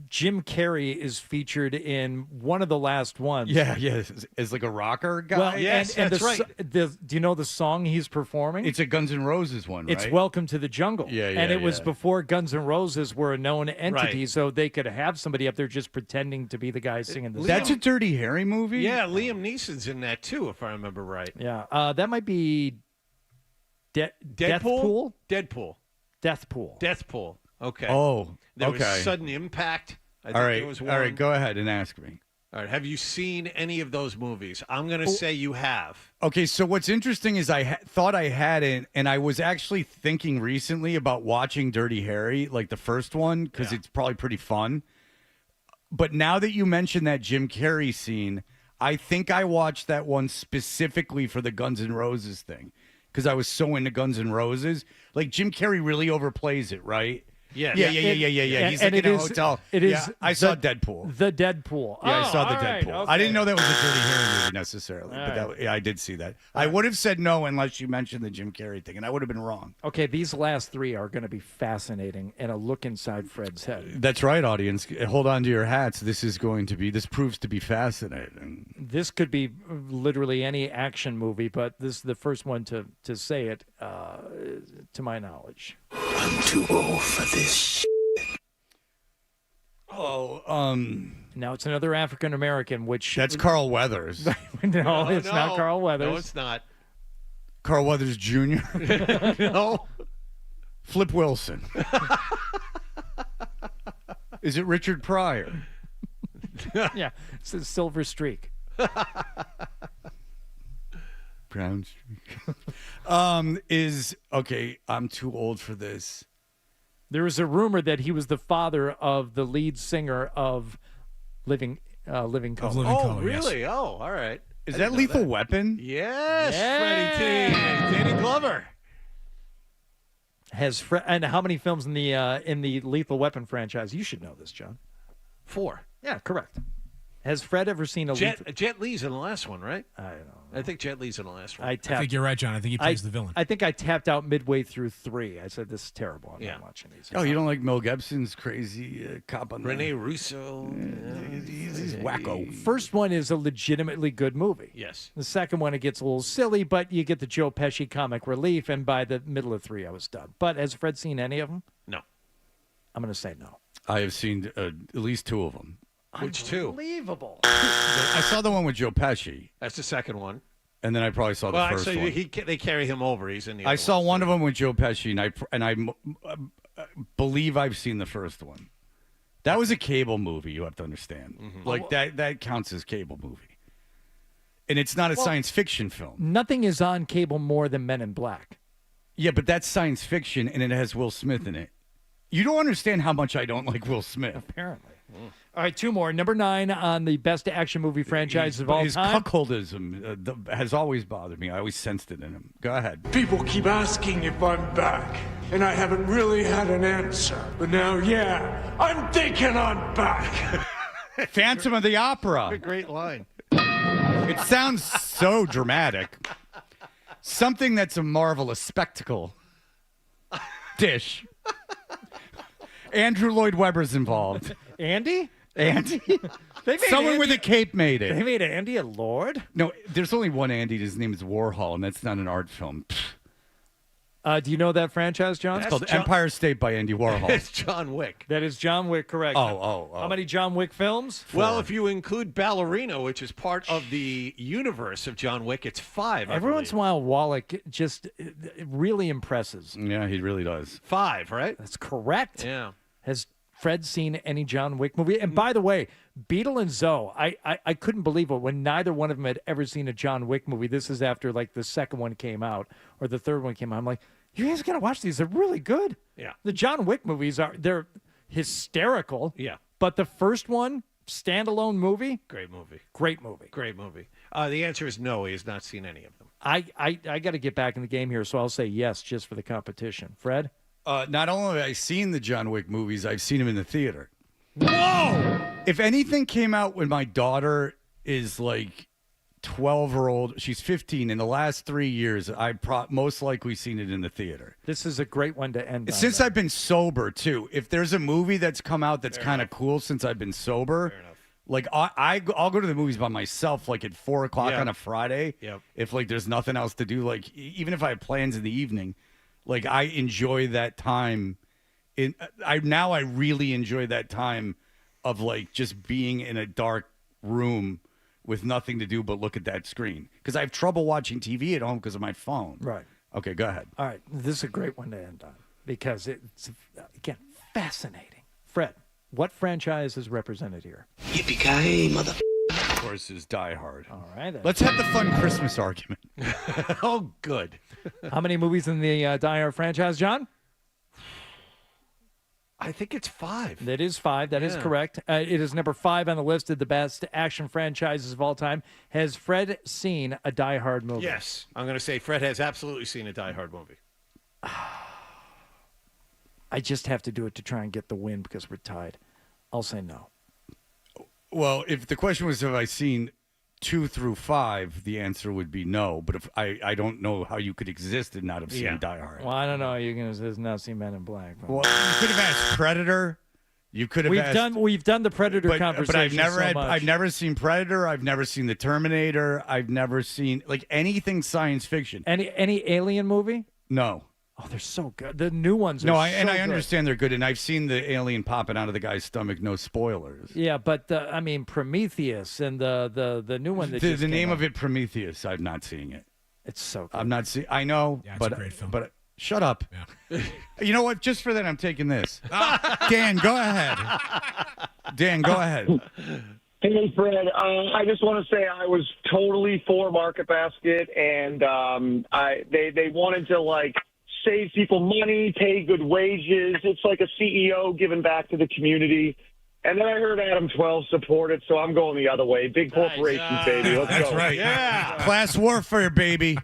Jim Carrey is featured in one of the last ones. Yeah, as like a rocker guy. Well, yes, and that's right. Do you know the song he's performing? It's a Guns N' Roses one, right? It's Welcome to the Jungle. Yeah, and it was before Guns N' Roses were a known entity, Right. so they could have somebody up there just pretending to be the guy singing the That's song. a Dirty Harry movie? Yeah, Liam Neeson's in that too, if I remember right. Yeah, that might be Deadpool? Deathpool. Okay. Oh, There okay. was Sudden Impact. I think All right, there was one. all right. Go ahead and ask me. All right. Have you seen any of those movies? I'm going to say you have. Okay, so what's interesting is I thought I hadn't, and I was actually thinking recently about watching Dirty Harry, like the first one, because it's probably pretty fun. But now that you mentioned that Jim Carrey scene, I think I watched that one specifically for the Guns N' Roses thing, because I was so into Guns N' Roses. Like, Jim Carrey really overplays it, right? Yeah. Yeah. He's like in a hotel. It is. I saw Deadpool. The Deadpool. Yeah, I saw the all right, Deadpool. okay. I didn't know that was a Dirty Harry movie necessarily, but I did see that. I would have said no unless you mentioned the Jim Carrey thing, and I would have been wrong. Okay, these last 3 are going to be fascinating and a look inside Fred's head. That's right, audience. Hold on to your hats. This proves to be fascinating. This could be literally any action movie, but this is the first one to say it, to my knowledge. I'm too old for this shit. Oh, Now it's another African American, which that's Carl Weathers. no, it's not Carl Weathers. No, it's not. Carl Weathers Jr. No. Flip Wilson. Is it Richard Pryor? Yeah, it's a Silver Streak. Brown Streak. Okay, I'm too old for this. There was a rumor that he was the father of the lead singer of Living Color. Oh, really? Yes. Oh, all right. Is that Lethal Weapon? Yes, Freddie T. Danny Glover. And how many films in the Lethal Weapon franchise? You should know this, John. 4. Yeah, correct. Has Fred ever seen a Jet Li's in the last one, right? I don't know. I think Jet Li's in the last one. I think you're right, John. I think he plays the villain. I think I tapped out midway through 3. I said, this is terrible. I'm not watching these. Oh, you don't like Mel Gibson's crazy cop on Rene Russo. He's wacko. First one is a legitimately good movie. Yes. The second one, it gets a little silly, but you get the Joe Pesci comic relief, and by the middle of 3, I was done. But has Fred seen any of them? No. I'm going to say no. I have seen at least 2 of them. Which 2? Unbelievable. I saw the one with Joe Pesci. That's the second one. And then I probably saw the first one. They carry him over. He's in the. I saw one of them with Joe Pesci, and I believe I've seen the first one. That was a cable movie. You have to understand, like that counts as cable movie, and it's not a science fiction film. Nothing is on cable more than Men in Black. Yeah, but that's science fiction, and it has Will Smith in it. You don't understand how much I don't like Will Smith. Apparently. All right, 2 more. Number 9 on the best action movie franchise of all his time. His cuckoldism has always bothered me. I always sensed it in him. Go ahead. People keep asking if I'm back, and I haven't really had an answer. But now, I'm thinking I'm back. Phantom of the Opera. A great line. It sounds so dramatic. Something that's a marvelous spectacle. Dish. Andrew Lloyd Webber's involved. Andy? Someone with a cape made it. They made Andy a lord? No, there's only one Andy. His name is Warhol, and that's not an art film. Do you know that franchise, John? It's called Empire State by Andy Warhol. It's John Wick. That is John Wick, correct. Oh. How many John Wick films? 4. Well, if you include Ballerina, which is part of the universe of John Wick, it's 5. Every once in a while, Wallach just really impresses. Yeah, he really does. 5, right? That's correct. Yeah. Has Fred seen any John Wick movie? And by the way, Beetle and Zoe, I couldn't believe it when neither one of them had ever seen a John Wick movie. This is after like the second one came out or the third one came out. I'm like, you guys gotta watch these. They're really good. Yeah. The John Wick movies they're hysterical. Yeah. But the first one, standalone movie, Great movie. great movie. Great movie. The answer is no. He has not seen any of them. I got to get back in the game here, so I'll say yes just for the competition. Fred? Not only have I seen the John Wick movies, I've seen them in the theater. Whoa! If anything came out when my daughter is like 12 or old, she's 15. In the last 3 years, I've most likely seen it in the theater. This is a great one to end on. Since I've been sober, too. If there's a movie that's come out that's kind of cool since I've been sober, like I'll go to the movies by myself, like at 4 o'clock on a Friday. Yep. If like there's nothing else to do, like even if I have plans in the evening, like I enjoy that time. I really enjoy that time of like just being in a dark room with nothing to do but look at that screen, because I have trouble watching TV at home because of my phone. Right. Okay, go ahead. All right. This is a great one to end on because it's, again, fascinating. Fred, what franchise is represented here? Yippee-ki-yay, mother. Of course, is Die Hard. All right. Let's have the fun Christmas argument. Oh, good. How many movies in the Die Hard franchise, John? I think it's 5. That is 5. That is correct. It is number 5 on the list of the best action franchises of all time. Has Fred seen a Die Hard movie? Yes. I'm going to say Fred has absolutely seen a Die Hard movie. I just have to do it to try and get the win because we're tied. I'll say no. Well, if the question was have I seen 2 through 5, the answer would be no. But if I don't know how you could exist and not have seen Die Hard. Well, I don't know. You're going to not see Men in Black. Well, you could have asked Predator. You could have we've done the Predator conversation. But I've I've never seen Predator. I've never seen the Terminator. I've never seen like anything science fiction. Any alien movie? No. Oh, they're so good. The new ones are I good. understand they're good, and I've seen the alien popping out of the guy's stomach. No spoilers. Yeah, but I mean Prometheus and the new one that the name of it, Prometheus. I'm not seeing it. It's so good. I'm not seeing. I know, Yeah, it's but a great film. But shut up. Yeah. You know what? Just for that, I'm taking this. Dan, go ahead. Dan, go ahead. Hey, Fred, I just want to say I was totally for Market Basket, and they wanted to, like, save people money, pay good wages. It's like a CEO giving back to the community. And then I heard Adam 12 support it, so I'm going the other way. Big corporations, baby. Let's That's go. right. Yeah. Class warfare, baby.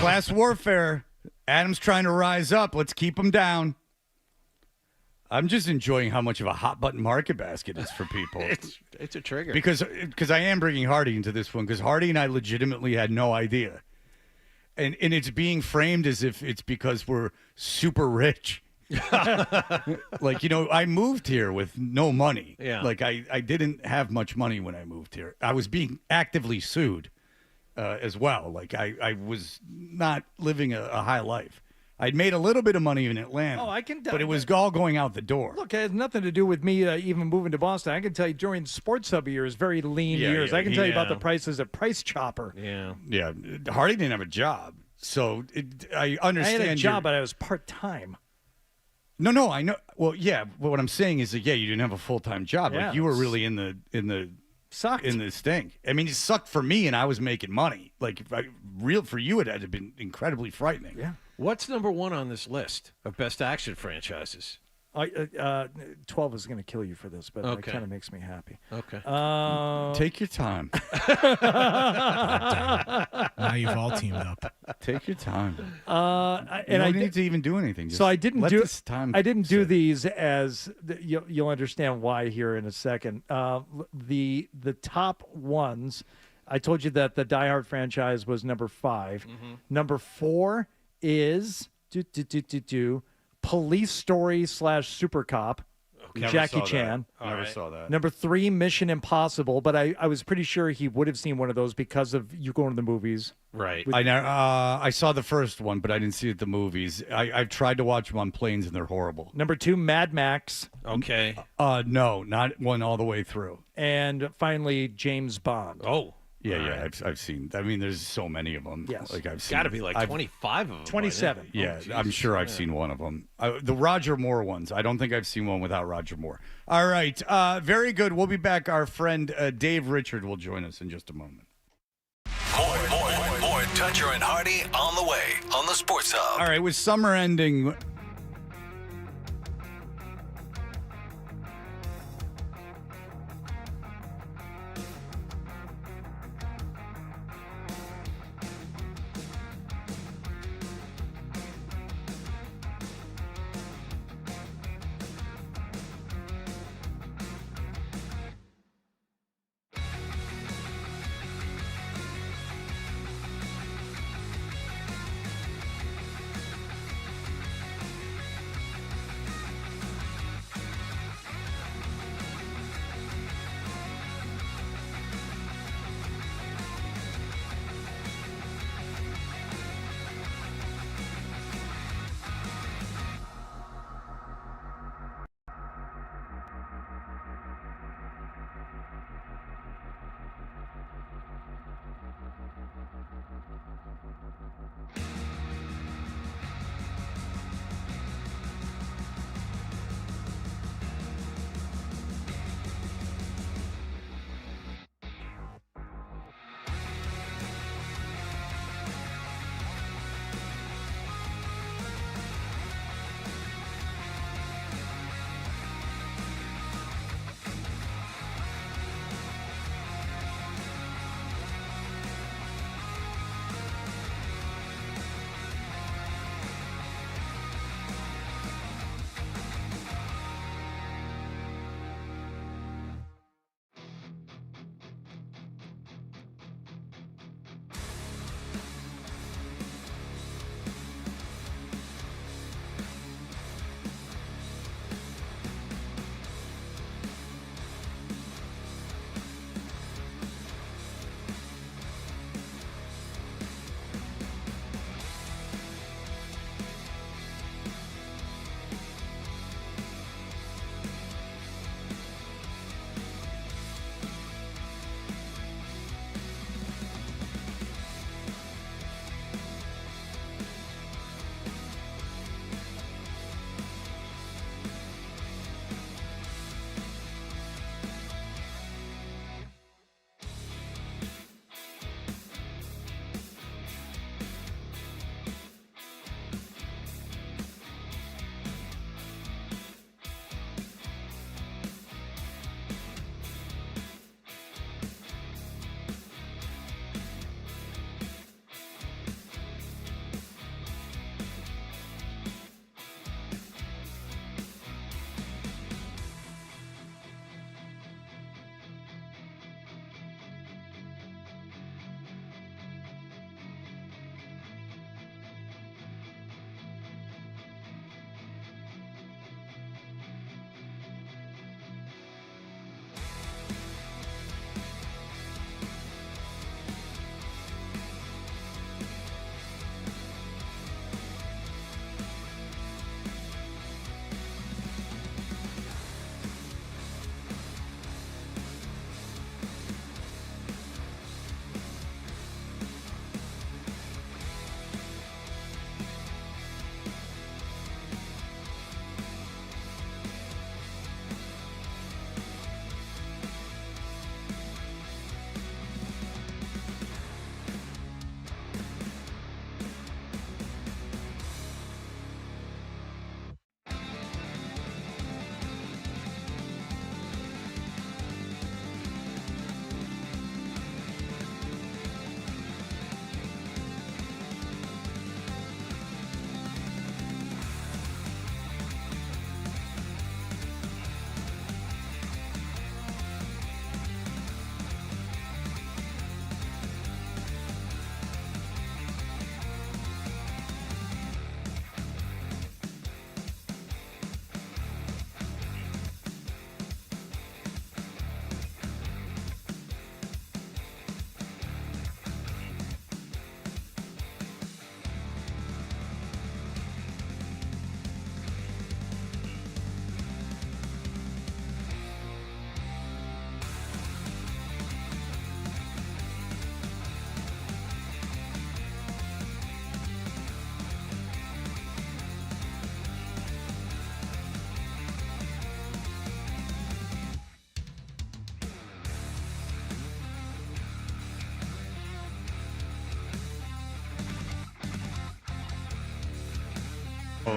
Class warfare. Adam's trying to rise up. Let's keep him down. I'm just enjoying how much of a hot button market basket is for people. It's a trigger. Because I am bringing Hardy into this one because Hardy and I legitimately had no idea. And it's being framed as if it's because we're super rich. Like, I moved here with no money. Yeah. Like, I didn't have much money when I moved here. I was being actively sued as well. Like, I was not living a high life. I'd made a little bit of money in Atlanta. Oh, I can. But it was all going out the door. Look, it has nothing to do with me even moving to Boston. I can tell you during Sports Hub years, very lean years. I can tell you about the prices at Price Chopper. Yeah. Yeah. Hardy didn't have a job. So I understand. I had a job, but I was part-time. No, I know. Well, yeah, but what I'm saying is that, you didn't have a full-time job. Yeah, like, you were really in the sucked. In the stink. I mean, it sucked for me, and I was making money. Like, for you, it had to have been incredibly frightening. Yeah. What's number one on this list of best action franchises? 12 is going to kill you for this, but it kind of makes me happy. Okay. Take your time. Now you've all teamed up. Take your time. And you don't I need to even do anything. So I didn't do. This time I didn't do these as you'll understand why here in a second. The top ones. I told you that the Die Hard franchise was number 5. Mm-hmm. Number 4 is Police Story / Super Cop. Jackie Chan. Never saw that. Number 3, Mission Impossible, but I was pretty sure he would have seen one of those because of you going to the movies. Right. I saw the first one, but I didn't see it at the movies. I've tried to watch them on planes, and they're horrible. Number 2, Mad Max. Okay. No, not one all the way through. And finally, James Bond. Oh. Yeah, I've seen. I mean, there's so many of them. Yes. Like, I've seen. Got to be like 25 of them. 27. Yeah, I'm sure I've seen one of them. The Roger Moore ones. I don't think I've seen one without Roger Moore. All right. Very good. We'll be back. Our friend Dave Richard will join us in just a moment. More Toucher and Hardy on the way on the Sports Hub. All right. With summer ending.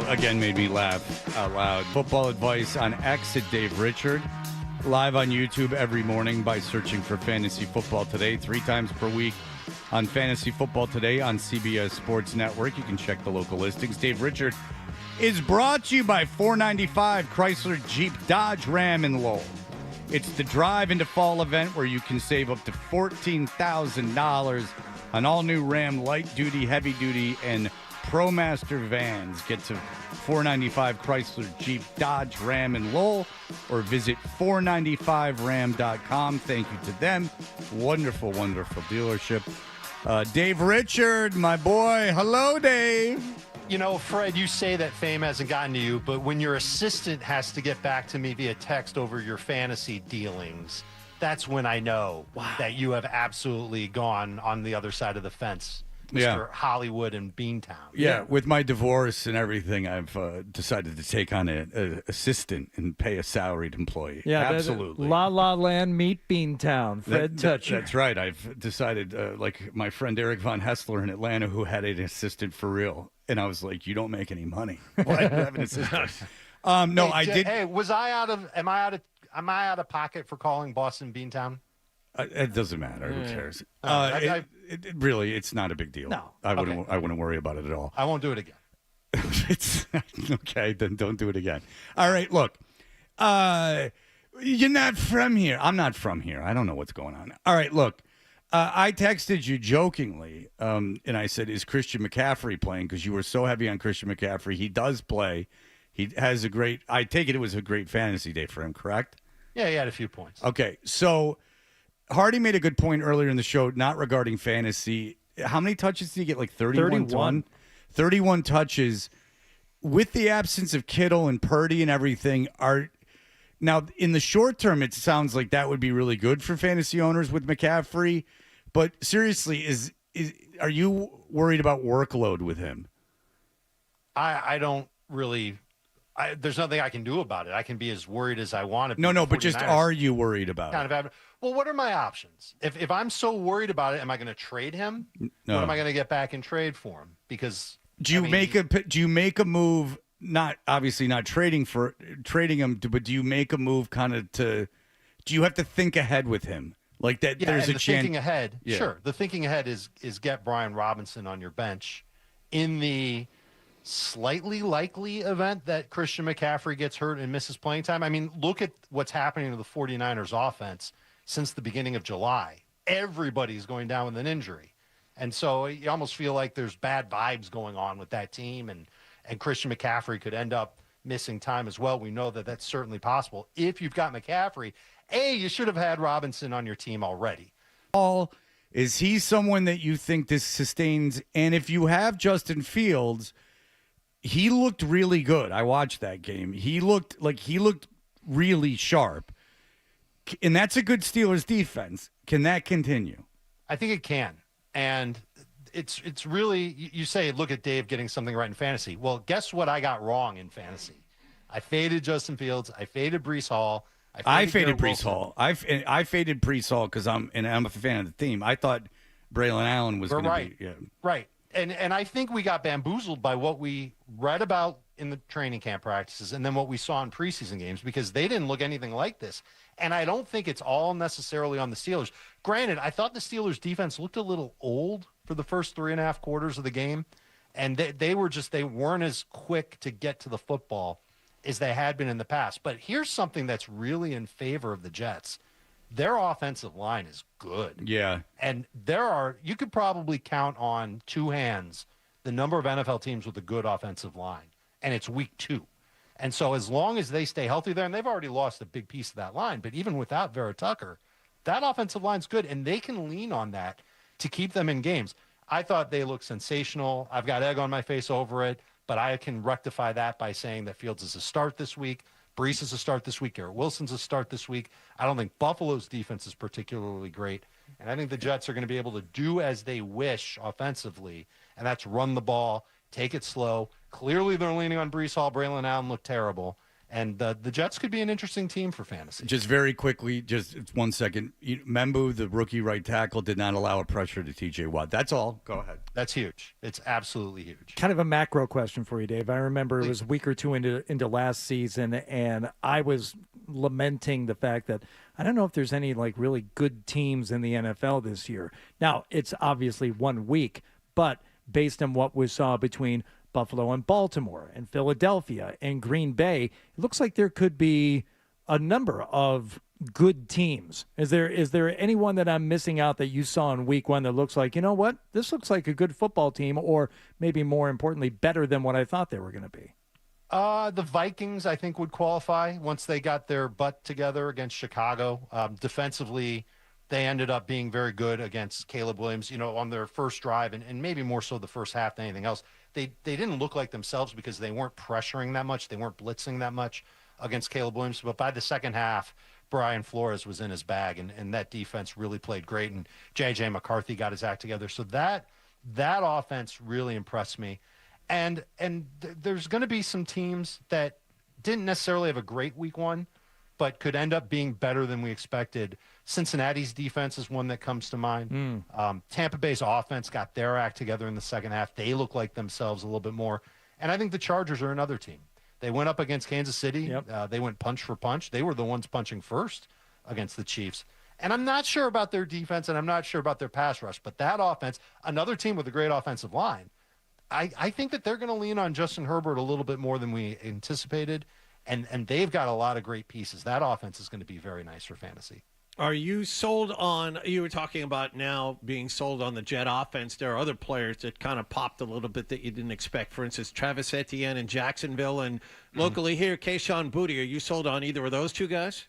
again made me laugh out loud. Football advice on X at Dave Richard. Live on YouTube every morning by searching for Fantasy Football Today 3 times per week on Fantasy Football Today on CBS Sports Network. You can check the local listings. Dave Richard is brought to you by 495 Chrysler Jeep Dodge Ram in Lowell. It's the Drive into Fall event where you can save up to $14,000 on all new Ram light duty, heavy duty, and ProMaster vans. Get to 495 Chrysler Jeep Dodge Ram in Lowell or visit 495ram.com. Thank you to them. Wonderful, wonderful dealership. Dave Richard, my boy. Hello, Dave. You know, Fred, you say that fame hasn't gotten to you, but when your assistant has to get back to me via text over your fantasy dealings, that's when I know that you have absolutely gone on the other side of the fence. Mr. Hollywood and Beantown. Yeah, with my divorce and everything, I've decided to take on an assistant and pay a salaried employee. Yeah, absolutely. La La Land meet Beantown. Fred Toucher. That's right. I've decided, like my friend Eric Von Hessler in Atlanta, who had an assistant for real, and I was like, "You don't make any money. Why do you have an assistant?" No, I did. Hey, am I out of pocket for calling Boston Beantown? It doesn't matter. Who cares? Really, it's not a big deal. No, I wouldn't worry about it at all. I won't do it again. It's okay. Then don't do it again. All right. Look, you're not from here. I'm not from here. I don't know what's going on. All right. Look, I texted you jokingly, and I said, "Is Christian McCaffrey playing?" Because you were so heavy on Christian McCaffrey. He does play. He has a great. I take it was a great fantasy day for him. Correct? Yeah, he had a few points. Okay, so Hardy made a good point earlier in the show, not regarding fantasy. How many touches did he get? Like 31? 31 touches. With the absence of Kittle and Purdy and everything, now in the short term, it sounds like that would be really good for fantasy owners with McCaffrey. But seriously, are you worried about workload with him? I don't really. There's nothing I can do about it. I can be as worried as I want to be. No, but just are you worried about it? Well, what are my options? If I'm so worried about it, am I going to trade him? No. What am I going to get back and trade for him? Because do you make a move? Not obviously not trading him, but do you make a move kind of to? Do you have to think ahead with him like that? Yeah, there's a chance. Thinking ahead, sure. The thinking ahead is get Brian Robinson on your bench in the slightly likely event that Christian McCaffrey gets hurt and misses playing time. I mean, look at what's happening to the 49ers offense since the beginning of July. Everybody's going down with an injury. And so you almost feel like there's bad vibes going on with that team, and Christian McCaffrey could end up missing time as well. We know that that's certainly possible. If you've got McCaffrey, you should have had Robinson on your team already. Paul, is he someone that you think this sustains? And if you have Justin Fields, he looked really good. I watched that game. He looked really sharp. And that's a good Steelers defense. Can that continue? I think it can. And it's really, you say, look at Dave getting something right in fantasy. Well, guess what I got wrong in fantasy? I faded Justin Fields. I faded Breece Hall. I faded Breece Hall. I faded Breece Hall because I'm a fan of the team. I thought Braylon Allen was going to be. Yeah. Right. And I think we got bamboozled by what we read about in the training camp practices and then what we saw in preseason games, because they didn't look anything like this. And I don't think it's all necessarily on the Steelers. Granted, I thought the Steelers defense looked a little old for the first 3.5 quarters of the game. And they weren't as quick to get to the football as they had been in the past. But here's something that's really in favor of the Jets. Their offensive line is good. Yeah. And you could probably count on two hands the number of NFL teams with a good offensive line. And it's week 2. And so as long as they stay healthy there, and they've already lost a big piece of that line, but even without Vera Tucker, that offensive line's good, and they can lean on that to keep them in games. I thought they looked sensational. I've got egg on my face over it, but I can rectify that by saying that Fields is a start this week. Breece is a start this week. Garrett Wilson's a start this week. I don't think Buffalo's defense is particularly great. And I think the Jets are going to be able to do as they wish offensively, and that's run the ball, take it slow. Clearly they're leaning on Breece Hall. Braylon Allen looked terrible. And the Jets could be an interesting team for fantasy. Just very quickly, just 1 second. Membu, the rookie right tackle, did not allow a pressure to TJ Watt. That's all. Go ahead. That's huge. It's absolutely huge. Kind of a macro question for you, Dave. I remember it was a week or two into last season, and I was lamenting the fact that I don't know if there's any like really good teams in the NFL this year. Now, it's obviously 1 week, but based on what we saw between Buffalo and Baltimore and Philadelphia and Green Bay, it looks like there could be a number of good teams. Is there anyone that I'm missing out that you saw in week 1 that looks like, you know what, this looks like a good football team, or maybe more importantly, better than what I thought they were going to be? The Vikings, I think, would qualify once they got their butt together against Chicago. Defensively, they ended up being very good against Caleb Williams, on their first drive, and maybe more so the first half than anything else. They didn't look like themselves because they weren't pressuring that much. They weren't blitzing that much against Caleb Williams. But by the second half, Brian Flores was in his bag, and that defense really played great. And J.J. McCarthy got his act together. So that offense really impressed me. And there's going to be some teams that didn't necessarily have a great week 1, but could end up being better than we expected. Cincinnati's defense is one that comes to mind. Tampa Bay's offense got their act together in the second half. They look like themselves a little bit more. And I think the Chargers are another team. They went up against Kansas City. Yep. They went punch for punch. They were the ones punching first against the Chiefs. And I'm not sure about their defense, and I'm not sure about their pass rush. But that offense, another team with a great offensive line, I think that they're going to lean on Justin Herbert a little bit more than we anticipated. And they've got a lot of great pieces. That offense is going to be very nice for fantasy. Are you sold on, you were talking about now being sold on the Jet offense. There are other players that kind of popped a little bit that you didn't expect. For instance, Travis Etienne in Jacksonville, and locally here, Kayshon Boutte. Are you sold on either of those two guys?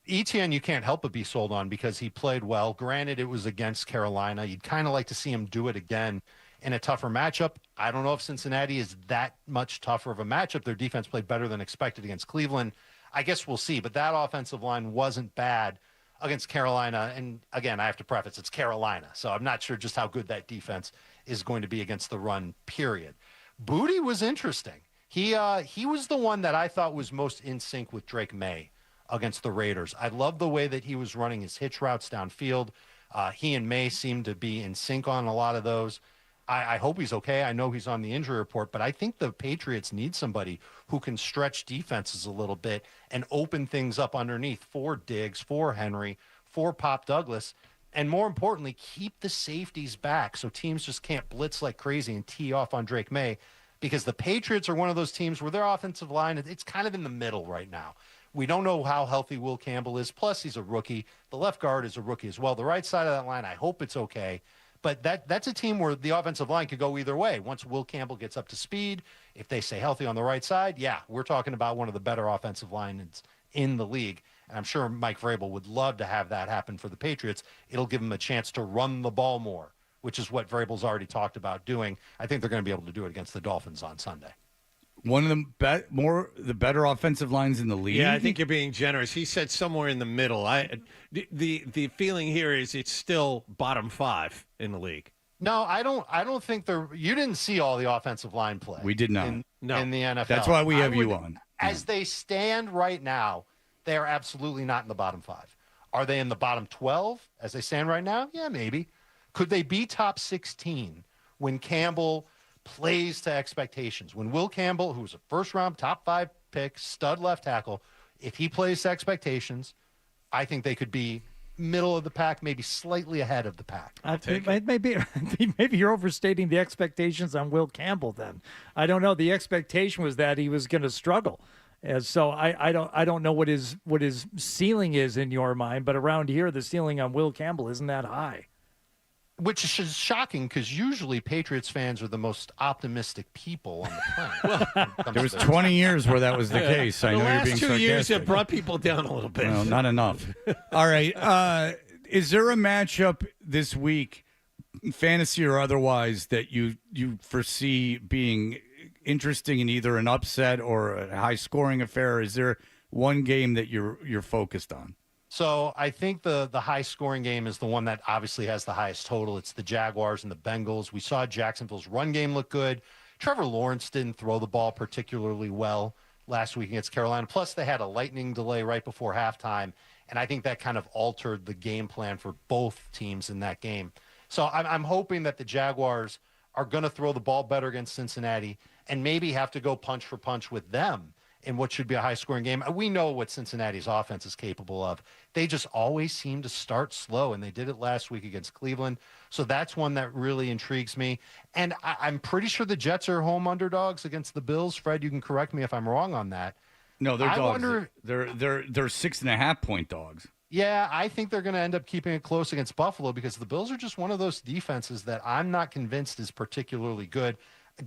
Etienne, you can't help but be sold on because he played well. Granted, it was against Carolina. You'd kind of like to see him do it again in a tougher matchup. I don't know if Cincinnati is that much tougher of a matchup. Their defense played better than expected against Cleveland. I guess we'll see. But that offensive line wasn't bad against Carolina. And again, I have to preface, it's Carolina. So I'm not sure just how good that defense is going to be against the run, period. Boutte was interesting. He was the one that I thought was most in sync with Drake May against the Raiders. I love the way that he was running his hitch routes downfield. He and May seemed to be in sync on a lot of those. I hope he's okay. I know he's on the injury report, but I think the Patriots need somebody who can stretch defenses a little bit and open things up underneath for Diggs, for Henry, for Pop Douglas, and more importantly, keep the safeties back so teams just can't blitz like crazy and tee off on Drake May, because the Patriots are one of those teams where their offensive line, it's kind of in the middle right now. We don't know how healthy Will Campbell is. Plus, he's a rookie. The left guard is a rookie as well. The right side of that line, I hope it's okay. But that's a team where the offensive line could go either way. Once Will Campbell gets up to speed, if they stay healthy on the right side, yeah, we're talking about one of the better offensive lines in the league. And I'm sure Mike Vrabel would love to have that happen for the Patriots. It'll give them a chance to run the ball more, which is what Vrabel's already talked about doing. I think they're going to be able to do it against the Dolphins on Sunday. One of the better offensive lines in the league. Yeah, I think you're being generous. He said somewhere in the middle. The feeling here is it's still bottom 5 in the league. No, I don't think you didn't see all the offensive line play. We did not. In the NFL. That's why we have you on. As they stand right now, they are absolutely not in the bottom 5. Are they in the bottom 12 as they stand right now? Yeah, maybe. Could they be top 16 when Campbell plays to expectations? When Will Campbell, who's a first-round top 5 pick, stud left tackle, if he plays to expectations, I think they could be middle of the pack, maybe slightly ahead of the pack. Maybe you're overstating the expectations on Will Campbell then. I don't know. The expectation was that he was going to struggle. And so I don't know what his ceiling is in your mind, but around here the ceiling on Will Campbell isn't that high. Which is shocking because usually Patriots fans are the most optimistic people on the planet. There was 20 years where that was the case. I know you're being sarcastic. The last 2 years have brought people down a little bit. No, not enough. All right. Is there a matchup this week, fantasy or otherwise, that you foresee being interesting in either an upset or a high-scoring affair? Is there one game that you're focused on? So I think the high-scoring game is the one that obviously has the highest total. It's the Jaguars and the Bengals. We saw Jacksonville's run game look good. Trevor Lawrence didn't throw the ball particularly well last week against Carolina. Plus, they had a lightning delay right before halftime, and I think that kind of altered the game plan for both teams in that game. So I'm hoping that the Jaguars are going to throw the ball better against Cincinnati and maybe have to go punch for punch with them in what should be a high-scoring game. We know what Cincinnati's offense is capable of. They just always seem to start slow, and they did it last week against Cleveland. So that's one that really intrigues me. And I'm pretty sure the Jets are home underdogs against the Bills. Fred, you can correct me if I'm wrong on that. No, they're dogs. They're 6.5-point dogs. Yeah, I think they're going to end up keeping it close against Buffalo because the Bills are just one of those defenses that I'm not convinced is particularly good.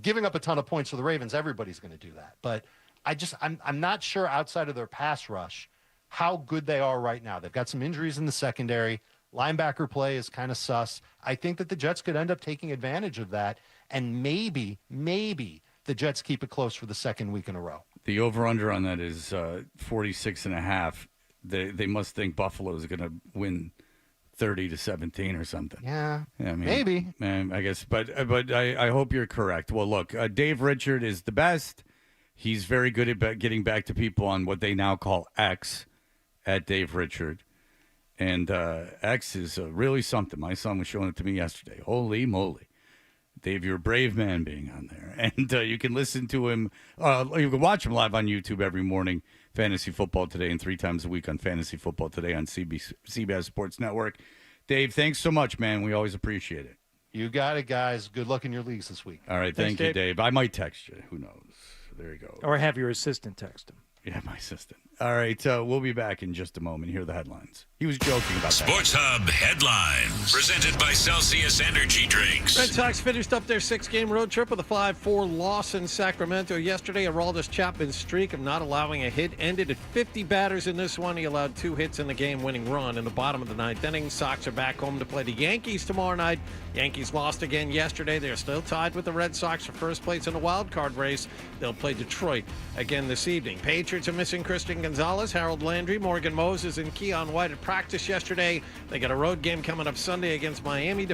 Giving up a ton of points to the Ravens, everybody's going to do that. But I'm not sure outside of their pass rush how good they are right now. They've got some injuries in the secondary. Linebacker play is kind of sus. I think that the Jets could end up taking advantage of that, and maybe the Jets keep it close for the second week in a row. The over-under on that is 46.5. They must think Buffalo is going to win 30-17 or something. Yeah, I mean, maybe. I guess, but I hope you're correct. Well, look, Dave Richard is the best. He's very good at getting back to people on what they now call X, at Dave Richard. And X is really something. My son was showing it to me yesterday. Holy moly. Dave, you're a brave man being on there. And you can listen to him. You can watch him live on YouTube every morning, Fantasy Football Today, and 3 times a week on Fantasy Football Today on CBS Sports Network. Dave, thanks so much, man. We always appreciate it. You got it, guys. Good luck in your leagues this week. All right. Thank you, Dave. I might text you. Who knows? There you go. Or have your assistant text him. Yeah, my assistant. All right, we'll be back in just a moment. Here are the headlines. He was joking about that. Sports Hub headlines. Presented by Celsius Energy Drinks. Red Sox finished up their 6-game road trip with a 5-4 loss in Sacramento yesterday. Aroldis Chapman's streak of not allowing a hit ended at 50 batters in this one. He allowed 2 hits in the game-winning run in the bottom of the 9th inning. Sox are back home to play the Yankees tomorrow night. Yankees lost again yesterday. They're still tied with the Red Sox for first place in the wild card race. They'll play Detroit again this evening. Patriots are missing Christian Gonzalez, Harold Landry, Morgan Moses, and Keon White at practice yesterday. They got a road game coming up Sunday against Miami.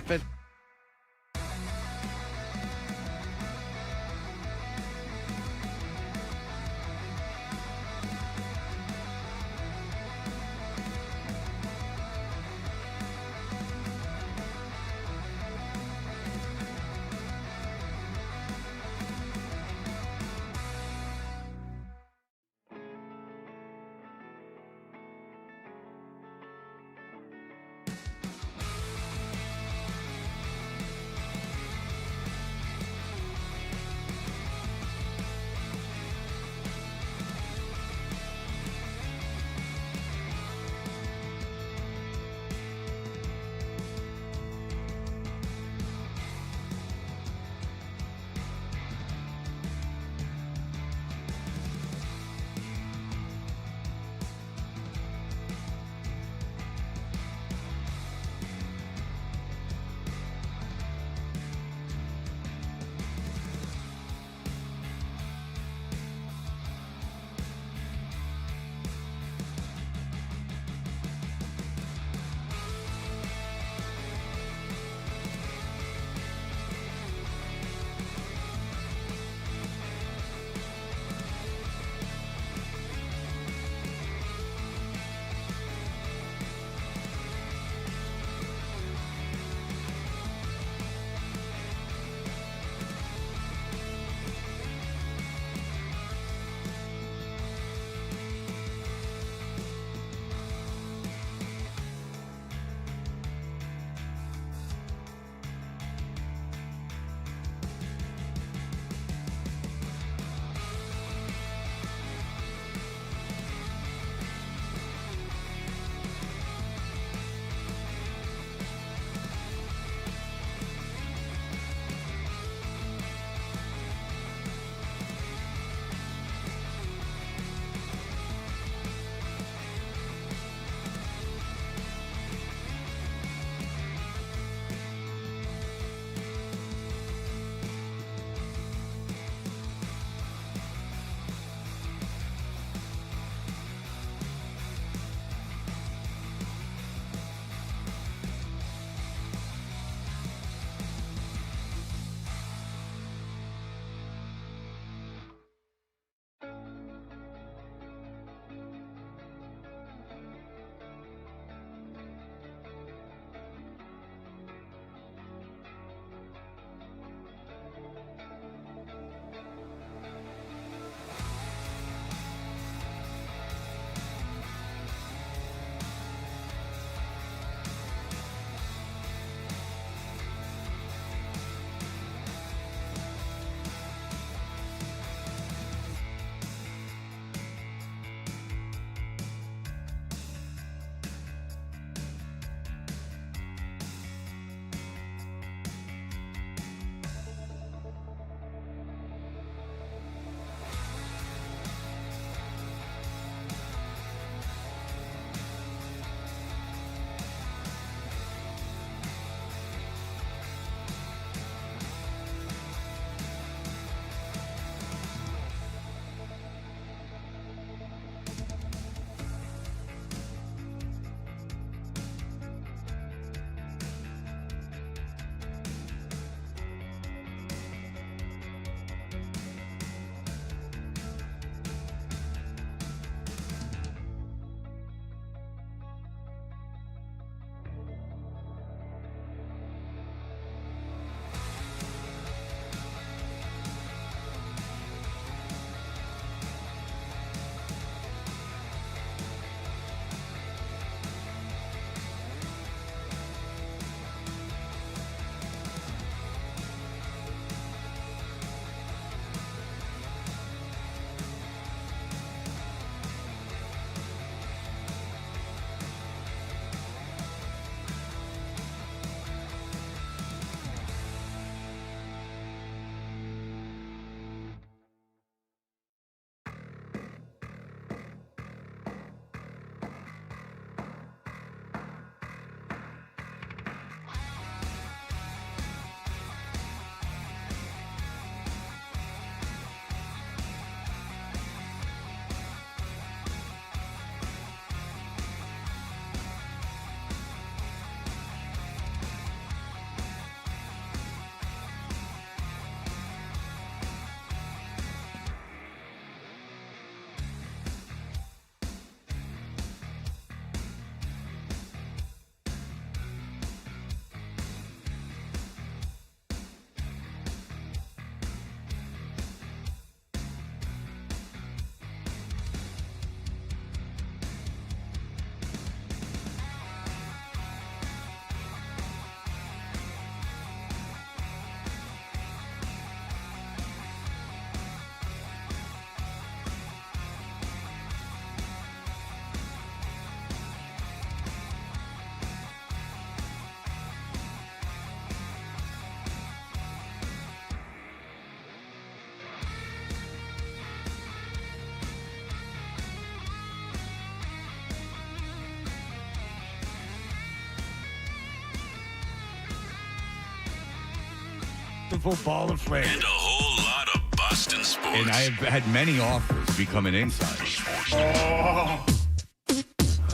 beautiful ball of flame. And a whole lot of Boston sports. And I have had many offers to become an insider. Oh,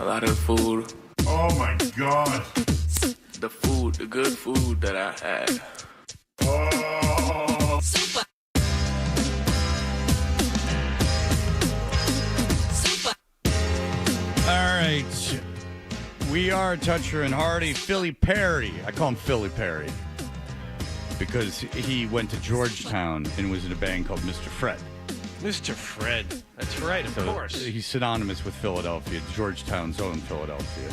A lot of food. oh my God. The good food that I had. Oh. All right. We are Toucher and Hardy. Philly Perry. I call him Philly Perry because he went to Georgetown and was in a band called Mr. Fred. Mr. Fred. That's right, of course. He's synonymous with Philadelphia, Georgetown's own Philadelphia.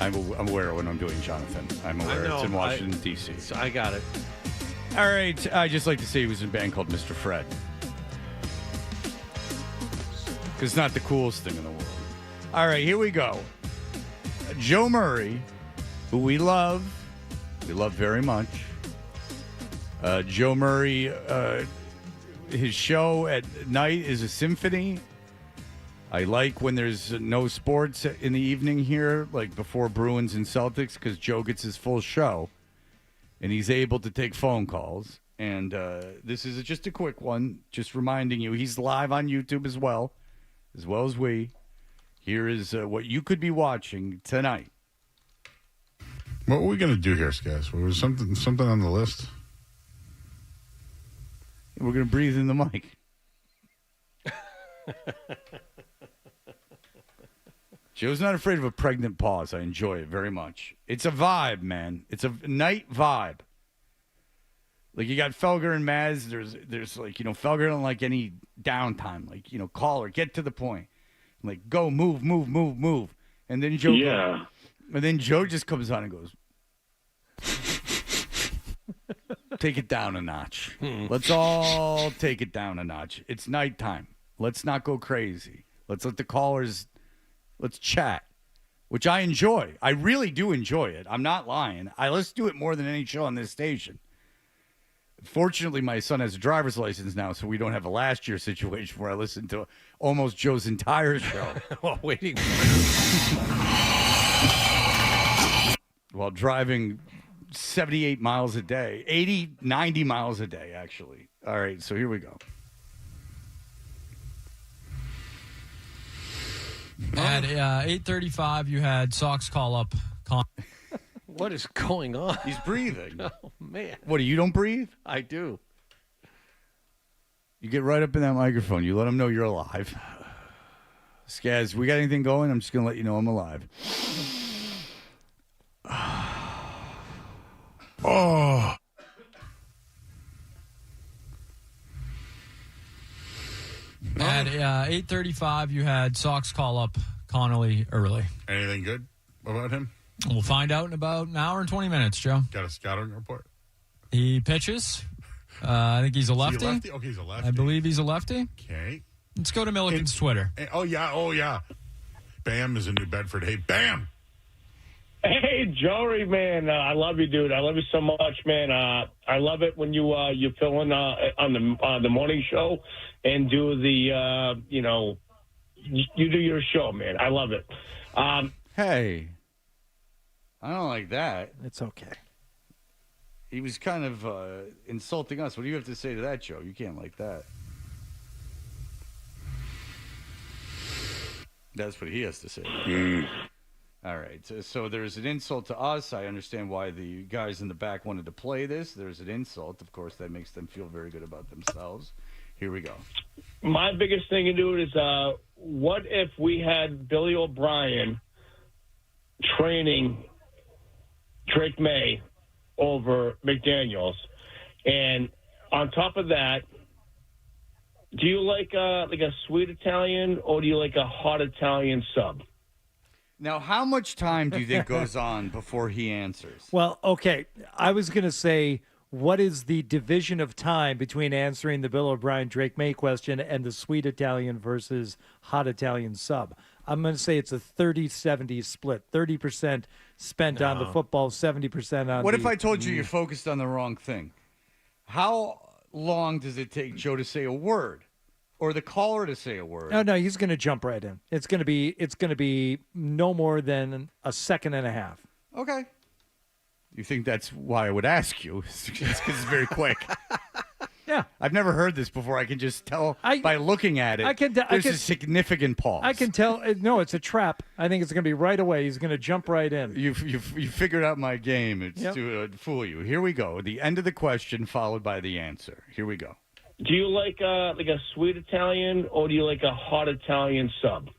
I'm aware when I'm doing Jonathan. I'm aware it's in Washington, D.C. So I got it. All right. I just like to say he was in a band called Mr. Fred. Because it's not the coolest thing in the world. All right, here we go. Joe Murray, who we love very much. Joe Murray, his show at night is a symphony. I like when there's no sports in the evening here, like before Bruins and Celtics, because Joe gets his full show, and he's able to take phone calls. And this is just a quick one, just reminding you, he's live on YouTube as well as we. Here is what you could be watching tonight. What were we going to do here, Skaz? Was something on the list? We're going to breathe in the mic. Joe's not afraid of a pregnant pause. I enjoy it very much. It's a vibe, man. It's a night vibe. Like, you got Felger and Maz. There's like, Felger don't like any downtime. Like, caller, get to the point. Like, go, move. And then Joe goes, and then Joe just comes on and goes, take it down a notch. Let's all take it down a notch. It's nighttime. Let's not go crazy. Let's let the callers, let's chat, which I enjoy. I really do enjoy it. I'm not lying. I listen to it more than any show on this station. Fortunately, my son has a driver's license now, so we don't have a last year situation where I listened to almost Joe's entire show. While waiting. While driving 78 miles a day. 80, 90 miles a day, actually. All right, so here we go. At 8:35, you had Sox call up. What is going on? He's breathing. Oh, man. What, you don't breathe? I do. You get right up in that microphone. You let them know you're alive. Skaz, we got anything going? I'm just going to let you know I'm alive. Oh. At 8:35, you had Sox call up Connolly early. Anything good about him? We'll find out in about an hour and 20 minutes, Joe. Got a scouting report? He pitches. I think he's a lefty. Is he a lefty? Okay, he's a lefty. I believe he's a lefty. Okay. Let's go to Milliken's Twitter. Oh, yeah. Bam is in New Bedford. Hey, Bam. Hey, Jory, man, I love you, dude. I love you so much, man. I love it when you fill in on the morning show and do the you do your show, man. I love it. Hey, I don't like that. It's okay. He was kind of insulting us. What do you have to say to that, Joe? You can't like that. That's what he has to say. All right. So there's an insult to us. I understand why the guys in the back wanted to play this. There's an insult. Of course, that makes them feel very good about themselves. Here we go. My biggest thing to do is what if we had Billy O'Brien training Drake May over McDaniels? And on top of that, do you like a sweet Italian or do you like a hot Italian sub? Now, how much time do you think goes on before he answers? Well, okay. I was going to say, what is the division of time between answering the Bill O'Brien Drake May question and the sweet Italian versus hot Italian sub? I'm going to say it's a 30-70 split. 30% spent on the football, 70% on What if I told you you're focused on the wrong thing? How long does it take Joe to say a word? Or the caller to say a word? No, he's going to jump right in. It's going to be no more than a second and a half. Okay. You think that's why I would ask you? It's because it's very quick. Yeah. I've never heard this before. I can just tell by looking at it. There's a significant pause. I can tell. No, it's a trap. I think it's going to be right away. He's going to jump right in. You figured out my game. It's to fool you. Here we go. The end of the question followed by the answer. Here we go. Do you like a sweet Italian or do you like a hot Italian sub?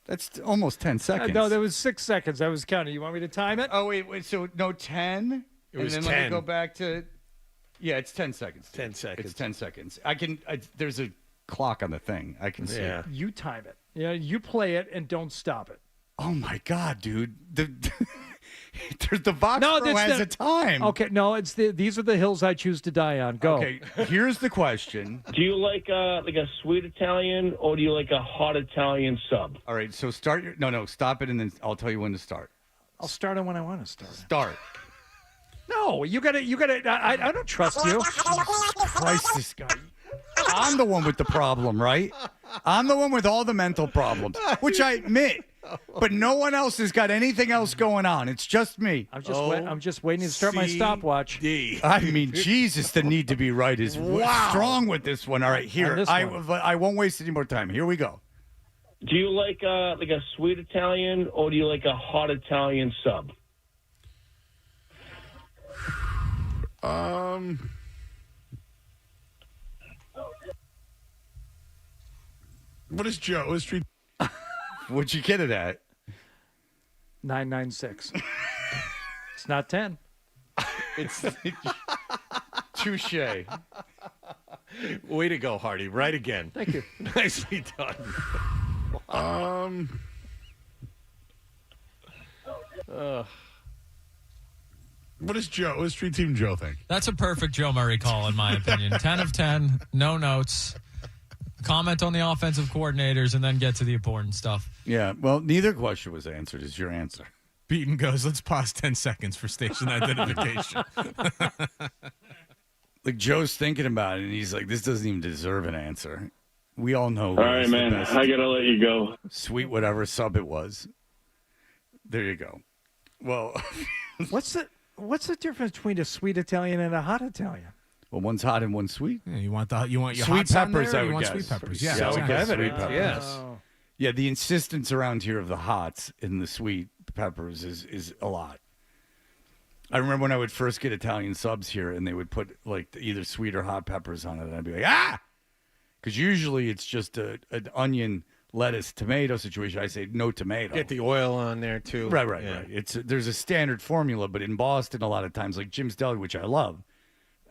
That's almost 10 seconds. No, there was 6 seconds. I was counting. You want me to time it? Oh, wait. So, no, 10? It was and then 10. Let me go back to... Yeah, it's 10 seconds. 10 seconds. It's 10 seconds. There's a clock on the thing. I can see it. You time it. Yeah, you play it and don't stop it. Oh, my God, dude. The Vox Pro has a time. Okay, no, these are the hills I choose to die on. Go. Okay, here's the question. Do you like a sweet Italian or do you like a hot Italian sub? All right, so start your... No, stop it, and then I'll tell you when to start. I'll start it when I want to start. Start. No, you gotta. I don't trust you. Christ, this guy. I'm the one with the problem, right? I'm the one with all the mental problems, which I admit. But no one else has got anything else going on. It's just me. I'm just waiting to start my stopwatch. I mean, Jesus, the need to be right is strong with this one. All right, here. I won't waste any more time. Here we go. Do you like a sweet Italian or do you like a hot Italian sub? What is Joe? What is Street? What'd you get it at? 996. It's not 10. It's touche. Way to go, Hardy. Right again. Thank you. Nicely done. What is Joe? What does Street Team Joe think? That's a perfect Joe Murray call, in my opinion. 10 of 10, no notes. Comment on the offensive coordinators and then get to the important stuff. Yeah, well, neither question was answered. Is your answer? Beaton goes, let's pause 10 seconds for station identification. Like, Joe's thinking about it, and he's like, this doesn't even deserve an answer. We all know. All right, man. I got to let you go. Sweet whatever sub it was. There you go. Well, what's the difference between a sweet Italian and a hot Italian? Well, one's hot and one's sweet. Yeah, you want your sweet hots on peppers? there, I you would want guess. sweet peppers. Yeah, I would guess sweet peppers. Yes. Yeah, the insistence around here of the hots in the sweet peppers is a lot. I remember when I would first get Italian subs here, and they would put like either sweet or hot peppers on it, and I'd be like, because usually it's just an onion, lettuce, tomato situation. I say no tomato. Get the oil on there too. Right. Yeah. There's a standard formula, but in Boston, a lot of times, like Jim's Deli, which I love.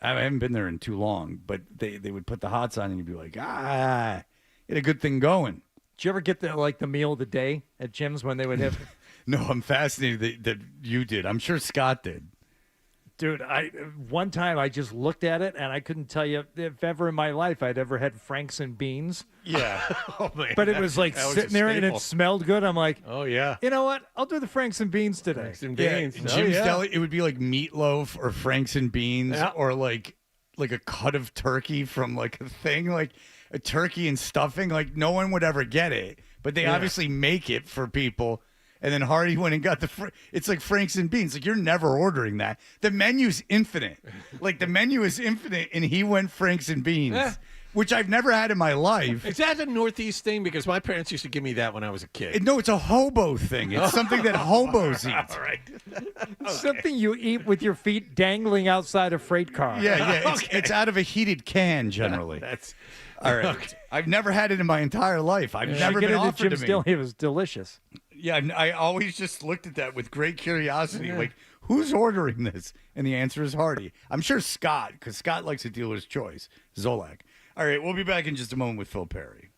I haven't been there in too long, but they would put the hots on, and you'd be like, get a good thing going. Did you ever get the meal of the day at Jim's when they would have? No, I'm fascinated that you did. I'm sure Scott did. Dude, one time I just looked at it and I couldn't tell you if ever in my life I'd ever had Franks and beans. Yeah. Oh, man. But it was like sitting there and it smelled good. I'm like, oh, yeah. You know what? I'll do the Franks and beans today. Franks and beans. Yeah, Jim's Deli, it would be like meatloaf or Franks and beans or like a cut of turkey from like a thing, like a turkey and stuffing. Like no one would ever get it, but they obviously make it for people. And then Hardy went and got it's like Franks and beans. Like, you're never ordering that. The menu's infinite. Like, the menu is infinite, and he went Franks and beans, which I've never had in my life. Is that a Northeast thing? Because my parents used to give me that when I was a kid. No, it's a hobo thing. It's something that hobos eat. All right. Okay. Something you eat with your feet dangling outside a freight car. Yeah. It's out of a heated can, generally. That's all right. Okay. I've never had it in my entire life. I've never been offered to me. It was delicious. Yeah, I always just looked at that with great curiosity. Like, who's ordering this? And the answer is Hardy. I'm sure Scott, because Scott likes a dealer's choice. Zolak. All right, we'll be back in just a moment with Phil Perry.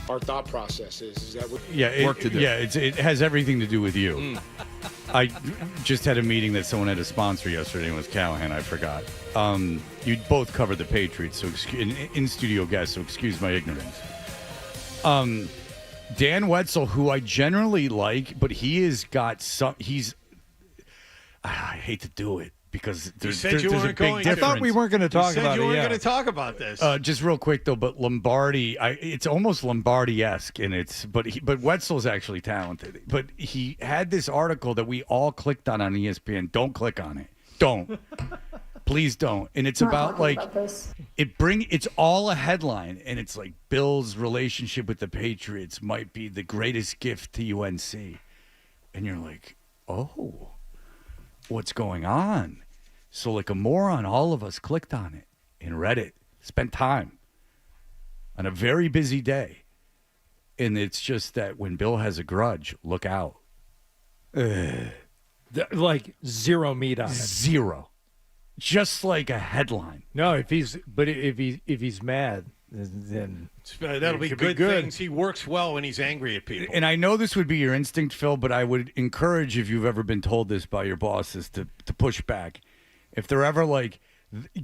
our thought process is that it has everything to do with you. I just had a meeting that someone had to sponsor yesterday, and it was Callahan. I forgot. You both covered the Patriots, so in studio guests, so excuse my ignorance. Dan Wetzel, who I generally like, but he has got some. I hate to do it because there's a big difference. I thought we weren't going to talk about it. You weren't going to talk about this. Just real quick though, but Lombardi, it's almost Lombardi-esque, and but Wetzel's actually talented. But he had this article that we all clicked on ESPN. Don't click on it. Don't. Please don't. And it's about it's all a headline, and it's like Bill's relationship with the Patriots might be the greatest gift to UNC. And you're like, oh, what's going on? So like a moron, all of us clicked on it and read it, spent time on a very busy day. And it's just that when Bill has a grudge, look out. Like zero meat on it. Zero. Just like a headline. No, if he's mad, then that'll be good things. He works well when he's angry at people. And I know this would be your instinct, Phil, but I would encourage, if you've ever been told this by your bosses, to push back. If they're ever like,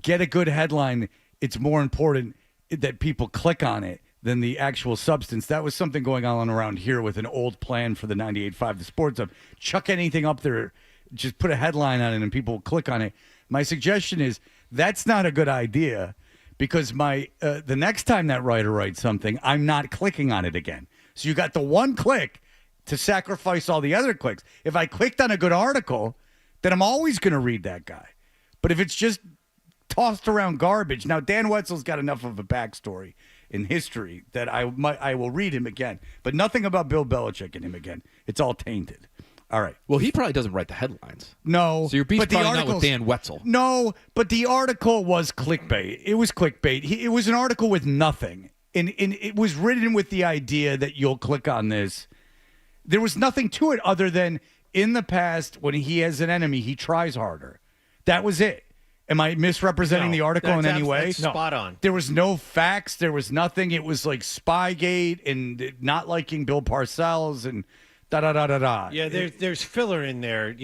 get a good headline, it's more important that people click on it than the actual substance. That was something going on around here with an old plan for the 98.5 The Sports Hub. Chuck anything up there, just put a headline on it and people will click on it. My suggestion is that's not a good idea, because the next time that writer writes something, I'm not clicking on it again. So you got the one click to sacrifice all the other clicks. If I clicked on a good article, then I'm always going to read that guy. But if it's just tossed around garbage, now Dan Wetzel's got enough of a backstory in history that I will read him again. But nothing about Bill Belichick in him again. It's all tainted. All right. Well, he probably doesn't write the headlines. No. So your beef's probably not with Dan Wetzel. No, but the article was clickbait. It was clickbait. It was an article with nothing. And it was written with the idea that you'll click on this. There was nothing to it other than in the past, when he has an enemy, he tries harder. That was it. Am I misrepresenting the article in any way? That's spot on. There was no facts. There was nothing. It was like Spygate and not liking Bill Parcells and da-da-da-da-da. Yeah, there's filler in there,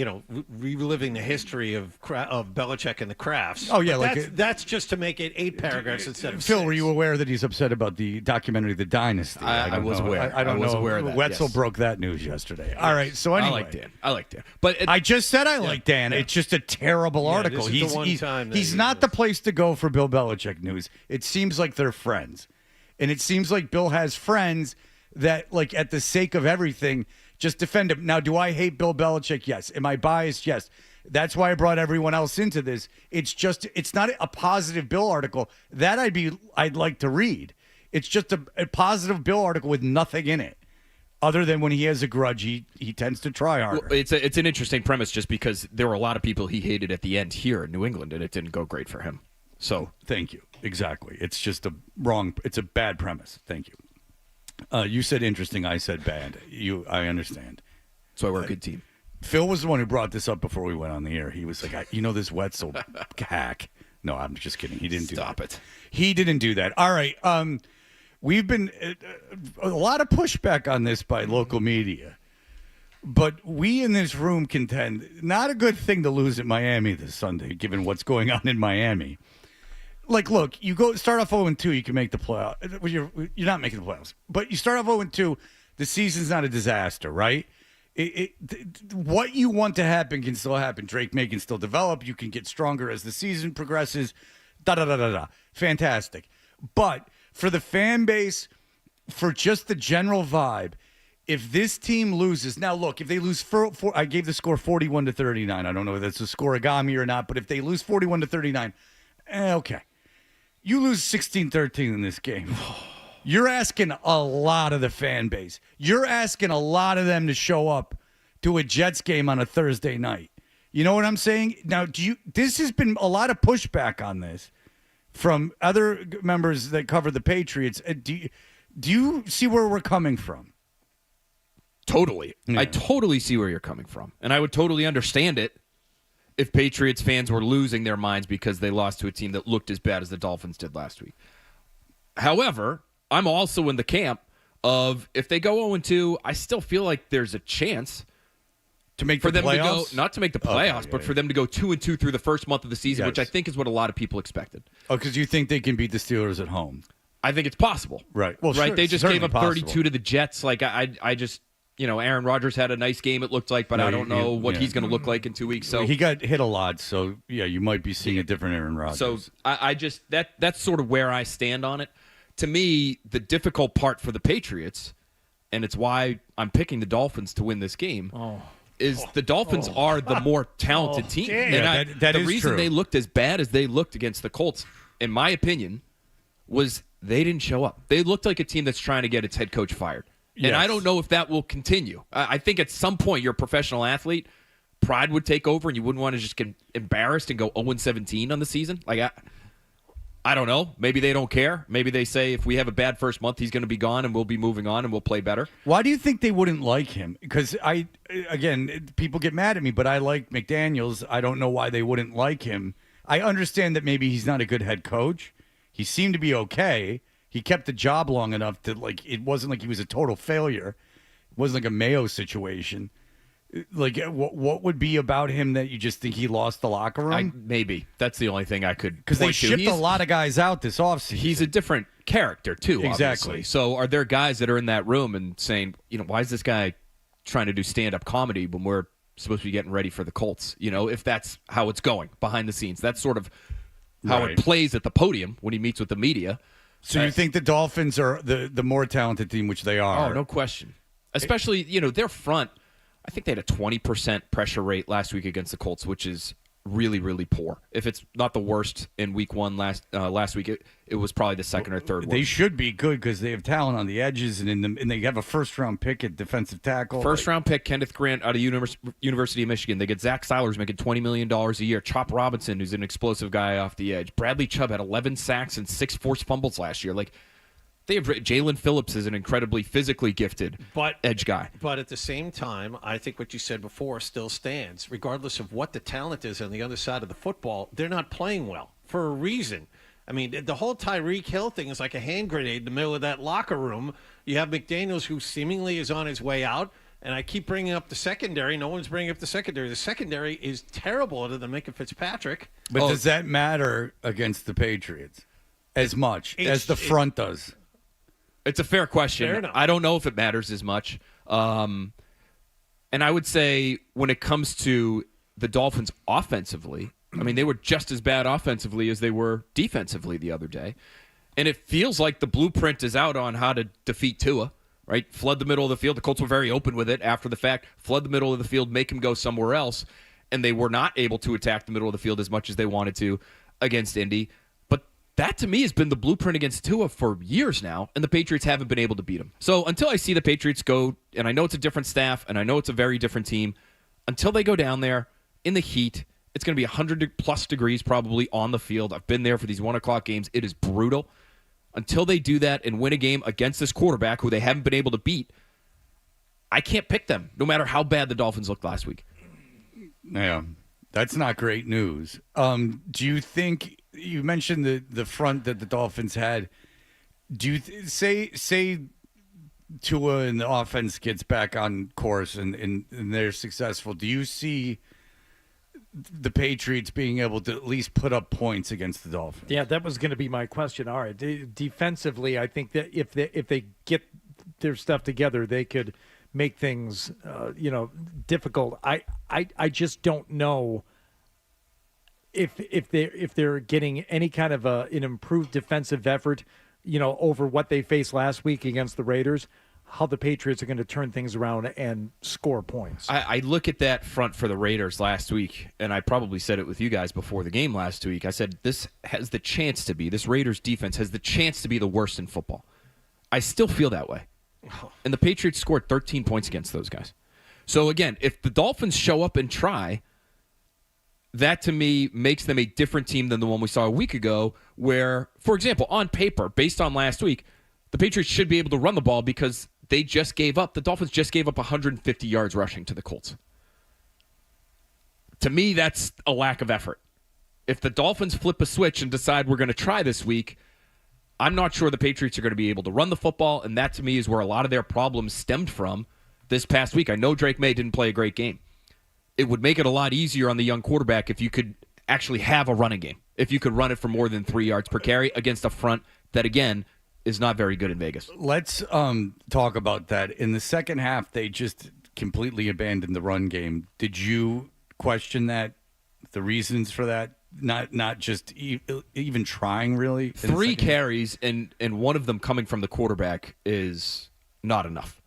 reliving the history of Belichick and the Crafts. Oh, yeah. That's just to make it 8 paragraphs instead of 6. Phil, were you aware that he's upset about the documentary The Dynasty? I was aware. I don't know. Aware of that, Wetzel broke that news yesterday. Yes. All right, so anyway. I like Dan. But I just said I like Dan. Yeah. It's just a terrible article. He's not the place to go for Bill Belichick news. It seems like they're friends. And it seems like Bill has friends that, like, at the sake of everything, just defend him. Now, do I hate Bill Belichick? Yes. Am I biased? Yes. That's why I brought everyone else into this. It's not a positive Bill article that I'd like to read. It's just a positive Bill article with nothing in it, other than when he has a grudge, he tends to try harder. Well, it's an interesting premise, just because there were a lot of people he hated at the end here in New England, and it didn't go great for him. So thank you. Exactly. It's just it's a bad premise. Thank you. You said interesting. I said bad. I understand. So we're a good team. Phil was the one who brought this up before we went on the air. He was like, this Wetzel hack. No, I'm just kidding. He didn't do that. Stop it. He didn't do that. All right. We've been a lot of pushback on this by local media, but we in this room contend not a good thing to lose at Miami this Sunday, given what's going on in Miami. Like, look, you start off 0-2, you can make the playoffs. You're not making the playoffs, but you start off 0-2, the season's not a disaster, right? What you want to happen can still happen. Drake May can still develop. You can get stronger as the season progresses. Da-da-da-da-da. Fantastic. But for the fan base, for just the general vibe, if this team loses, now look, if they lose, I gave the score 41-39. I don't know if that's a scoregami or not, but if they lose 41-39, okay. You lose 16-13 in this game. You're asking a lot of the fan base. You're asking a lot of them to show up to a Jets game on a Thursday night. You know what I'm saying? Now, this has been a lot of pushback on this from other members that cover the Patriots. Do you see where we're coming from? Totally. Yeah. I totally see where you're coming from. And I would totally understand it if Patriots fans were losing their minds because they lost to a team that looked as bad as the Dolphins did last week. However, I'm also in the camp of if they go 0-2, I still feel like there's a chance to make for the them playoffs? to go, not to make the playoffs, but for them to go 2-2 through the first month of the season, which I think is what a lot of people expected. Oh, because you think they can beat the Steelers at home? I think it's possible. Right. Well, right. sure, They just gave up possible. 32 to the Jets. Like I just, Aaron Rodgers had a nice game. It looked like, but I don't know what he's going to look like in 2 weeks. So he got hit a lot. So yeah, you might be seeing a different Aaron Rodgers. So I just that's sort of where I stand on it. To me, the difficult part for the Patriots, and it's why I'm picking the Dolphins to win this game. Is the Dolphins are the more talented team. And the reason they looked as bad as they looked against the Colts, in my opinion, was they didn't show up. They looked like a team that's trying to get its head coach fired. And I don't know if that will continue. I think at some point you're a professional athlete, pride would take over and you wouldn't want to just get embarrassed and go 0-17 on the season. Like, I don't know. Maybe they don't care. Maybe they say if we have a bad first month, he's going to be gone and we'll be moving on and we'll play better. Why do you think they wouldn't like him? Because again, people get mad at me, but I like McDaniels. I don't know why they wouldn't like him. I understand that maybe he's not a good head coach. He seemed to be okay. He kept the job long enough that it wasn't like he was a total failure. It wasn't like a Mayo situation. Like, what would be about him that you just think he lost the locker room? Maybe. That's the only thing I could Because they shipped a lot of guys out this offseason. He's a different character, too, Exactly. obviously. So are there guys that are in that room and saying, why is this guy trying to do stand-up comedy when we're supposed to be getting ready for the Colts? If that's how it's going behind the scenes. That's sort of how it plays at the podium when he meets with the media. So you think the Dolphins are the more talented team, which they are? Oh, no question. Especially, their front. I think they had a 20% pressure rate last week against the Colts, which is really, really poor. If it's not the worst in week one last week, it was probably the second or third worst. They should be good because they have talent on the edges, and they have a first-round pick at defensive tackle. First-round pick, Kenneth Grant out of University of Michigan. They get Zach Seiler's making $20 million a year. Chop Robinson, who's an explosive guy off the edge. Bradley Chubb had 11 sacks and 6 forced fumbles last year. They have Jalen Phillips is an incredibly physically gifted edge guy. But at the same time, I think what you said before still stands. Regardless of what the talent is on the other side of the football, they're not playing well for a reason. I mean, the whole Tyreek Hill thing is like a hand grenade in the middle of that locker room. You have McDaniels, who seemingly is on his way out, and I keep bringing up the secondary. No one's bringing up the secondary. The secondary is terrible other than Minka Fitzpatrick. But does that matter against the Patriots as much as the front does? It's a fair question. Fair enough. I don't know if it matters as much. And I would say when it comes to the Dolphins offensively, I mean, they were just as bad offensively as they were defensively the other day. And it feels like the blueprint is out on how to defeat Tua, right? Flood the middle of the field. The Colts were very open with it after the fact. Flood the middle of the field, make him go somewhere else. And they were not able to attack the middle of the field as much as they wanted to against Indy. That, to me, has been the blueprint against Tua for years now, and the Patriots haven't been able to beat him. So until I see the Patriots go, and I know it's a different staff, and I know it's a very different team, until they go down there in the heat, it's going to be 100-plus degrees probably on the field. I've been there for these 1 o'clock games. It is brutal. Until they do that and win a game against this quarterback who they haven't been able to beat, I can't pick them, no matter how bad the Dolphins looked last week. Yeah, that's not great news. Do you think... You mentioned the front that the Dolphins had. Do you say Tua and the offense gets back on course and they're successful? Do you see the Patriots being able to at least put up points against the Dolphins? Yeah, that was going to be my question. All right, defensively, I think that if they get their stuff together, they could make things difficult. I just don't know. If they're getting any kind of an improved defensive effort, over what they faced last week against the Raiders, how the Patriots are going to turn things around and score points. I look at that front for the Raiders last week, and I probably said it with you guys before the game last week. I said this Raiders defense has the chance to be the worst in football. I still feel that way. And the Patriots scored 13 points against those guys. So again, if the Dolphins show up and try, that, to me, makes them a different team than the one we saw a week ago where, for example, on paper, based on last week, the Patriots should be able to run the ball because the Dolphins just gave up 150 yards rushing to the Colts. To me, that's a lack of effort. If the Dolphins flip a switch and decide we're going to try this week, I'm not sure the Patriots are going to be able to run the football, and that to me is where a lot of their problems stemmed from this past week. I know Drake May didn't play a great game. It would make it a lot easier on the young quarterback if you could actually have a running game, if you could run it for more than 3 yards per carry against a front that, again, is not very good in Vegas. Let's talk about that. In the second half, they just completely abandoned the run game. Did you question that, the reasons for that? Not just even trying, really? 3 carries, and one of them coming from the quarterback is not enough.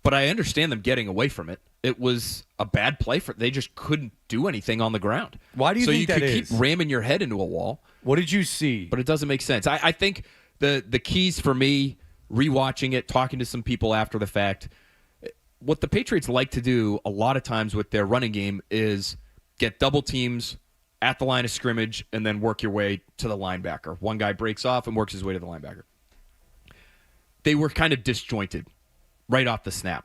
But I understand them getting away from it. It was a bad play for they just couldn't do anything on the ground. Why do you think that is? So you could keep ramming your head into a wall. What did you see? But it doesn't make sense. I think the keys for me, rewatching it, talking to some people after the fact, what the Patriots like to do a lot of times with their running game is get double teams at the line of scrimmage and then work your way to the linebacker. One guy breaks off and works his way to the linebacker. They were kind of disjointed right off the snap.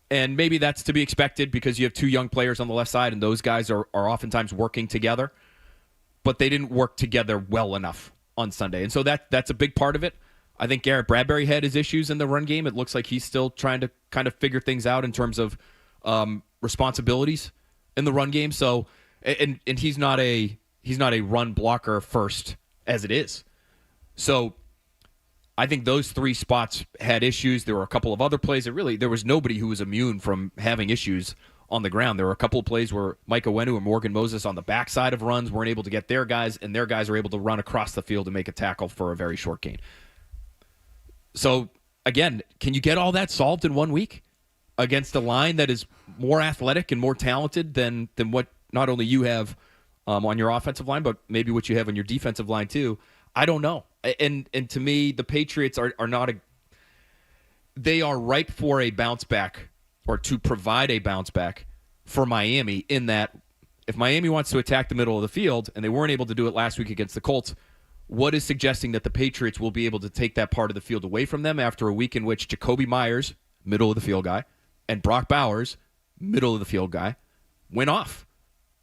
And maybe that's to be expected because you have 2 young players on the left side, and those guys are oftentimes working together. But they didn't work together well enough on Sunday. And so that's a big part of it. I think Garrett Bradbury had his issues in the run game. It looks like he's still trying to kind of figure things out in terms of responsibilities in the run game. So, and he's not a run blocker first as it is. So I think those 3 spots had issues. There were a couple of other plays that really, there was nobody who was immune from having issues on the ground. There were a couple of plays where Mike Owenu and Morgan Moses on the backside of runs weren't able to get their guys, and their guys were able to run across the field and make a tackle for a very short gain. So, again, can you get all that solved in 1 week against a line that is more athletic and more talented than what not only you have on your offensive line, but maybe what you have on your defensive line too? I don't know. And to me, the Patriots are not they are ripe for a bounce back, or to provide a bounce back for Miami, in that if Miami wants to attack the middle of the field, and they weren't able to do it last week against the Colts, what is suggesting that the Patriots will be able to take that part of the field away from them after a week in which Jacoby Myers, middle of the field guy, and Brock Bowers, middle of the field guy, went off?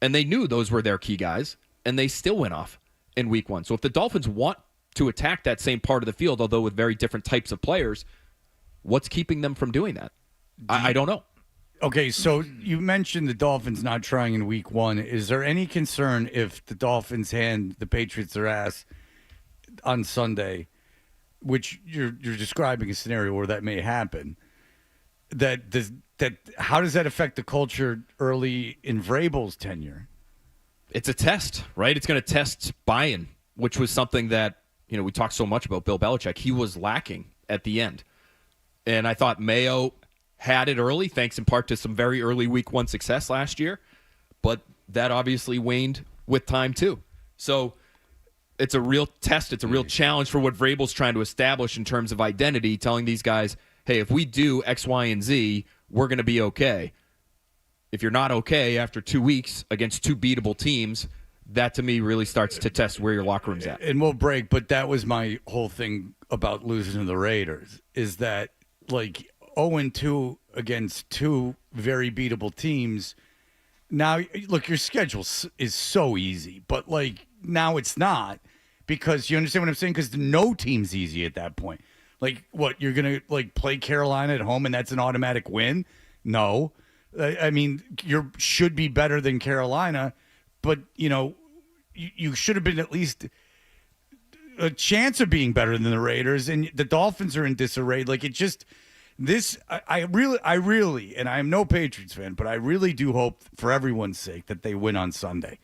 And they knew those were their key guys, and they still went off in week 1. So if the Dolphins want to attack that same part of the field, although with very different types of players, what's keeping them from doing that? I don't know. Okay, so you mentioned the Dolphins not trying in week 1. Is there any concern if the Dolphins hand the Patriots their ass on Sunday, which you're describing a scenario where that may happen, how does that affect the culture early in Vrabel's tenure? It's a test, right? It's going to test buy-in, which was something that, we talked so much about Bill Belichick. He was lacking at the end. And I thought Mayo had it early, thanks in part to some very early week 1 success last year. But that obviously waned with time too. So it's a real test. It's a real challenge for what Vrabel's trying to establish in terms of identity, telling these guys, hey, if we do X, Y, and Z, we're going to be okay. If you're not okay after 2 weeks against 2 beatable teams, that to me really starts to test where your locker room's at. And we'll break, but that was my whole thing about losing to the Raiders, is that, 0-2 against 2 very beatable teams. Now, look, your schedule is so easy, but now it's not, because you understand what I'm saying? Because no team's easy at that point. What, you're going to play Carolina at home and that's an automatic win? No. I mean, you should be better than Carolina, but you should have been at least a chance of being better than the Raiders, and the Dolphins are in disarray. I really, and I am no Patriots fan, but I really do hope for everyone's sake that they win on Sunday,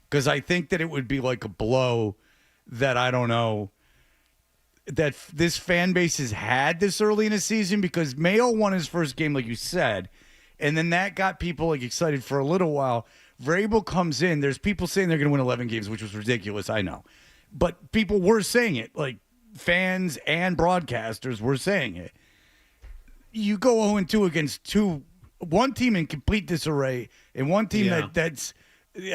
because I think that it would be like a blow that, I don't know, that this fan base has had this early in the season, because Mayo won his first game, like you said, and then that got people excited for a little while. Vrabel comes in. There's people saying they're going to win 11 games, which was ridiculous, I know. But people were saying it, fans and broadcasters were saying it. You go 0-2 against one team in complete disarray, and one team that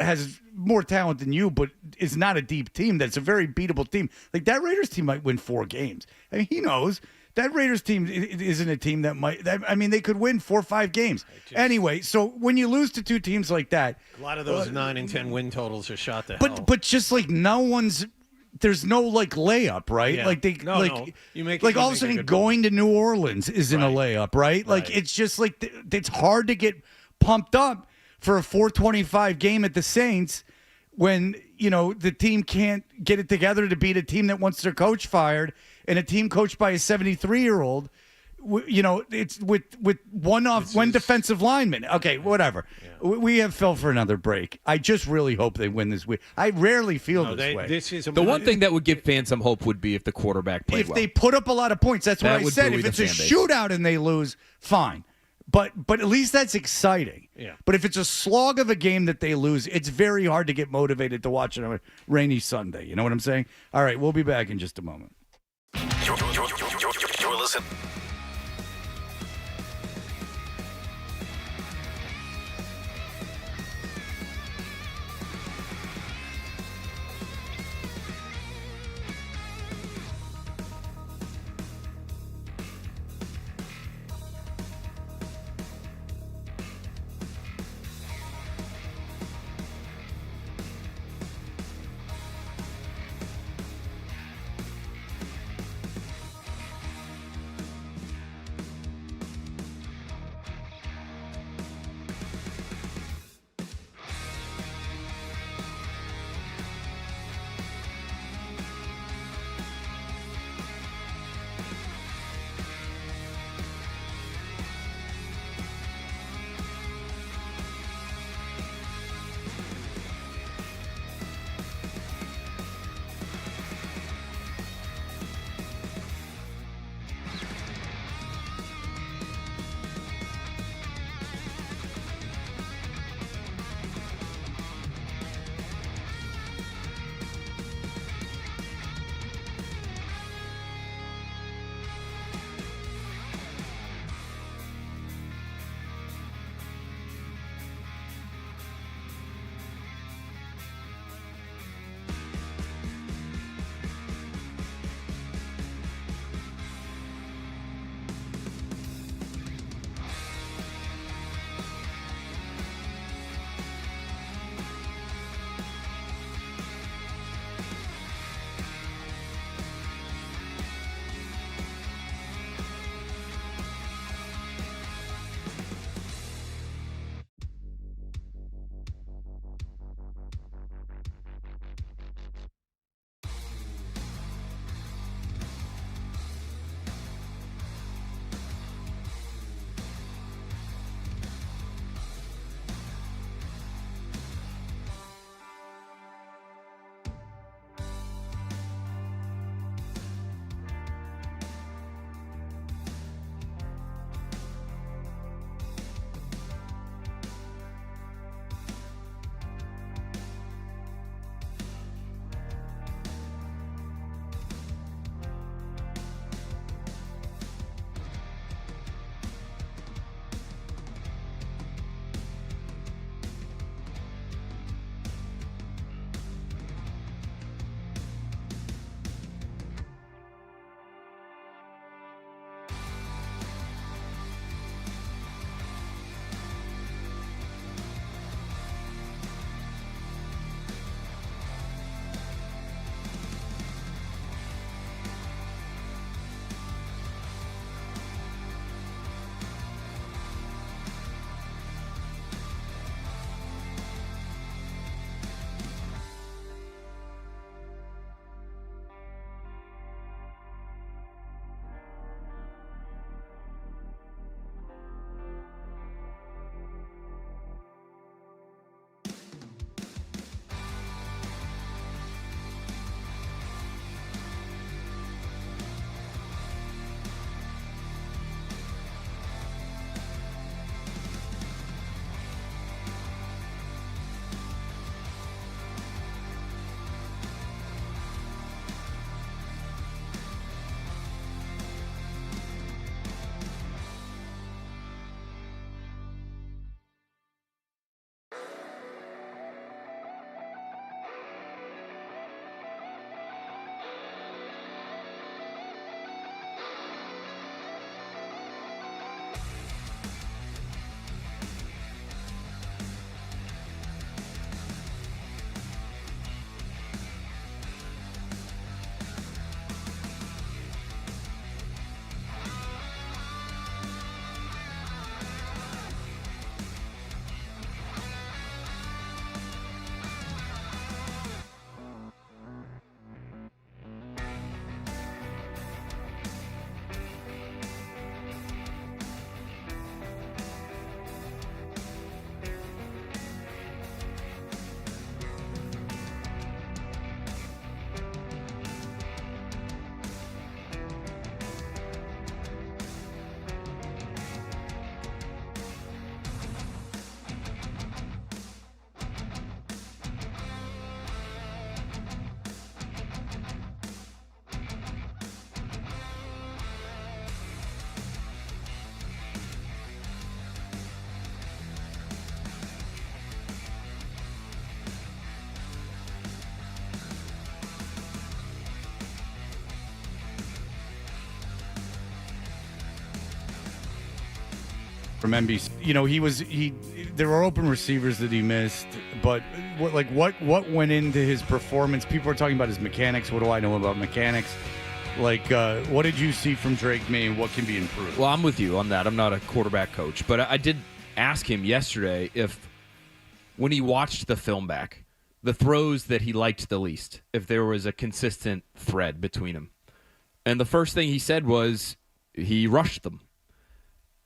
has more talent than you, but is not a deep team. That's a very beatable team. That Raiders team might win 4 games. I mean, he knows that Raiders team isn't a team they could win 4 or 5 games. Anyway, so when you lose to 2 teams like that, a lot of those 9 and 10 win totals are shot to hell. But just no one's there's no like layup, right? Yeah. Like they No, like no. You make it- like you all of a make a sudden good going to New Orleans isn't a layup, right? Like it's just like it's hard to get pumped up for a 425 game at the Saints when the team can't get it together to beat a team that wants their coach fired and a team coached by a 73-year-old. It's with one defensive lineman. Okay, whatever. We have Phil for another break. I just really hope they win this week. I rarely feel this way. The one thing that would give fans some hope would be if the quarterback played If well. they put up a lot of points, that's what That I would said. buoy If it's the a fan base. shootout and they lose, fine. But at least that's exciting. Yeah. But if it's a slog of a game that they lose, it's very hard to get motivated to watch on a rainy Sunday. You know what I'm saying? All right, we'll be back in just a moment. You're listening. from NBC. There were open receivers that he missed, but what went into his performance? People are talking about his mechanics. What do I know about mechanics? What did you see from Drake May, and what can be improved? Well, I'm with you on that. I'm not a quarterback coach, but I did ask him yesterday if, when he watched the film back, the throws that he liked the least, if there was a consistent thread between them. And the first thing he said was he rushed them.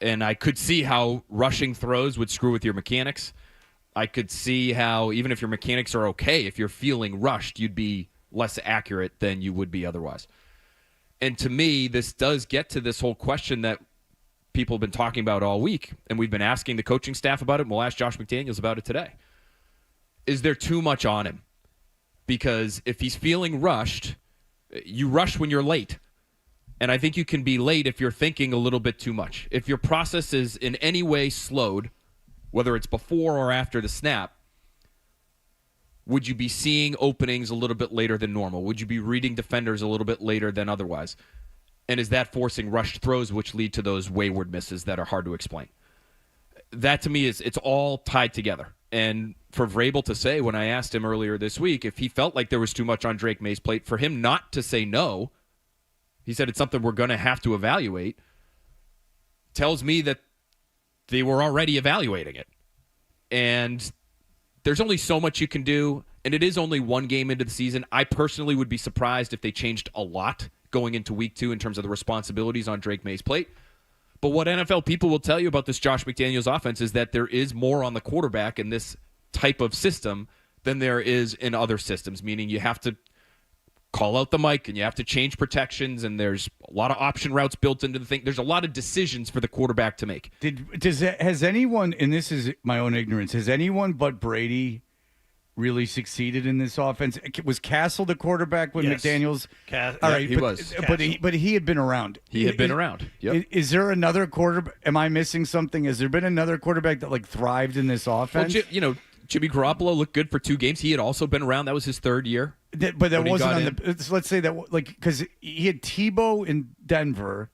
And I could see how rushing throws would screw with your mechanics. I could see how, even if your mechanics are okay, if you're feeling rushed, you'd be less accurate than you would be otherwise. And to me, this does get to this whole question that people have been talking about all week, and we've been asking the coaching staff about it, and we'll ask Josh McDaniels about it today. Is there too much on him? Because if he's feeling rushed, you rush when you're late. And I think you can be late if you're thinking a little bit too much. If your process is in any way slowed, whether it's before or after the snap, would you be seeing openings a little bit later than normal? Would you be reading defenders a little bit later than otherwise? And is that forcing rushed throws, which lead to those wayward misses that are hard to explain? That, to me, it's all tied together. And for Vrabel to say, when I asked him earlier this week, if he felt like there was too much on Drake May's plate, for him not to say no, he said it's something we're going to have to evaluate, tells me that they were already evaluating it. And there's only so much you can do, and it is only one game into the season. I personally would be surprised if they changed a lot going into week 2 in terms of the responsibilities on Drake May's plate. But what NFL people will tell you about this Josh McDaniels offense is that there is more on the quarterback in this type of system than there is in other systems, meaning you have to call out the mic and you have to change protections, and there's a lot of option routes built into the thing. There's a lot of decisions for the quarterback to make. Has anyone, and this is my own ignorance, has anyone but Brady really succeeded in this offense? Was Castle the quarterback when McDaniels? All right, he was. But he had been around. He had been around. Yep. Is there another quarterback? Am I missing something? Has there been another quarterback that thrived in this offense? Well, Jimmy Garoppolo looked good for 2 games. He had also been around. That was his 3rd year. But that wasn't on the. Let's say that because he had Tebow in Denver.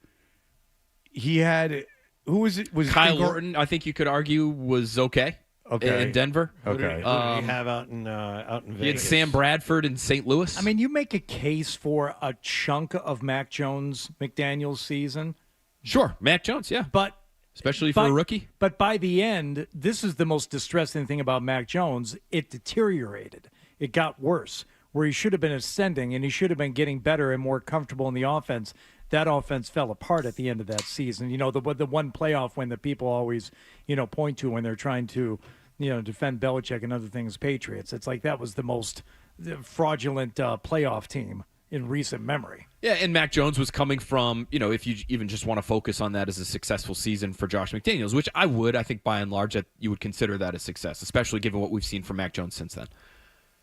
He had who was it? Was Kyle Orton? I think you could argue was okay. Okay. In Denver. Okay. Who did he have out in Vegas? He had Sam Bradford in St. Louis. I mean, you make a case for a chunk of Mac Jones McDaniels season. Sure, Mac Jones, yeah. But especially for a rookie. But by the end, this is the most distressing thing about Mac Jones. It deteriorated. It got worse. Where he should have been ascending and he should have been getting better and more comfortable in the offense, that offense fell apart at the end of that season. The one playoff win that people always, point to when they're trying to, defend Belichick and other things, Patriots. It's like that was the most fraudulent playoff team in recent memory. Yeah, and Mac Jones was coming from, if you even just want to focus on that as a successful season for Josh McDaniels, which I think by and large that you would consider that a success, especially given what we've seen from Mac Jones since then.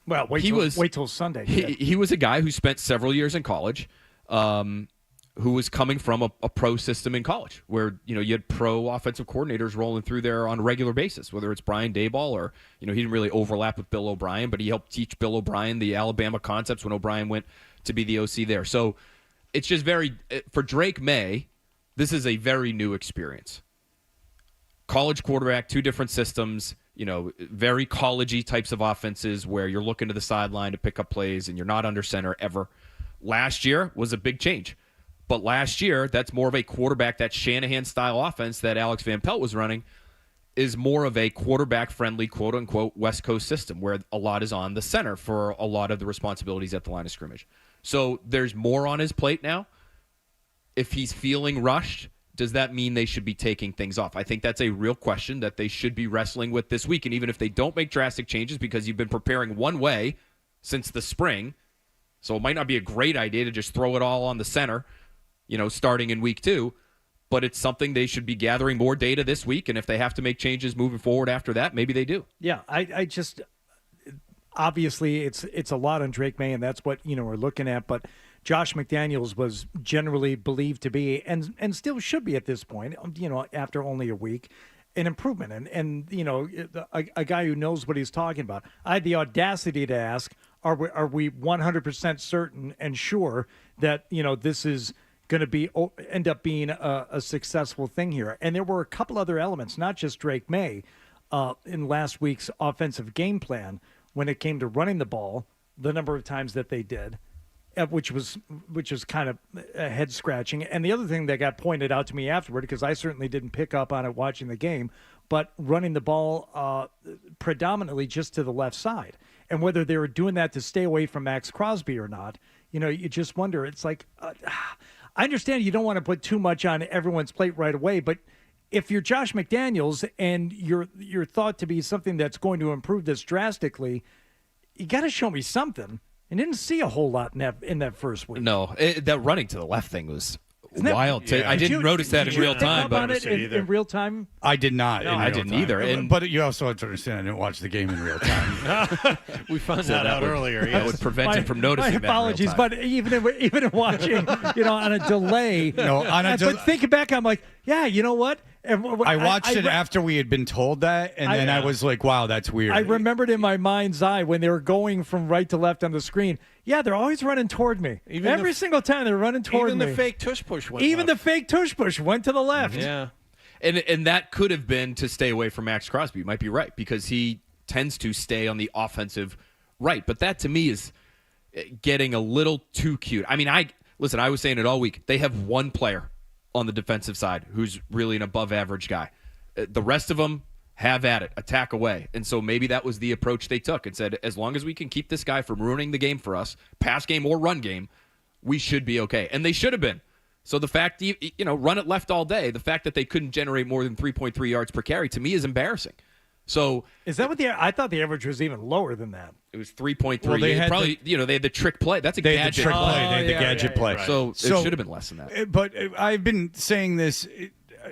Well, wait till Sunday. He was a guy who spent several years in college, who was coming from a pro system in college, where you had pro offensive coordinators rolling through there on a regular basis. Whether it's Brian Daboll or he didn't really overlap with Bill O'Brien, but he helped teach Bill O'Brien the Alabama concepts when O'Brien went to be the OC there. So it's just for Drake May, this is a very new experience. College quarterback, 2 different systems. Very college-y types of offenses where you're looking to the sideline to pick up plays and you're not under center ever. Last year was a big change. But last year, that's more of a quarterback, that Shanahan-style offense that Alex Van Pelt was running is more of a quarterback-friendly, quote-unquote, West Coast system where a lot is on the center for a lot of the responsibilities at the line of scrimmage. So there's more on his plate now. If he's feeling rushed, does that mean they should be taking things off? I think that's a real question that they should be wrestling with this week. And even if they don't make drastic changes because you've been preparing one way since the spring, so it might not be a great idea to just throw it all on the center, starting in week 2, but it's something they should be gathering more data this week. And if they have to make changes moving forward after that, maybe they do. Yeah, I just obviously it's a lot on Drake May, and that's what we're looking at, but Josh McDaniels was generally believed to be, and still should be at this point, after only a week, an improvement. And a guy who knows what he's talking about. I had the audacity to ask, are we 100% certain and sure that, this is going to end up being a successful thing here. And there were a couple other elements, not just Drake May, in last week's offensive game plan when it came to running the ball, the number of times that they did, which was kind of head scratching. And the other thing that got pointed out to me afterward, because I certainly didn't pick up on it watching the game, but running the ball predominantly just to the left side. And whether they were doing that to stay away from Max Crosby or not, you just wonder. It's like, I understand you don't want to put too much on everyone's plate right away, but if you're Josh McDaniels and you're thought to be something that's going to improve this drastically, you got to show me something. And didn't see a whole lot in that first week. No, that running to the left thing was wild. Yeah. I didn't notice that in real time. But in real time, I did not. No, I didn't either. But you also have to understand, I didn't watch the game in real time. We found that out earlier. That would prevent him from noticing. My apologies, that in real time. but even in watching, on a delay. But thinking back, I'm like, yeah, you know what? I watched it after we had been told that, and then I was like, wow, that's weird. I remembered in my mind's eye when they were going from right to left on the screen. Yeah, they're always running toward me. Every single time they're running toward me. Even the fake tush push went Even the fake tush push went to the left. Yeah. And that could have been to stay away from Max Crosby. You might be right, because he tends to stay on the offensive right. But that, to me, is getting a little too cute. I mean, I was saying it all week. They have one player on the defensive side who's really an above-average guy. The rest of them have at it, attack away. And so maybe that was the approach they took and said, as long as we can keep this guy from ruining the game for us, pass game or run game, we should be okay. And they should have been. So the fact, run it left all day, the fact that they couldn't generate more than 3.3 yards per carry, to me, is embarrassing. So is that what I thought the average was even lower than that? It was 3.3. Well, they had they had the trick play. That's a gadget play. They had the gadget play. Right. So it should have been less than that. But I've been saying this,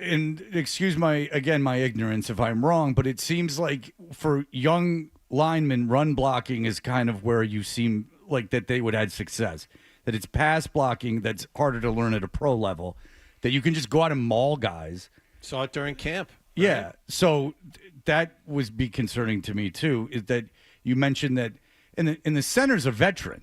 and excuse my ignorance if I'm wrong, but it seems like for young linemen, run blocking is kind of where you seem like that they would have success. That it's pass blocking that's harder to learn at a pro level. That you can just go out and maul guys. Saw it during camp. Right? Yeah. So that would be concerning to me too. Is that you mentioned that, and the center's a veteran.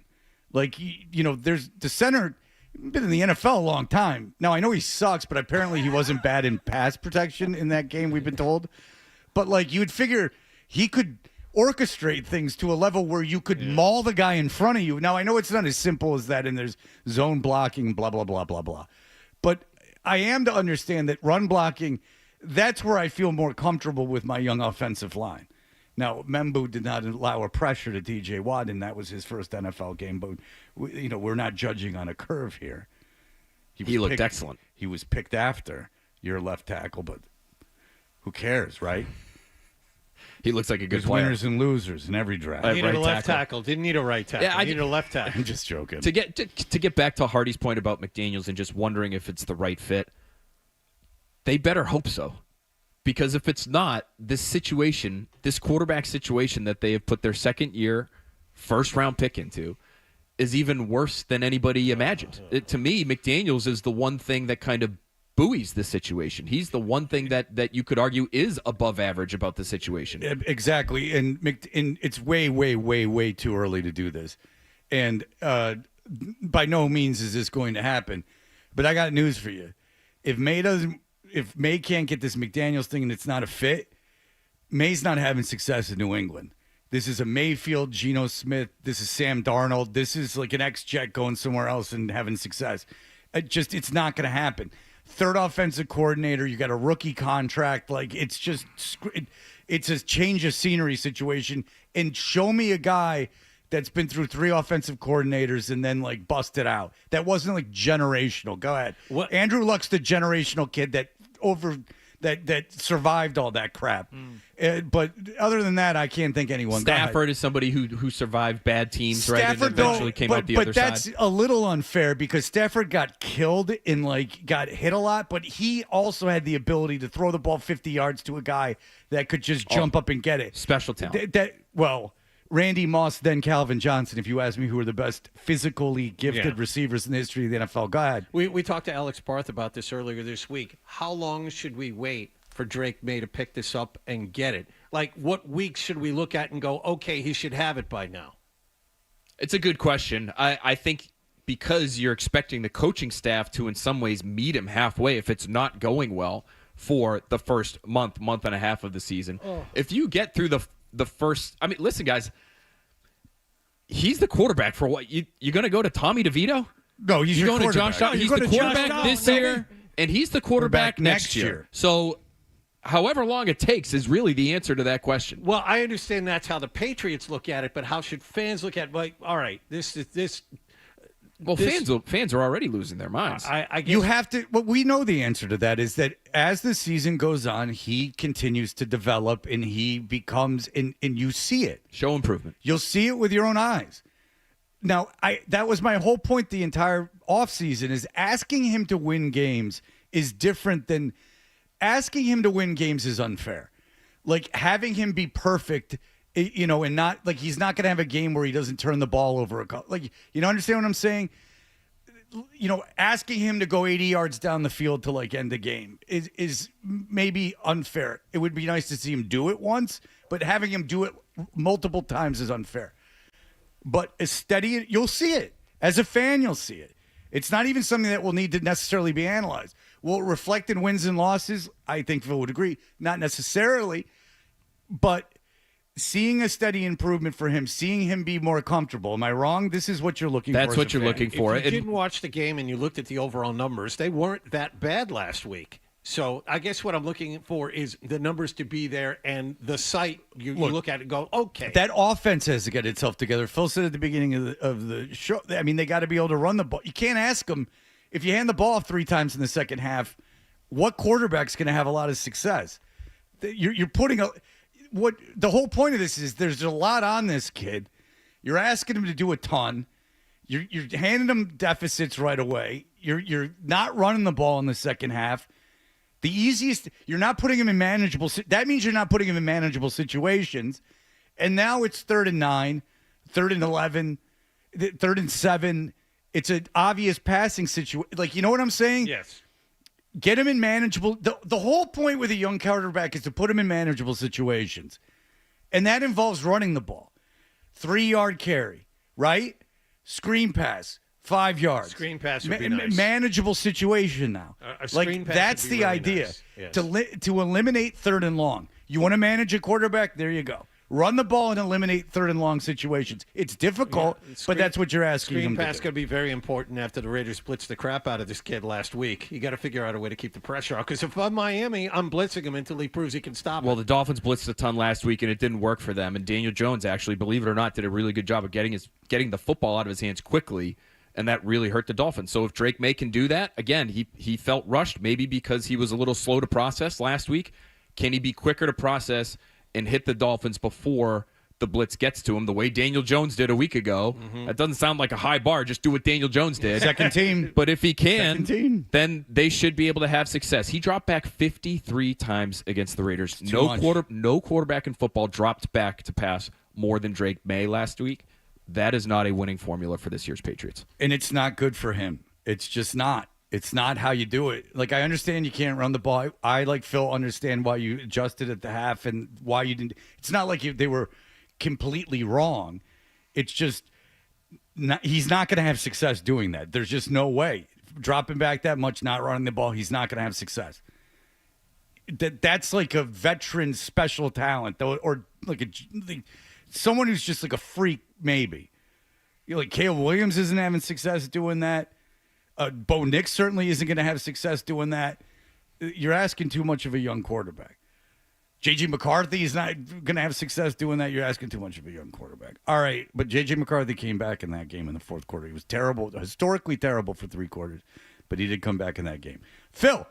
Like there's the center been in the NFL a long time. Now I know he sucks, but apparently he wasn't bad in pass protection in that game. We've been told, but like you would figure he could orchestrate things to a level where you could maul the guy in front of you. Now I know it's not as simple as that, and there's zone blocking, blah blah blah blah blah. But I am to understand that run blocking. That's where I feel more comfortable with my young offensive line. Now, Membu did not allow a pressure to DJ Watt, and that was his first NFL game. But we're not judging on a curve here. He looked excellent. He was picked after your left tackle, but who cares, right? He looks like a good There's player. Winners and losers in every draft. He needed a left tackle. Didn't need a right tackle. Yeah, I needed a left tackle. I'm just joking. To get back to Hardy's point about McDaniels and just wondering if it's the right fit, they better hope so. Because if it's not, this quarterback situation that they have put their second-year, first-round pick into is even worse than anybody imagined. To me, McDaniels is the one thing that kind of buoys the situation. He's the one thing that you could argue is above average about the situation. Exactly. And it's way, way, way, way too early to do this. And by no means is this going to happen. But I got news for you. If May can't get this McDaniels thing and it's not a fit, May's not having success in New England. This is a Mayfield, Geno Smith. This is Sam Darnold. This is like an ex-Jet going somewhere else and having success. It's not going to happen. Third offensive coordinator, you got a rookie contract. Like it's a change of scenery situation. And show me a guy that's been through 3 offensive coordinators and then like busted out. That wasn't like generational. Go ahead. Andrew Luck's the generational kid that survived all that crap. But other than that, I can't think anyone. Stafford is somebody who survived bad teams, right? And eventually came out the other side. But that's a little unfair because Stafford got killed and like got hit a lot, but he also had the ability to throw the ball 50 yards to a guy that could just jump up and get it. Special talent. Randy Moss, then Calvin Johnson, if you ask me who are the best physically gifted receivers in the history of the NFL. Go ahead. We talked to Alex Barth about this earlier this week. How long should we wait for Drake May to pick this up and get it? Like, what weeks should we look at and go, okay, he should have it by now? It's a good question. I think because you're expecting the coaching staff to in some ways meet him halfway if it's not going well for the first month and a half of the season. If you get through the first, I mean, listen, guys, he's the quarterback for what? You're going to go to Tommy DeVito? No, he's you're your going to quarterback. Josh Dobbs. No, He's you're the going to Josh quarterback Dobbs, this year, and he's the quarterback next year. So however long it takes is really the answer to that question. Well, I understand that's how the Patriots look at it, but how should fans look at it? Like, all right, this. Well, fans are already losing their minds. I guess you have to. Well, we know the answer to that is that as the season goes on, he continues to develop and he becomes, and you see it. Show improvement. You'll see it with your own eyes. Now, that was my whole point the entire offseason is asking him to win games is different than asking him to win games is unfair. Like having him be perfect, you know, and not like he's not going to have a game where he doesn't turn the ball over. Like, you know, understand what I'm saying? You know, asking him to go 80 yards down the field to like end the game is maybe unfair. It would be nice to see him do it once, but having him do it multiple times is unfair. But a steady, you'll see it. As a fan, you'll see it. It's not even something that will need to necessarily be analyzed. Will it reflect in wins and losses? I think Phil would agree. Not necessarily, but seeing a steady improvement for him, seeing him be more comfortable. Am I wrong? This is what you're looking for. That's what you're looking for. If you didn't watch the game and you looked at the overall numbers, they weren't that bad last week. So I guess what I'm looking for is the numbers to be there and the site you look at it and go, okay. That offense has to get itself together. Phil said at the beginning of the show, I mean, they got to be able to run the ball. You can't ask them, if you hand the ball off 3 times in the second half, what quarterback's going to have a lot of success? You're putting what the whole point of this is there's a lot on this kid. You're asking him to do a ton. You're handing him deficits right away. You're not running the ball in the second half. The easiest, you're not putting him in manageable. That means you're not putting him in manageable situations. And now it's 3rd and 9, 3rd and 11, 3rd and 7. It's an obvious passing situation. Like, you know what I'm saying? Yes. Get him in manageable. The whole point with a young quarterback is to put him in manageable situations. And that involves running the ball. 3-yard carry, right? Screen pass. 5 yards. Screen pass would be nice. Manageable situation now. A screen pass that's would be the really idea. nice. Yes. To eliminate 3rd and long. You want to manage a quarterback? There you go. Run the ball and eliminate 3rd and long situations. It's difficult, but that's what you're asking him to do. Screen pass going to be very important after the Raiders blitzed the crap out of this kid last week. You got to figure out a way to keep the pressure off. Because if I'm Miami, I'm blitzing him until he proves he can stop Well, it. the Dolphins blitzed a ton last week, and it didn't work for them. And Daniel Jones, actually, believe it or not, did a really good job of getting the football out of his hands quickly. And that really hurt the Dolphins. So if Drake May can do that, again, he felt rushed, maybe because he was a little slow to process last week. Can he be quicker to process and hit the Dolphins before the blitz gets to him, the way Daniel Jones did a week ago? That doesn't sound like a high bar. Just do what Daniel Jones did. Second team. But if he can, then they should be able to have success. He dropped back 53 times against the Raiders. No quarterback in football dropped back to pass more than Drake May last week. That is not a winning formula for this year's Patriots. And it's not good for him. It's just not. It's not how you do it. Like, I understand you can't run the ball. I like Phil, understand why you adjusted at the half and why you didn't. It's not like they were completely wrong. It's just he's not going to have success doing that. There's just no way. Dropping back that much, not running the ball, he's not going to have success. That's like a veteran special talent, though, or like someone who's just like a freak, maybe. Like Caleb Williams isn't having success doing that. Bo Nix certainly isn't going to have success doing that. You're asking too much of a young quarterback. J.J. McCarthy is not going to have success doing that. You're asking too much of a young quarterback. All right, but J.J. McCarthy came back in that game in the fourth quarter. He was terrible, historically terrible for 3 quarters, but he did come back in that game. Phil,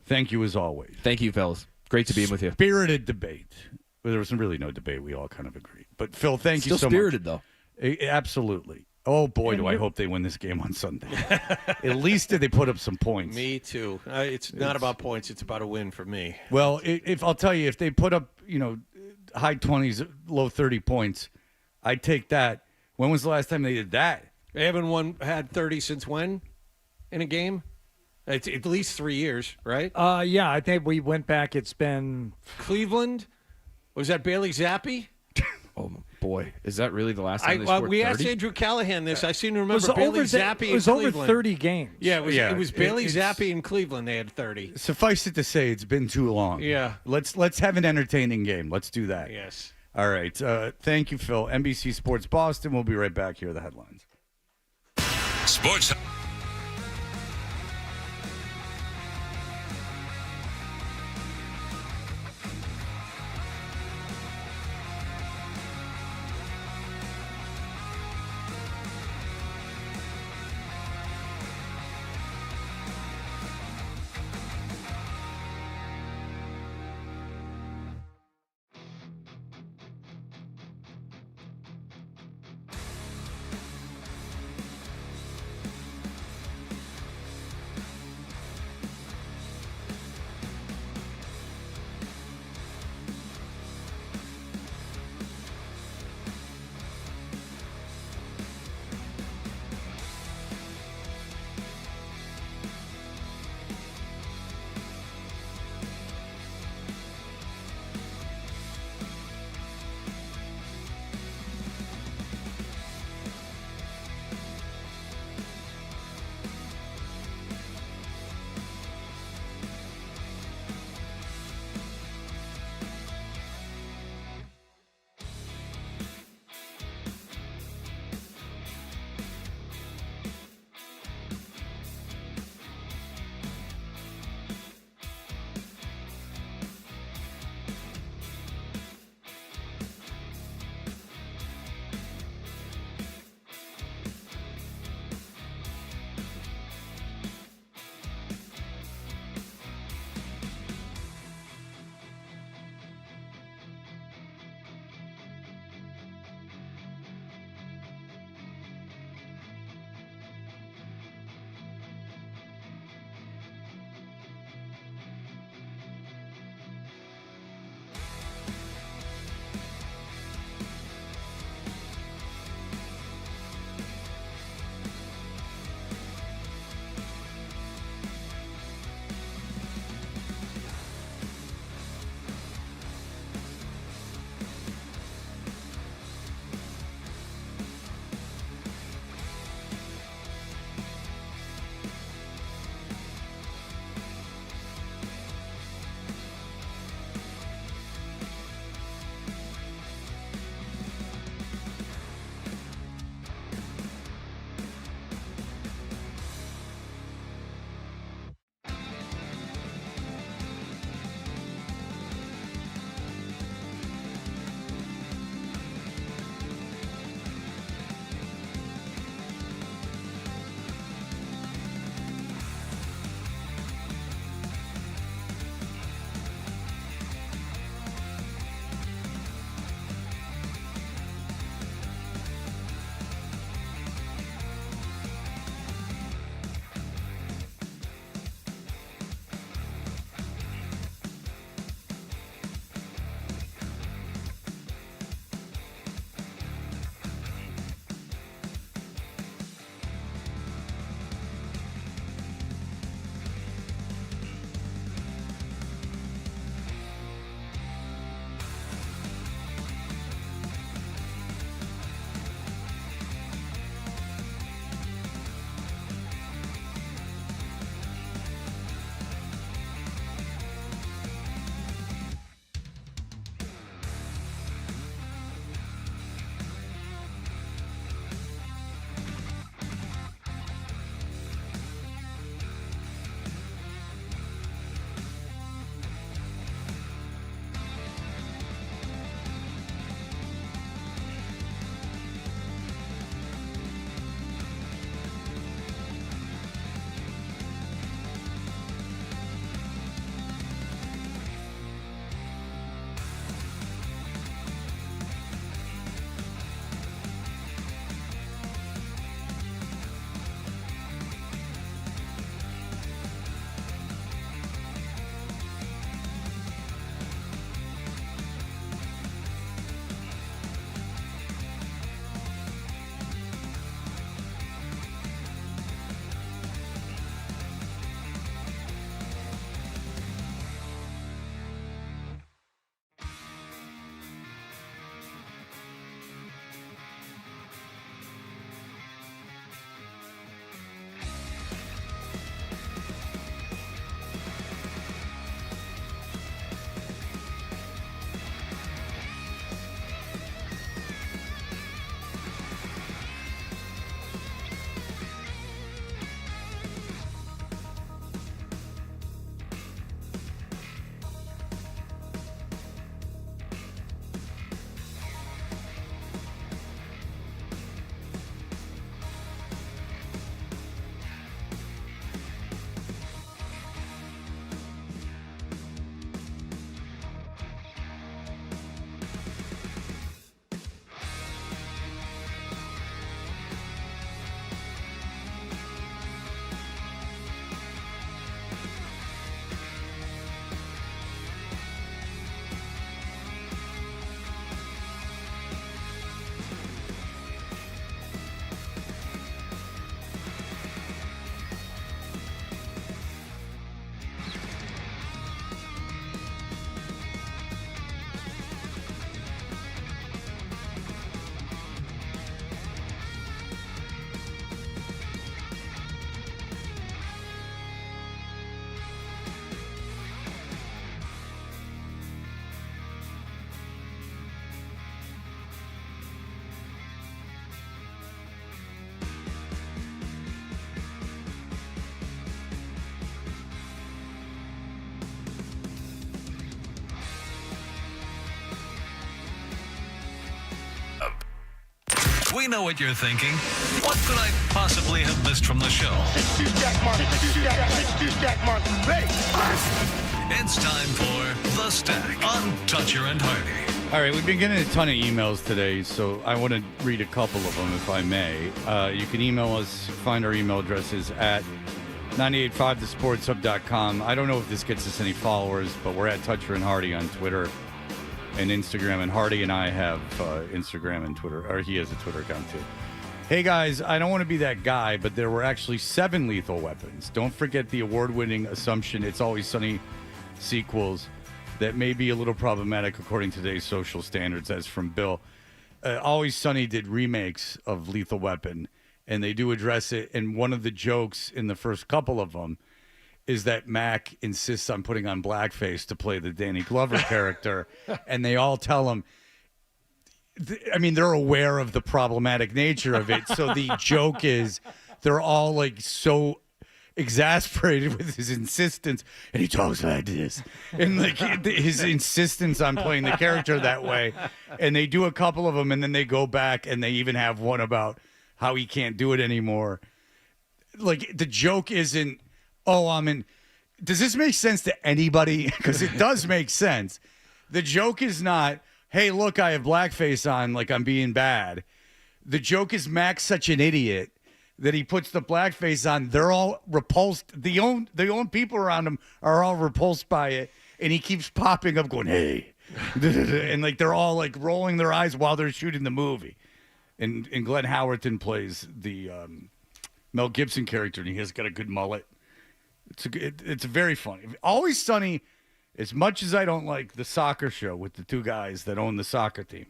thank you as always. Thank you, fellas. Great to be with you. Spirited debate. Well, there was really no debate. We all kind of agreed. But, Phil, thank you so much. Still spirited, though. Absolutely. Oh, boy, do I hope they win this game on Sunday. At least they put up some points. Me too. It's not about points. It's about a win for me. Well, if I'll tell you, if they put up, high 20s, low 30 points, I'd take that. When was the last time they did that? They haven't had 30 since when in a game? It's at least 3 years, right? Yeah, I think we went back. It's been Cleveland. Was that Bailey Zappi? boy, is that really the last time they scored we 30? asked Andrew Callahan this. I seem to It remember was Bailey Zappi it was in over Cleveland. 30 games. Yeah, it was Bailey it's- Zappi in Cleveland. They had 30. Suffice it to say, it's been too long. Yeah. Let's have an entertaining game. Let's do that. Yes. All right. Thank you, Phil. NBC Sports Boston. We'll be right back. Here are the headlines. Sports. We know what you're thinking. What could I possibly have missed from the show? It's time for The Stack on Toucher and Hardy. All right, we've been getting a ton of emails today, so I want to read a couple of them, if I may. You can email us, find our email addresses at 985thesportshub.com. I don't know if this gets us any followers, but we're at Toucher and Hardy on Twitter and Instagram, and Hardy and I have Instagram and Twitter, or he has a Twitter account too. Hey guys, I don't want to be that guy, but there were actually 7 lethal weapons. Don't forget the award-winning Assumption It's Always Sunny sequels that may be a little problematic according to today's social standards, as from Bill. Always Sunny did remakes of Lethal Weapon, and they do address it, and one of the jokes in the first couple of them is that Mac insists on putting on blackface to play the Danny Glover character, and they all tell him, I mean, they're aware of the problematic nature of it, so the joke is they're all like so exasperated with his insistence, and he talks like this, and like his insistence on playing the character that way, and they do a couple of them, and then they go back and they even have one about how he can't do it anymore. Like, the joke isn't, does this make sense to anybody? Because it does make sense. The joke is not, hey, look, I have blackface on, like I'm being bad. The joke is Mac's such an idiot that he puts the blackface on. They're all repulsed. The own people around him are all repulsed by it, and he keeps popping up going, hey. And like they're all like rolling their eyes while they're shooting the movie. And Glenn Howerton plays the Mel Gibson character, and he has got a good mullet. It's very funny. Always Sunny, as much as I don't like the soccer show with the 2 guys that own the soccer team,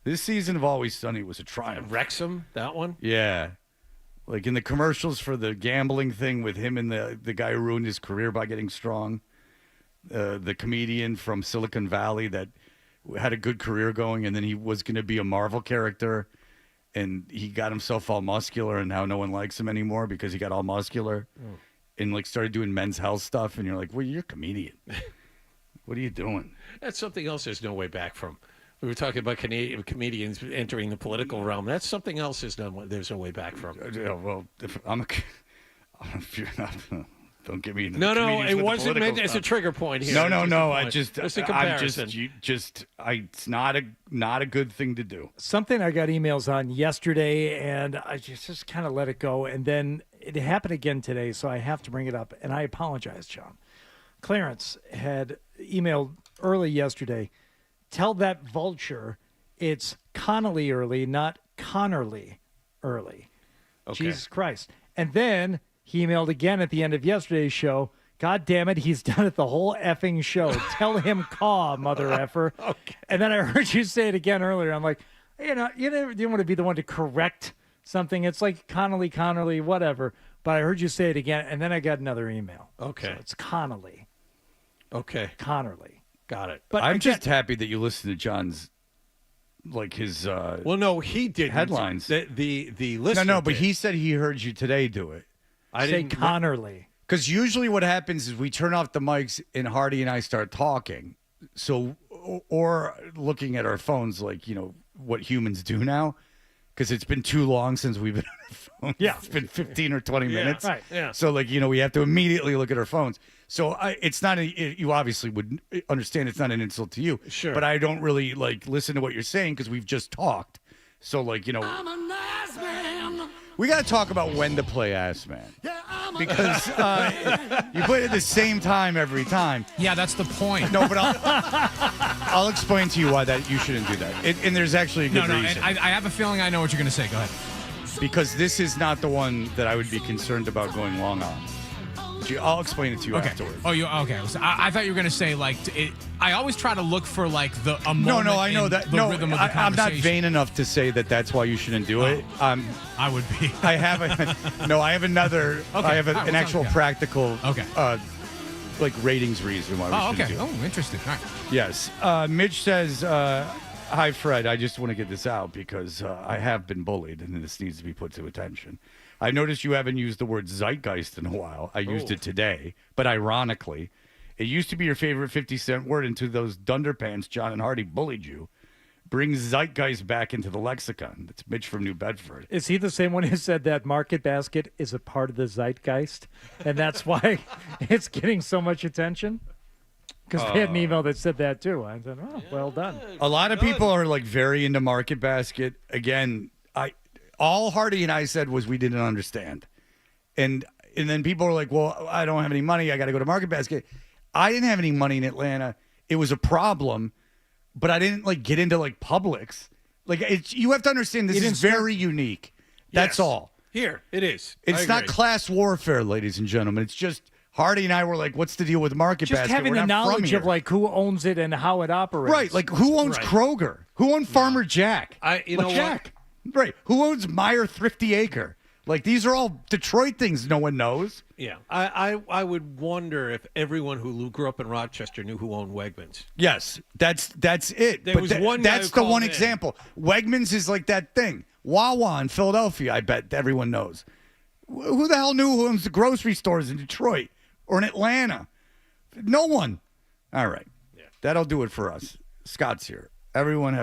this season of Always Sunny was a triumph. Wrexham, that one? Yeah. Like in the commercials for the gambling thing with him and the guy who ruined his career by getting strong, the comedian from Silicon Valley that had a good career going, and then he was going to be a Marvel character, and he got himself all muscular, and now no one likes him anymore because he got all muscular and like started doing Men's Health stuff, and you're like, well, you're a comedian. What are you doing? That's something else there's no way back from. We were talking about comedians entering the political realm. That's something else there's no way back from. Yeah, well, if you're not, don't get me into No, it wasn't meant as a trigger point here. No. Just a comparison. It's not a good thing to do. Something I got emails on yesterday, and I just kind of let it go, and then it happened again today, so I have to bring it up, and I apologize, John. Clarence had emailed early yesterday, tell that vulture it's Connolly early, not Connerly early. Okay. Jesus Christ. And then he emailed again at the end of yesterday's show, God damn it, he's done it the whole effing show. Tell him caw, mother effer. Okay. And then I heard you say it again earlier. I'm like, you didn't want to be the one to correct something. It's like Connolly, whatever. But I heard you say it again, and then I got another email. Okay. So it's Connolly. Okay. Connerly. Got it. But I'm just happy that you listened to John's, like his. Well, no, he did headlines. The listener. No, but did. he said he heard you today do it. I say didn't. Connerly. Because usually what happens is we turn off the mics and Hardy and I start talking. So, or looking at our phones, like, what humans do now. Because it's been too long since we've been on our phones. Yeah. It's been 15 or 20 minutes. Right. Yeah. So, like, we have to immediately look at our phones. So it's not you obviously would understand it's not an insult to you. Sure. But I don't really, listen to what you're saying because we've just talked. So, I'm a nice man. We got to talk about when to play ass man. Because you play it at the same time every time. Yeah, that's the point. No, but I'll explain to you why that you shouldn't do that. And there's actually a good reason. And I have a feeling I know what you're going to say. Go ahead. Because this is not the one that I would be concerned about going long on. I'll explain it to you afterwards. Oh, okay. So I thought you were going to say, I always try to look for, a moment No, I know that. the rhythm of the conversation. I'm not vain enough to say that that's why you shouldn't do it. I would be. I have another. Okay. I have an We'll actual talk. practical, Okay. ratings reason why we shouldn't do it. Oh, interesting. All right. Yes. Mitch says, hi, Fred. I just want to get this out because I have been bullied and this needs to be put to attention. I noticed you haven't used the word zeitgeist in a while. I used it today, but ironically, it used to be your favorite 50 Cent word until those dunderpants John and Hardy bullied you. brings zeitgeist back into the lexicon. That's Mitch from New Bedford. Is he the same one who said that Market Basket is a part of the zeitgeist, and that's why it's getting so much attention? Because they had an email that said that too. I said, "Oh, well done." A lot of people are like very into Market Basket. Again, all Hardy and I said was we didn't understand, and then people were like, "Well, I don't have any money. I got to go to Market Basket." I didn't have any money in Atlanta. It was a problem, but I didn't like get into like Publix. Like you have to understand this is very unique. That's all. Here it is. It's not class warfare, ladies and gentlemen. It's just Hardy and I were like, "What's the deal with Market Just Basket?" having We're the not from knowledge here. of like who owns it and how it operates. Right, like who owns Kroger? Who owns Farmer Jack? You know Jack. Right. Who owns Meyer Thrifty Acre? Like these are all Detroit things no one knows. Yeah, I would wonder if everyone who grew up in Rochester knew who owned Wegmans. Yes, that's it. There was one guy that's who the one called in. example. Wegmans is like that thing. Wawa in Philadelphia, I bet everyone knows. Who the hell knew who owns the grocery stores in Detroit or in Atlanta? No one. All right. That'll do it for us. Scott's here. Everyone have